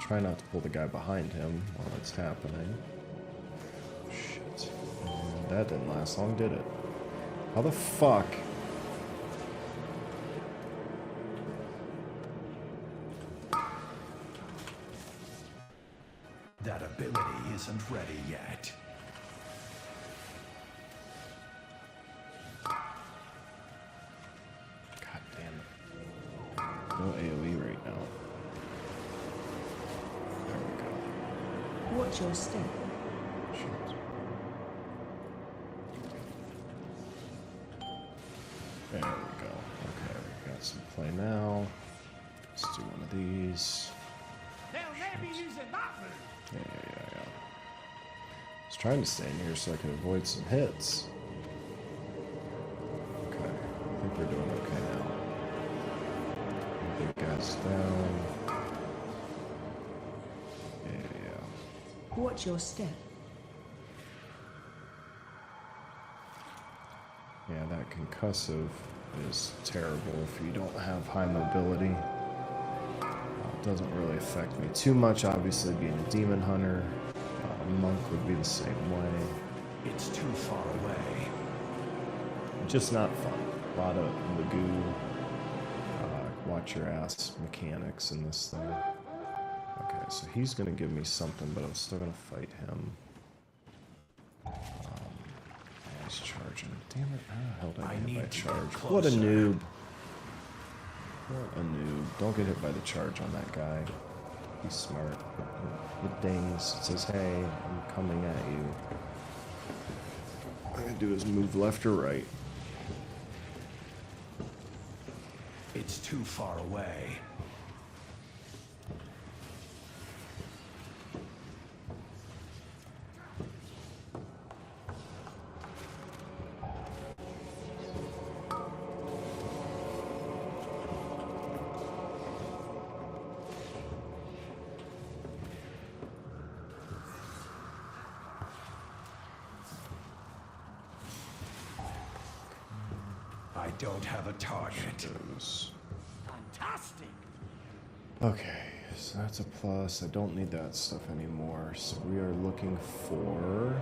Try not to pull the guy behind him while it's happening. Shit. And that didn't last long, did it? How the fuck? isn't ready yet. God damn it. No AoE right now. There we go. Watch your step. Shit. There we go. Okay, we got some play now. Let's do one of these. They'll never be using that move. Yeah. I was trying to stay in here so I could avoid some hits. Okay, I think we're doing okay now. Big guys down. Yeah. Watch your step. Yeah, that concussive is terrible if you don't have high mobility. It doesn't really affect me too much, obviously, being a demon hunter. Monk would be the same way. It's too far away. Just not fun. A lot of magoo, watch your ass mechanics in this thing. Okay, so he's gonna give me something, but I'm still gonna fight him. He's charging. Damn it! How the hell did I get hit by a charge? What a noob! What a noob! Don't get hit by the charge on that guy. He's smart. It dings. It says, "Hey, I'm coming at you." All I gotta do is move left or right. It's too far away. I don't have a target. Fantastic. Okay, so that's a plus. I don't need that stuff anymore. So we are looking for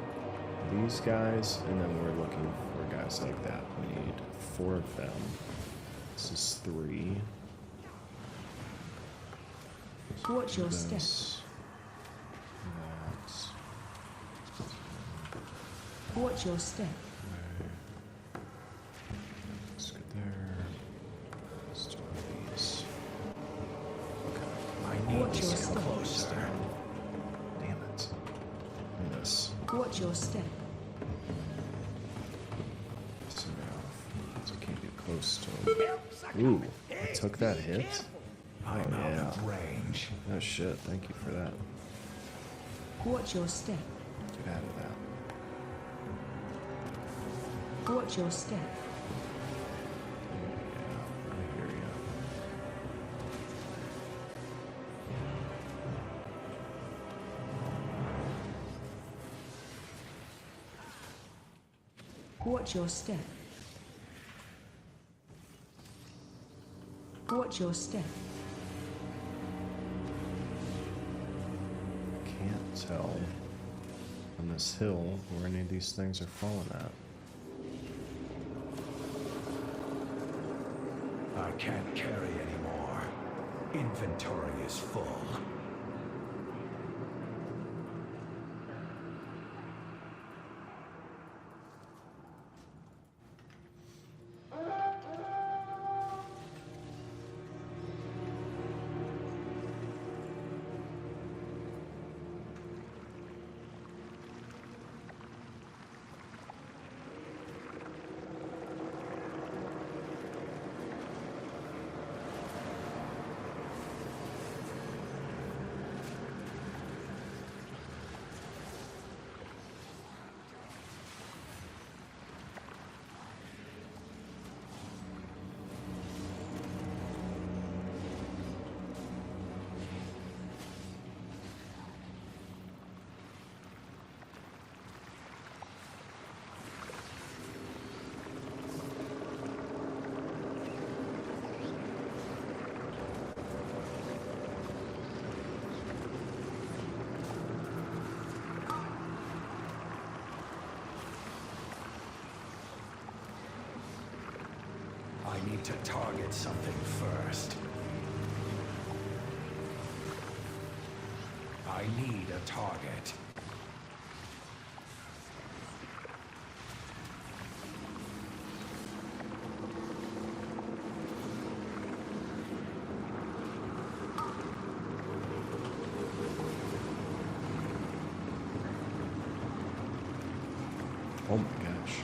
these guys, and then we're looking for guys like that. We need 4 of them. This is 3. Watch your step. Watch your step. Let's get there. Let's do one of these. Okay. I need to get closer. Damn it. And this. Watch your step. So I can't get close to him. Ooh, I took that hit? Oh, I'm out yeah. of range. Oh shit, thank you for that. Watch your step. Get out of that. Watch your step. Yeah, I hear ya. Watch your step. Watch your step. Can't tell on this hill where any of these things are falling at. I can't carry anymore. Inventory is full. I need to target something first. I need a target. Oh my gosh.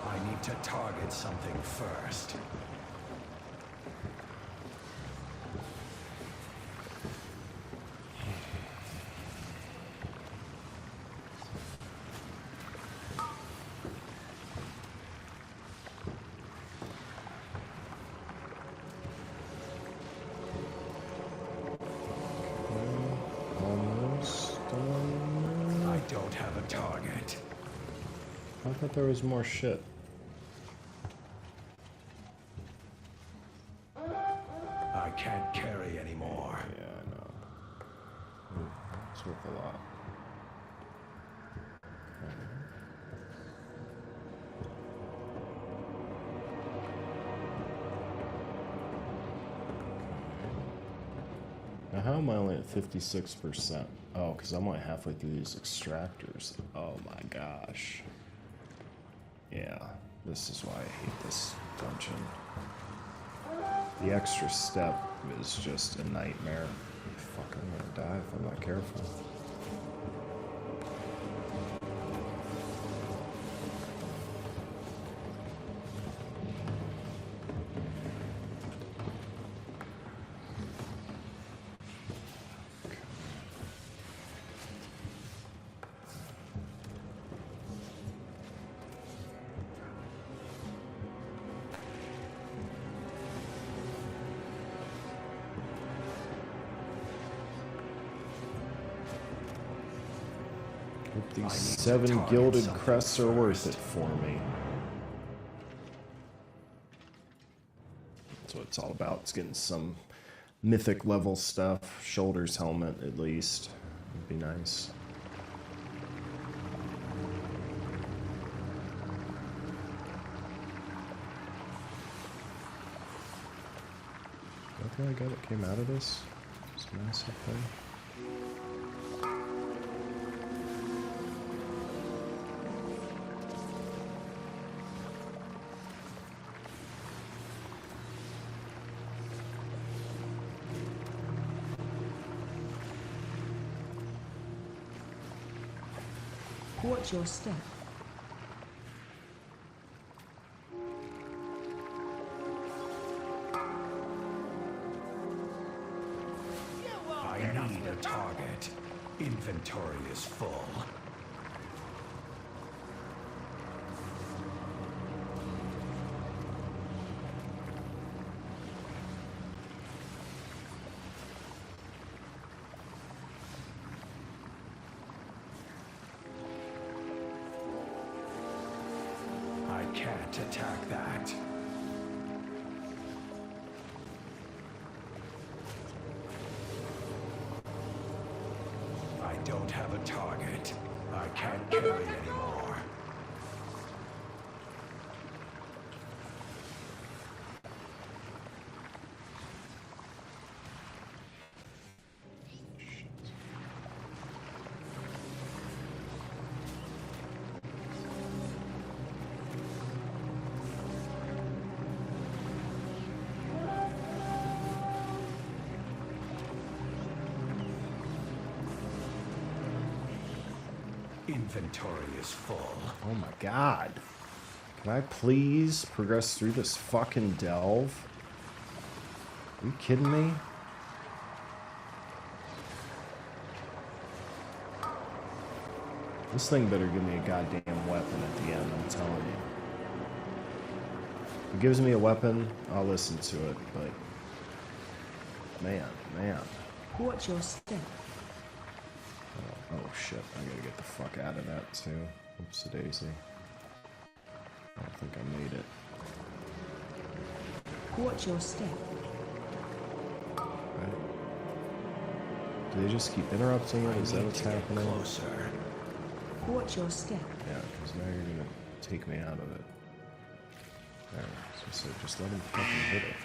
I need to target something first. Almost. I don't have a target. I thought there was more shit. I can't carry anymore. Yeah, I know. Ooh, it's worth a lot. Now, how am I only at 56%? Oh, because I'm only halfway through these extractors. Oh my gosh. Yeah, this is why I hate this dungeon. The extra step is just a nightmare. Fuck, I'm gonna die if I'm not careful. Hope these 7 gilded crests are worth it for me. That's what it's all about. It's getting some mythic level stuff. Shoulders helmet, at least. Would be nice. Is that the only guy that came out of this? This massive thing? Watch your step. I need a target. Inventory is full. I can't attack that. I don't have a target. I can't carry anymore. Inventory is full. Oh my god. Can I please progress through this fucking delve? Are you kidding me? This thing better give me a goddamn weapon at the end, I'm telling you. If it gives me a weapon, I'll listen to it, but... Man. Watch your step. Oh shit, I gotta get the fuck out of that too. Oops a daisy. I don't think I made it. Watch your step. Right. Do they just keep interrupting it? Is that what's happening? Closer. Watch your step. Yeah, because now you're gonna take me out of it. There, so just let him fucking hit it.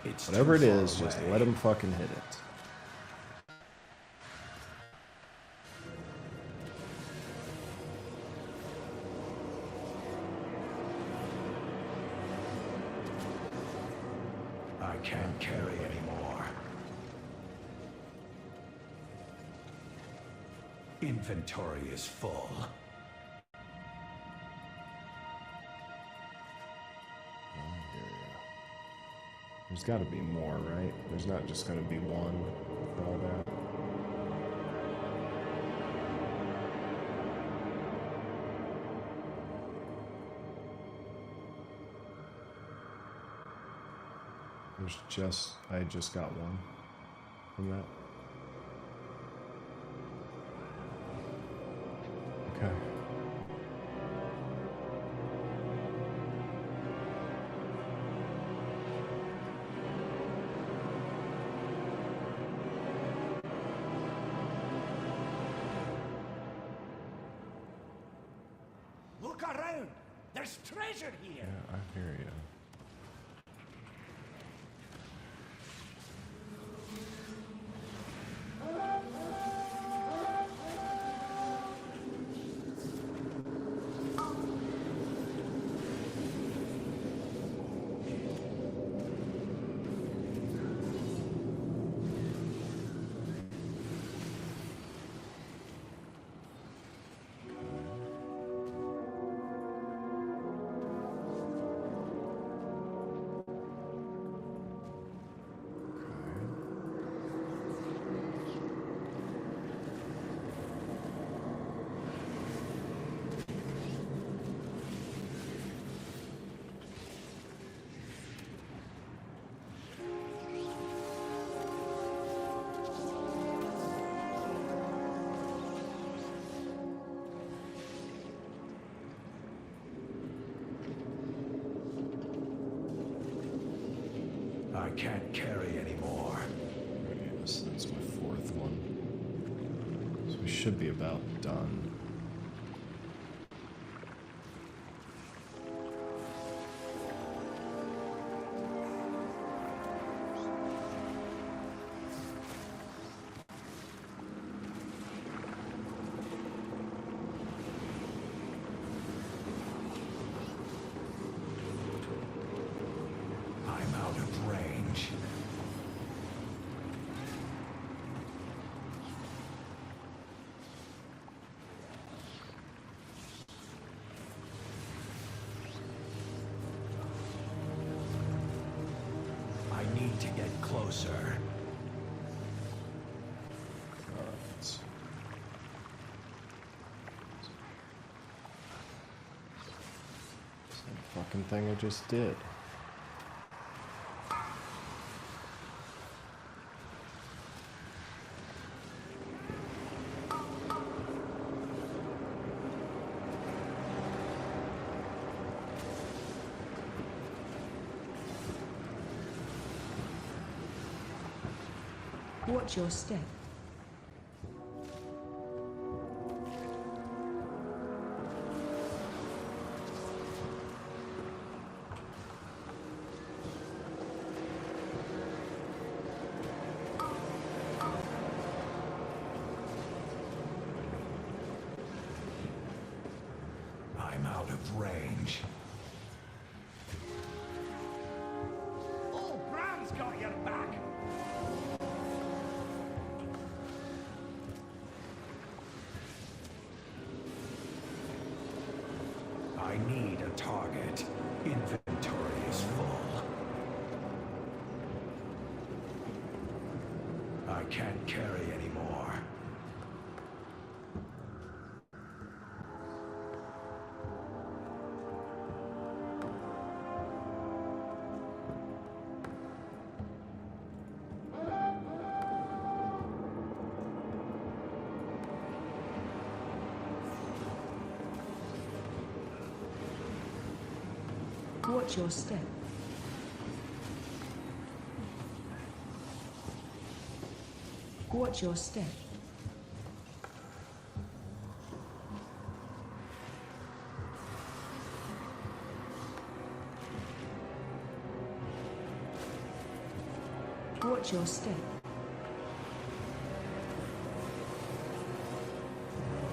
It's Whatever it too is, far just away. let him fucking hit it. I can't carry anymore. Inventory is full. There's got to be more, right? There's not just going to be one with all that. I just got one from that. Okay. Look around. There's treasure here. Yeah, I hear you. I can't carry anymore. Yes, that's my fourth one. So we should be about done. I'm out of range. I need to get closer. Alright. Same fucking thing I just did. Watch your step. I'm out of range. Oh, Bran's got your back. I need a target. Inventory is full. I can't carry anymore. Watch your step. Watch your step. Watch your step.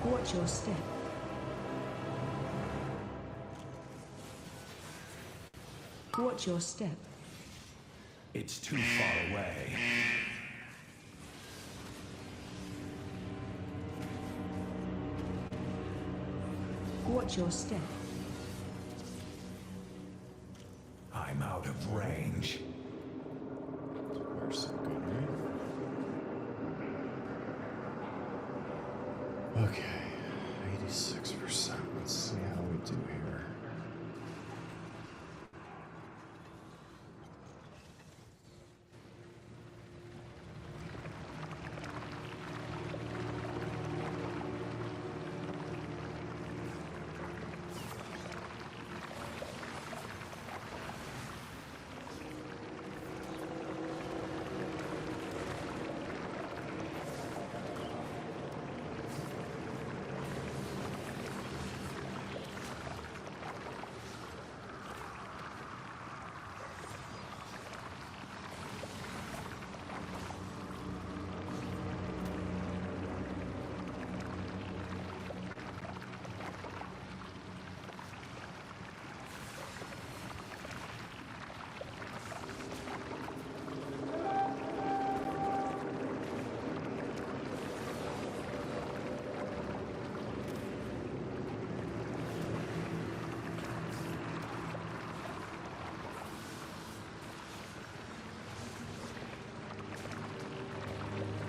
Watch your step. Watch your step. It's too far away. Watch your step. I'm out of range. There's some good, right? Okay, 86%. Let's see how we do here.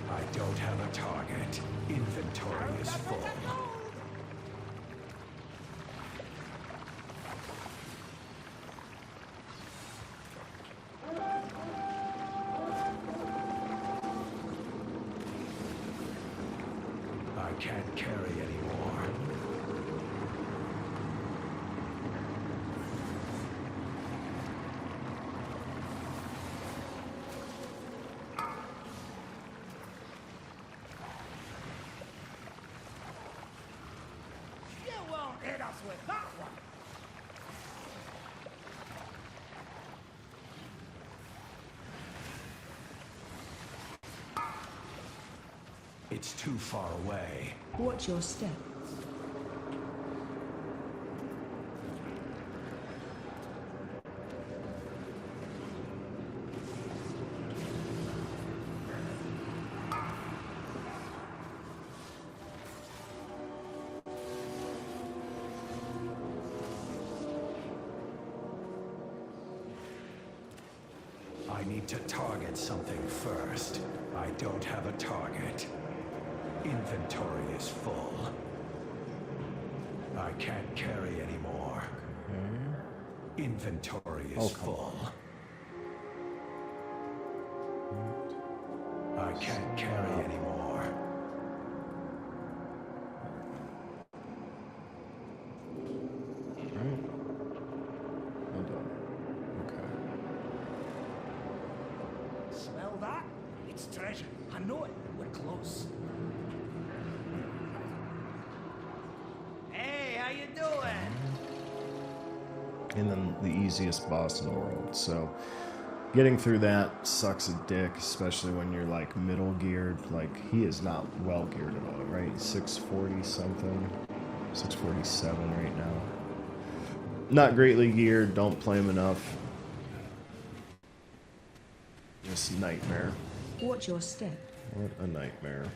I don't have a target. Inventory is full. I can't carry anymore. You won't hit us with that one. It's too far away. Watch your step. I need to target something first. I don't have a target. Inventory is full. I can't carry anymore. Inventory is full. I can't carry anymore. Right. Well done. Okay. Smell that? It's treasure. I know it. We're close. Hey, how you doing? And then the easiest boss in the world. So getting through that sucks a dick, especially when you're like middle geared. Like he is not well geared at all, right? 640 something, 647 right now. Not greatly geared. Don't play him enough. Just nightmare. Watch your step. What a nightmare.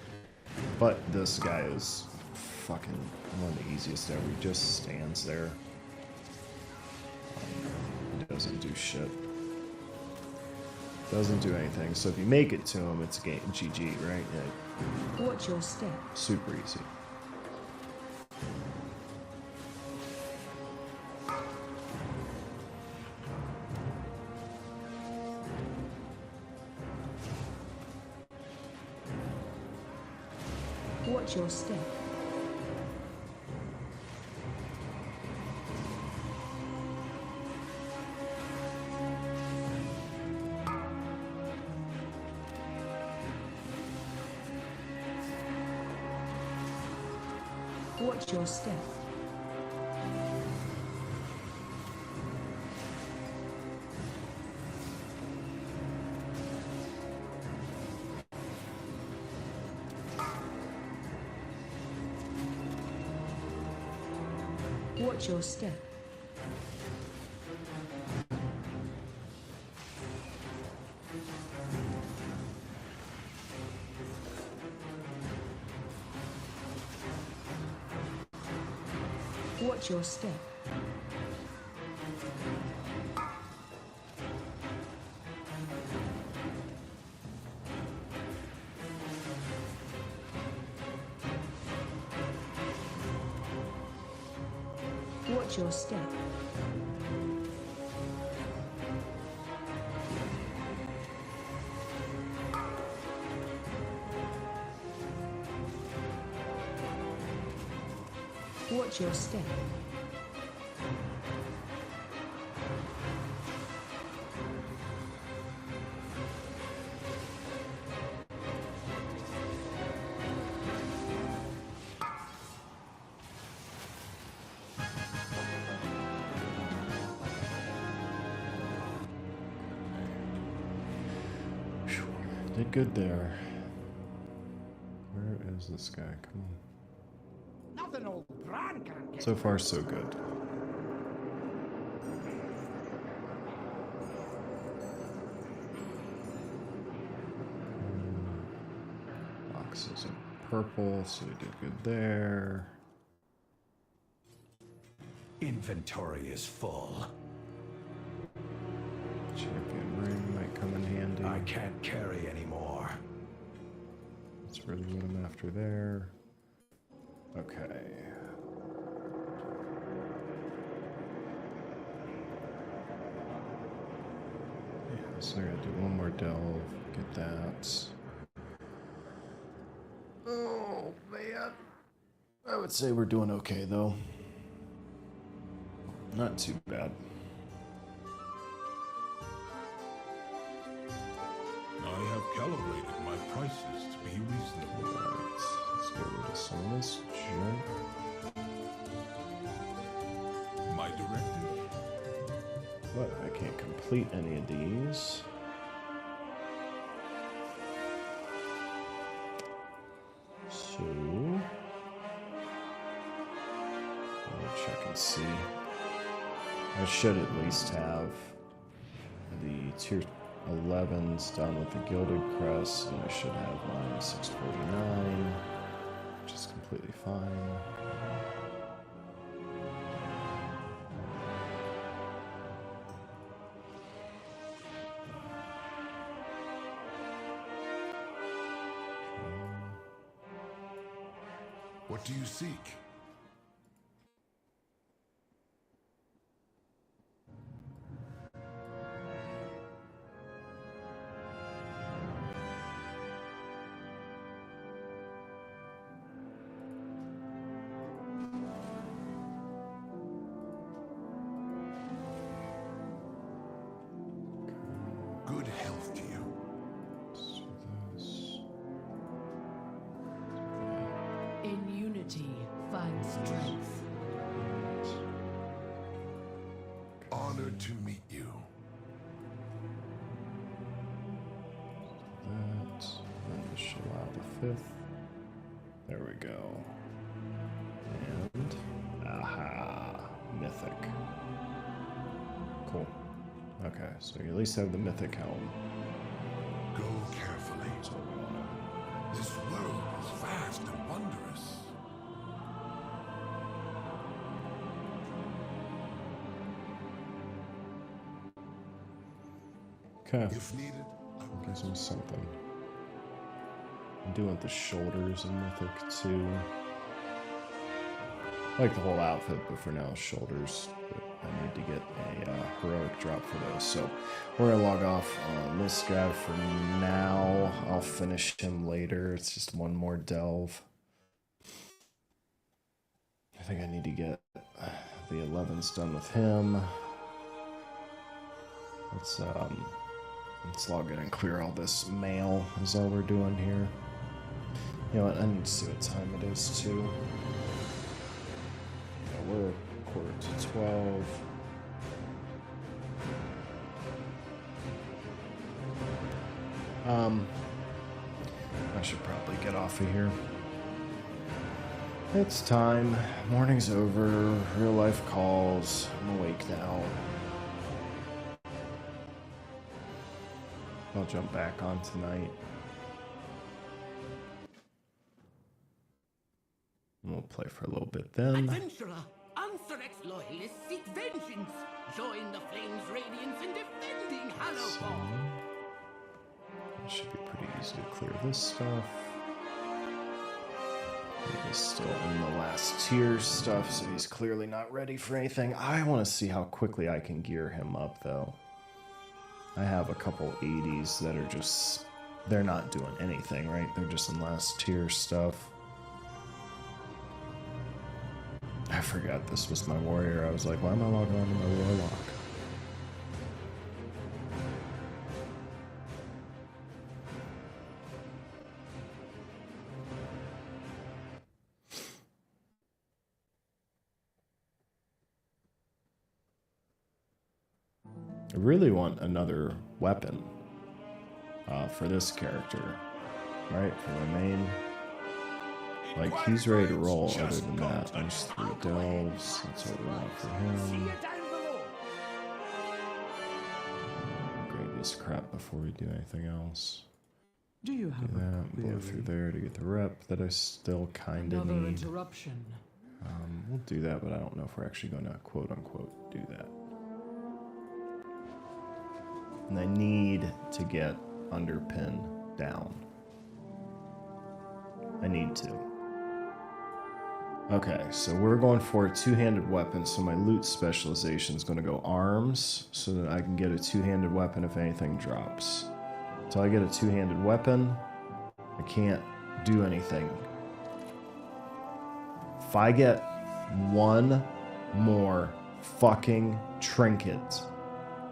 But this guy is fucking one of the easiest ever. He just stands there. He doesn't do shit. Doesn't do anything. So if you make it to him, it's game GG, right? Yeah. Watch your step. Super easy. Watch your step. Watch your step. Watch your step. Watch your step. Watch your step. Watch your step. Did good there. Where is this guy? Come on. Nothing old Bran can't get. So far, so good. Boxes are purple, so we did good there. Inventory is full. Champion ring might come in handy. I can't carry anymore. That's really what I'm after there. Okay. Yeah, so I gotta do one more delve. Get that. Oh, man. I would say we're doing okay, though. Not too bad. I have calibrated my prices to be reasonable. Alright, let's get rid of some of this junk. My directive? But I can't complete any of these. So, I'll check and see. I should at least have the tier 11's done with the Gilded Crest, and I should have mine 649, which is completely fine. What do you seek? Good health to you. So this. In unity, find strength. Honored to meet you. That, and this should allow the 5th. There we go. And, aha, mythic. Cool. Okay, so you at least have the mythic helm. Go carefully. That's what we want. This world is vast and wondrous. Okay, If needed, gives him something. I'm doing the shoulders in mythic too. I like the whole outfit, but for now, shoulders. But I need to get a heroic drop for those. So we're gonna log off on this guy for now. I'll finish him later. It's just one more delve. I think I need to get the 11s done with him. Let's log in and clear all this mail is all we're doing here. You know what, I need to see what time it is too. Yeah, we're 11:45. I should probably get off of here. It's time. Morning's over. Real life calls. I'm awake now. I'll jump back on tonight. And we'll play for a little bit then. Adventurer, Anthrax loyalists seek vengeance. Join the flames' radiance in defending Hallowfall. It should be pretty easy to clear this stuff. He is still in the last tier stuff, so he's clearly not ready for anything. I want to see how quickly I can gear him up, though. I have a couple 80s that are just... They're not doing anything, right? They're just in last tier stuff. I forgot this was my warrior. I was like, why am I logging on to my warlock? I really want another weapon for this character, right? For my main. Like, he's ready to roll other than that. There's 3 delves. That's what we want for him. Grade this crap before we do anything else. Do you have that? Blow through there to get the rep that I still kind of another need. interruption? We'll do that, but I don't know if we're actually going to quote-unquote do that. And I need to get underpin down. I need to. Okay, so we're going for a two-handed weapon, so my loot specialization is going to go arms, so that I can get a two-handed weapon if anything drops. Until I get a two-handed weapon, I can't do anything. If I get one more fucking trinket,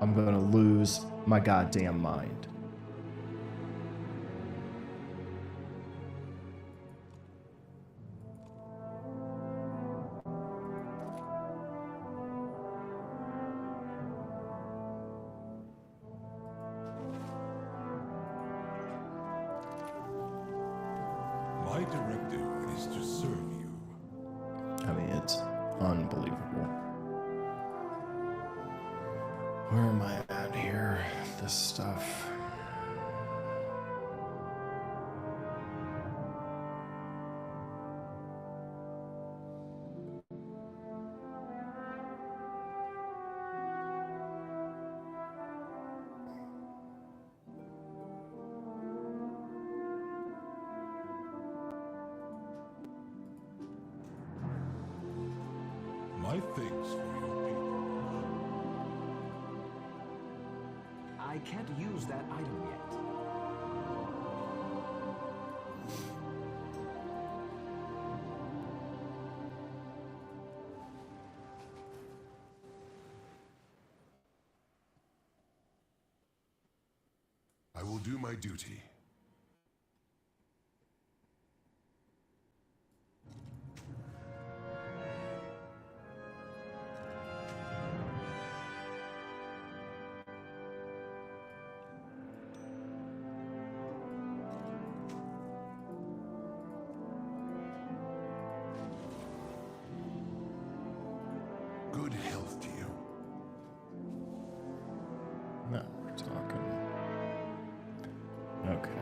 I'm going to lose my goddamn mind. My directive is to serve you. I mean, it's unbelievable. Where am I at here? This stuff. My thanks for your people. I can't use that item yet. I will do my duty. Good health to you. No, we're talking. Okay.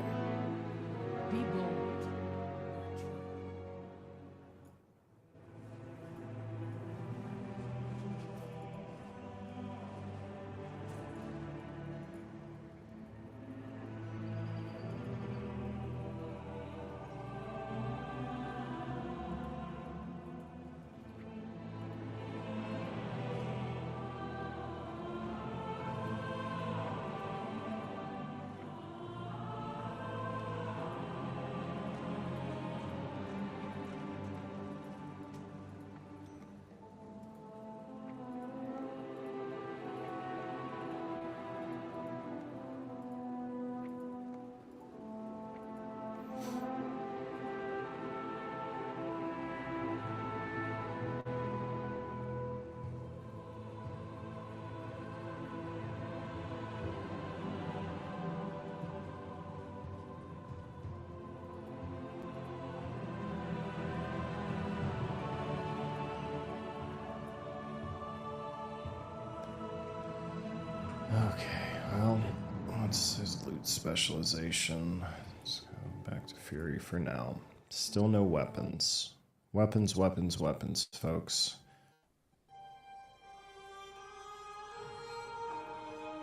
Okay, well, what's his loot specialization? Let's go back to Fury for now. Still no weapons. Weapons, weapons, weapons, folks.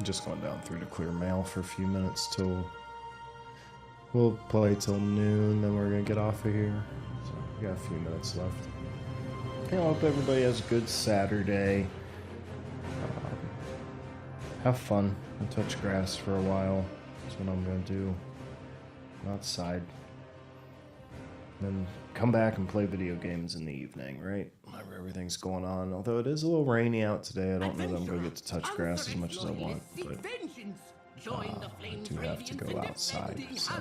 Just going down through to clear mail for a few minutes till we'll play till noon, then we're gonna get off of here. So we got a few minutes left. I hope everybody has a good Saturday. Have fun and touch grass for a while. That's what I'm gonna do. Outside. Then come back and play video games in the evening, right? Whenever everything's going on. Although it is a little rainy out today, I don't know that I'm gonna get to touch grass as much as I want, but I do have to go outside. So.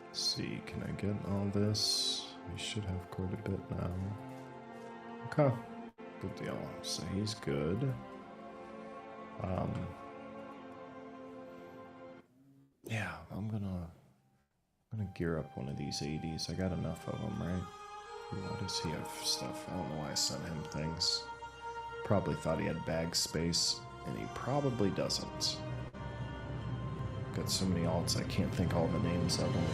Let's see, can I get all this? We should have quite a bit now. Okay, good deal. So he's good. Yeah, I'm gonna gear up one of these 80s. I got enough of them, right? Why does he have stuff? I don't know why I sent him things. Probably thought he had bag space, and he probably doesn't. Got so many alts, I can't think all the names of them.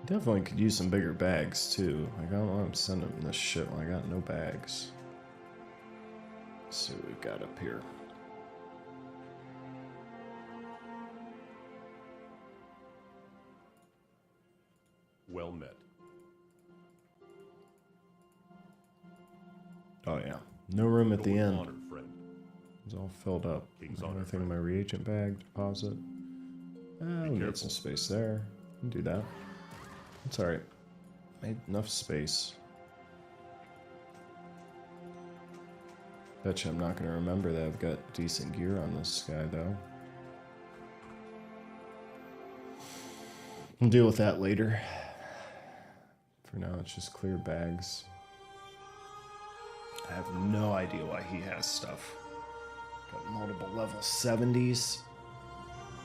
Definitely could use some bigger bags too. Like, I don't know why I'm sending him this shit when I got no bags. Let's see what we've got up here. Well met. Oh yeah, no room at the end. Honor, friend. It's all filled up. Anything in my reagent bag deposit? We got some space there. Can do that. It's alright. Made enough space. Bet you I'm not going to remember that I've got decent gear on this guy, though. We'll deal with that later. For now, it's just clear bags. I have no idea why he has stuff. Got multiple level 70s.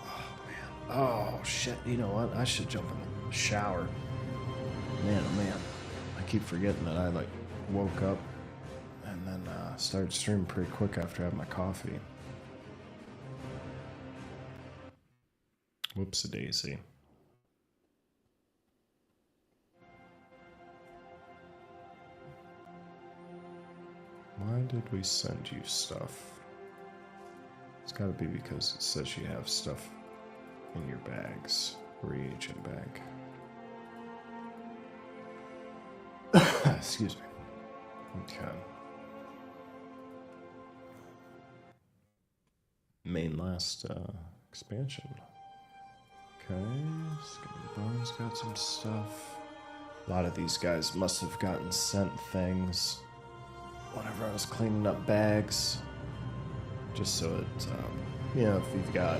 Oh, man. Oh, shit. You know what? I should jump in the shower. Man, oh man, I keep forgetting that I woke up and then started streaming pretty quick after I had my coffee. Whoops-a-daisy. Why did we send you stuff? It's gotta be because it says you have stuff in your bags. Reagent bag. Excuse me. Okay. Main last expansion. Okay. Skinny Bones got some stuff. A lot of these guys must have gotten sent things whenever I was cleaning up bags. Just so it, you know, if you've got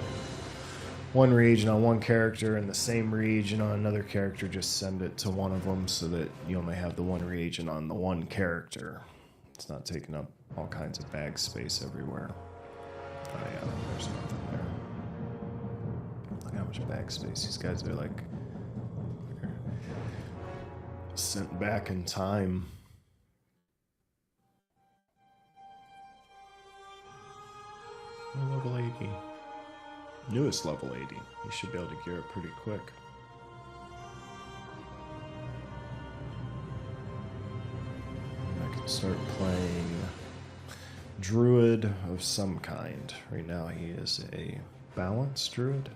one region on one character and the same region on another character, just send it to one of them so that you only have the one region on the one character. It's not taking up all kinds of bag space everywhere. Oh yeah, there's nothing there. Look how much bag space these guys are sent back in time. Oh, level 80. Newest level 80. You should be able to gear up pretty quick. And I can start playing Druid of some kind. Right now he is a balanced Druid.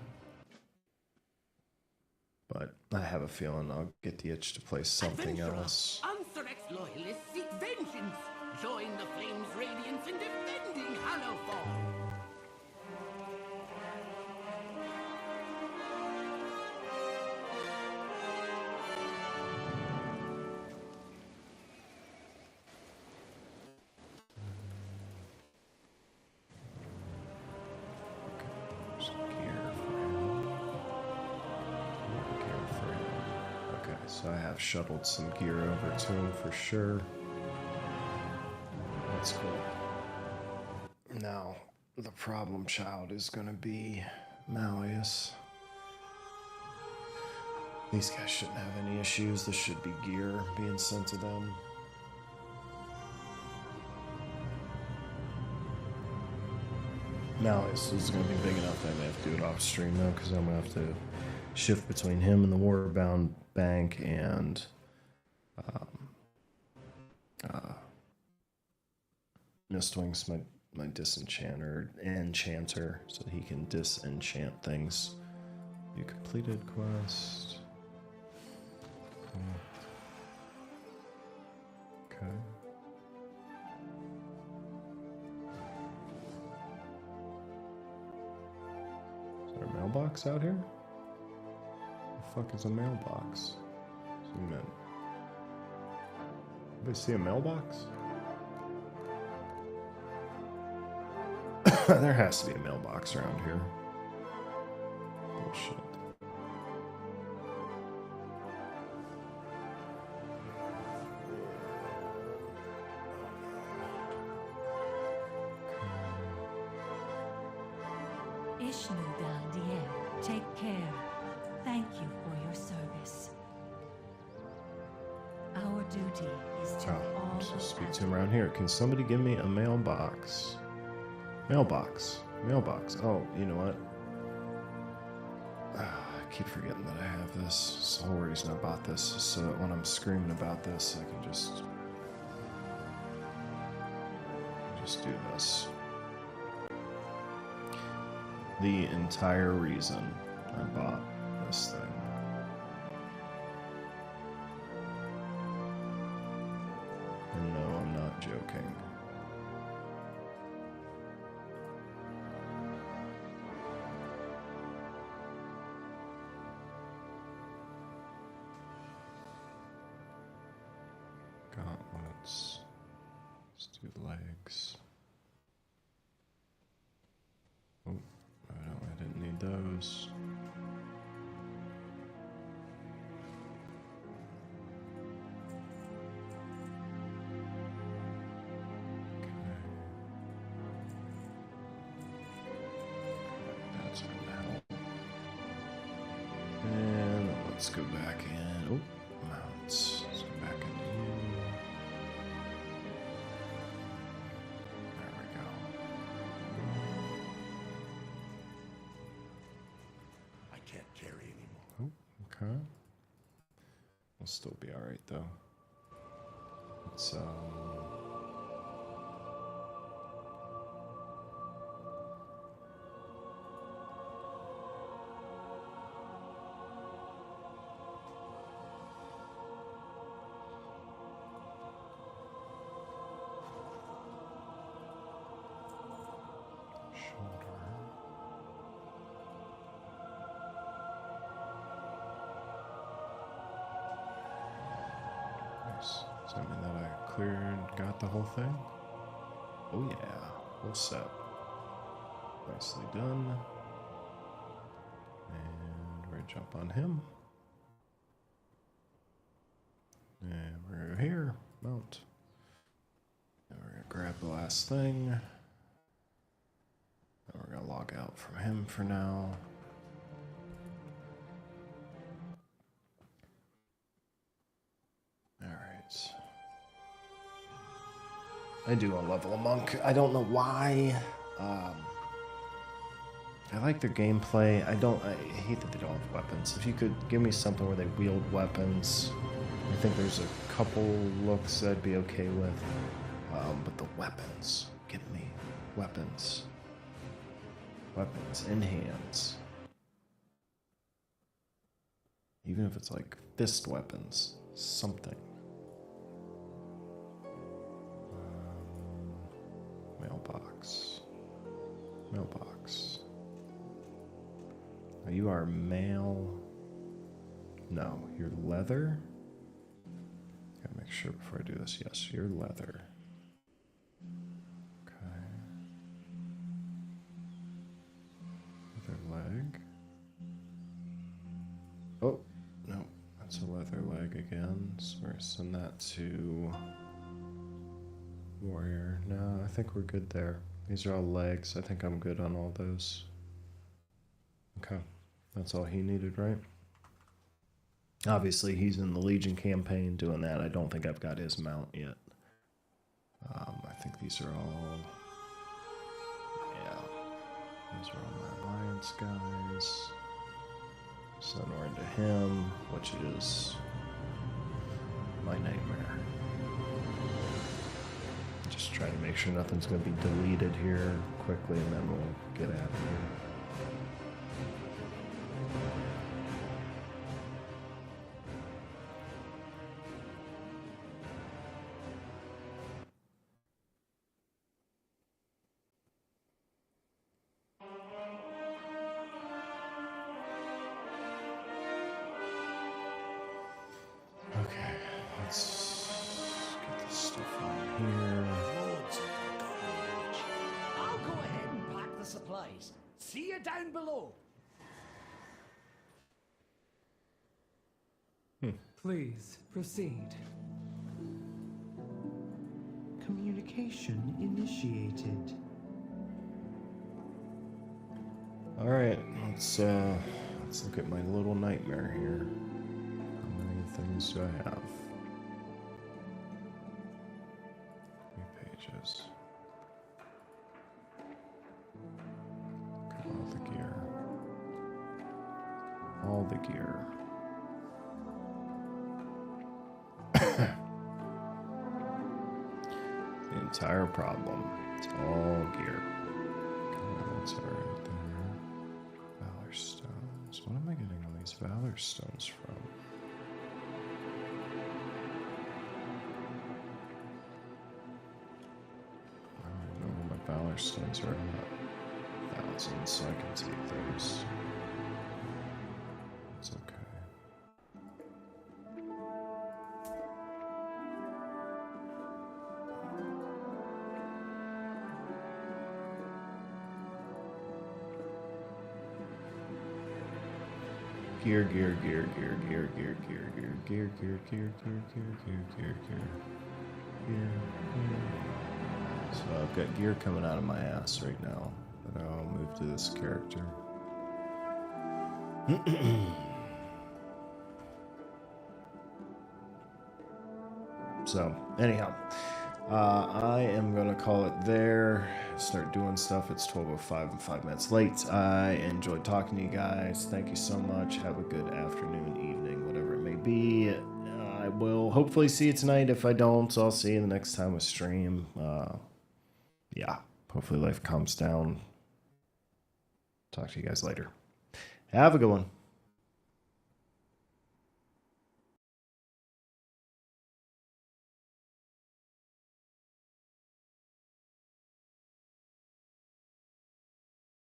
But I have a feeling I'll get the itch to play something else. Anthrax loyalists seek vengeance. Join the Flames' radiance in defending Hallowfall. So I have shuttled some gear over to him for sure. That's cool. Now, the problem child is going to be Malleus. These guys shouldn't have any issues. This should be gear being sent to them. Malleus is going to be big enough that I may have to do it off stream though, because I'm going to have to shift between him and the Warbound Bank and Mistwing's my enchanter, so he can disenchant things. You completed quest. Okay. Is there a mailbox out here? The fuck is a mailbox? Zoom in. Anybody see a mailbox? There has to be a mailbox around here. Bullshit. Ishnu Daldier, take care. Thank you for your service. Our duty is to all just speak to him around here. Can somebody give me a mailbox? Mailbox. Mailbox. Oh, you know what? I keep forgetting that I have this. So the whole reason I bought this is so that when I'm screaming about this, I can just do this. The entire reason I bought this thing. And no, I'm not joking. Gauntlets. Let's do legs. Oh, no, I didn't need those. That's gonna help. And let's go back in. Oh, mounts. Let's go back into you. There we go. I can't carry anymore. Oh, okay. We'll still be alright though. It's nice. Does that mean that I cleared and got the whole thing? Oh yeah, whole set. Nicely done. And we're gonna jump on him. And we're gonna go here, mount. And we're gonna grab the last thing. And we're gonna log out from him for now. Alright. I do want to level a monk. I don't know why. I like their gameplay. I hate that they don't have weapons. If you could give me something where they wield weapons, I think there's a couple looks I'd be okay with. But the weapons, give me weapons. Weapons in hands. Even if it's like fist weapons, something. Mailbox. Mailbox. Now you are male. No, you're leather. Gotta make sure before I do this. Yes, you're leather. Okay. Leather leg. Oh, no, that's a leather leg again. So we're gonna send that to Warrior. No, I think we're good there. These are all legs. I think I'm good on all those. Okay. That's all he needed, right? Obviously, he's in the Legion campaign doing that. I don't think I've got his mount yet. I think these are all... Yeah. These are all my Alliance guys. Send word to him, which is my nightmare. Just trying to make sure nothing's going to be deleted here quickly, and then we'll get out of here. Okay, let's get this stuff on here. I'll go ahead and pack the supplies. See you down below. Please, proceed. Communication initiated. All right, let's look at my little nightmare here. How many things do I have? 3 pages. Look at all the gear. All the gear. The entire problem. It's all gear. What's right there? Valor stones. What am I getting all these Valor stones from? I don't know where my Valor stones are at. Thousands, so I can take those. It's okay. Gear, gear, gear, gear, gear, gear, gear, gear, gear, gear, gear, gear, gear, gear, gear, gear. So I've got gear coming out of my ass right now, but I'll move to this character. So, anyhow, I am going to call it there. Start doing stuff. It's 12:05 and 5 minutes late. I enjoyed talking to you guys. Thank you so much. Have a good afternoon, evening, whatever it may be. I will hopefully see you tonight. If I don't, I'll see you the next time we stream. Yeah, hopefully life calms down. Talk to you guys later. Have a good one.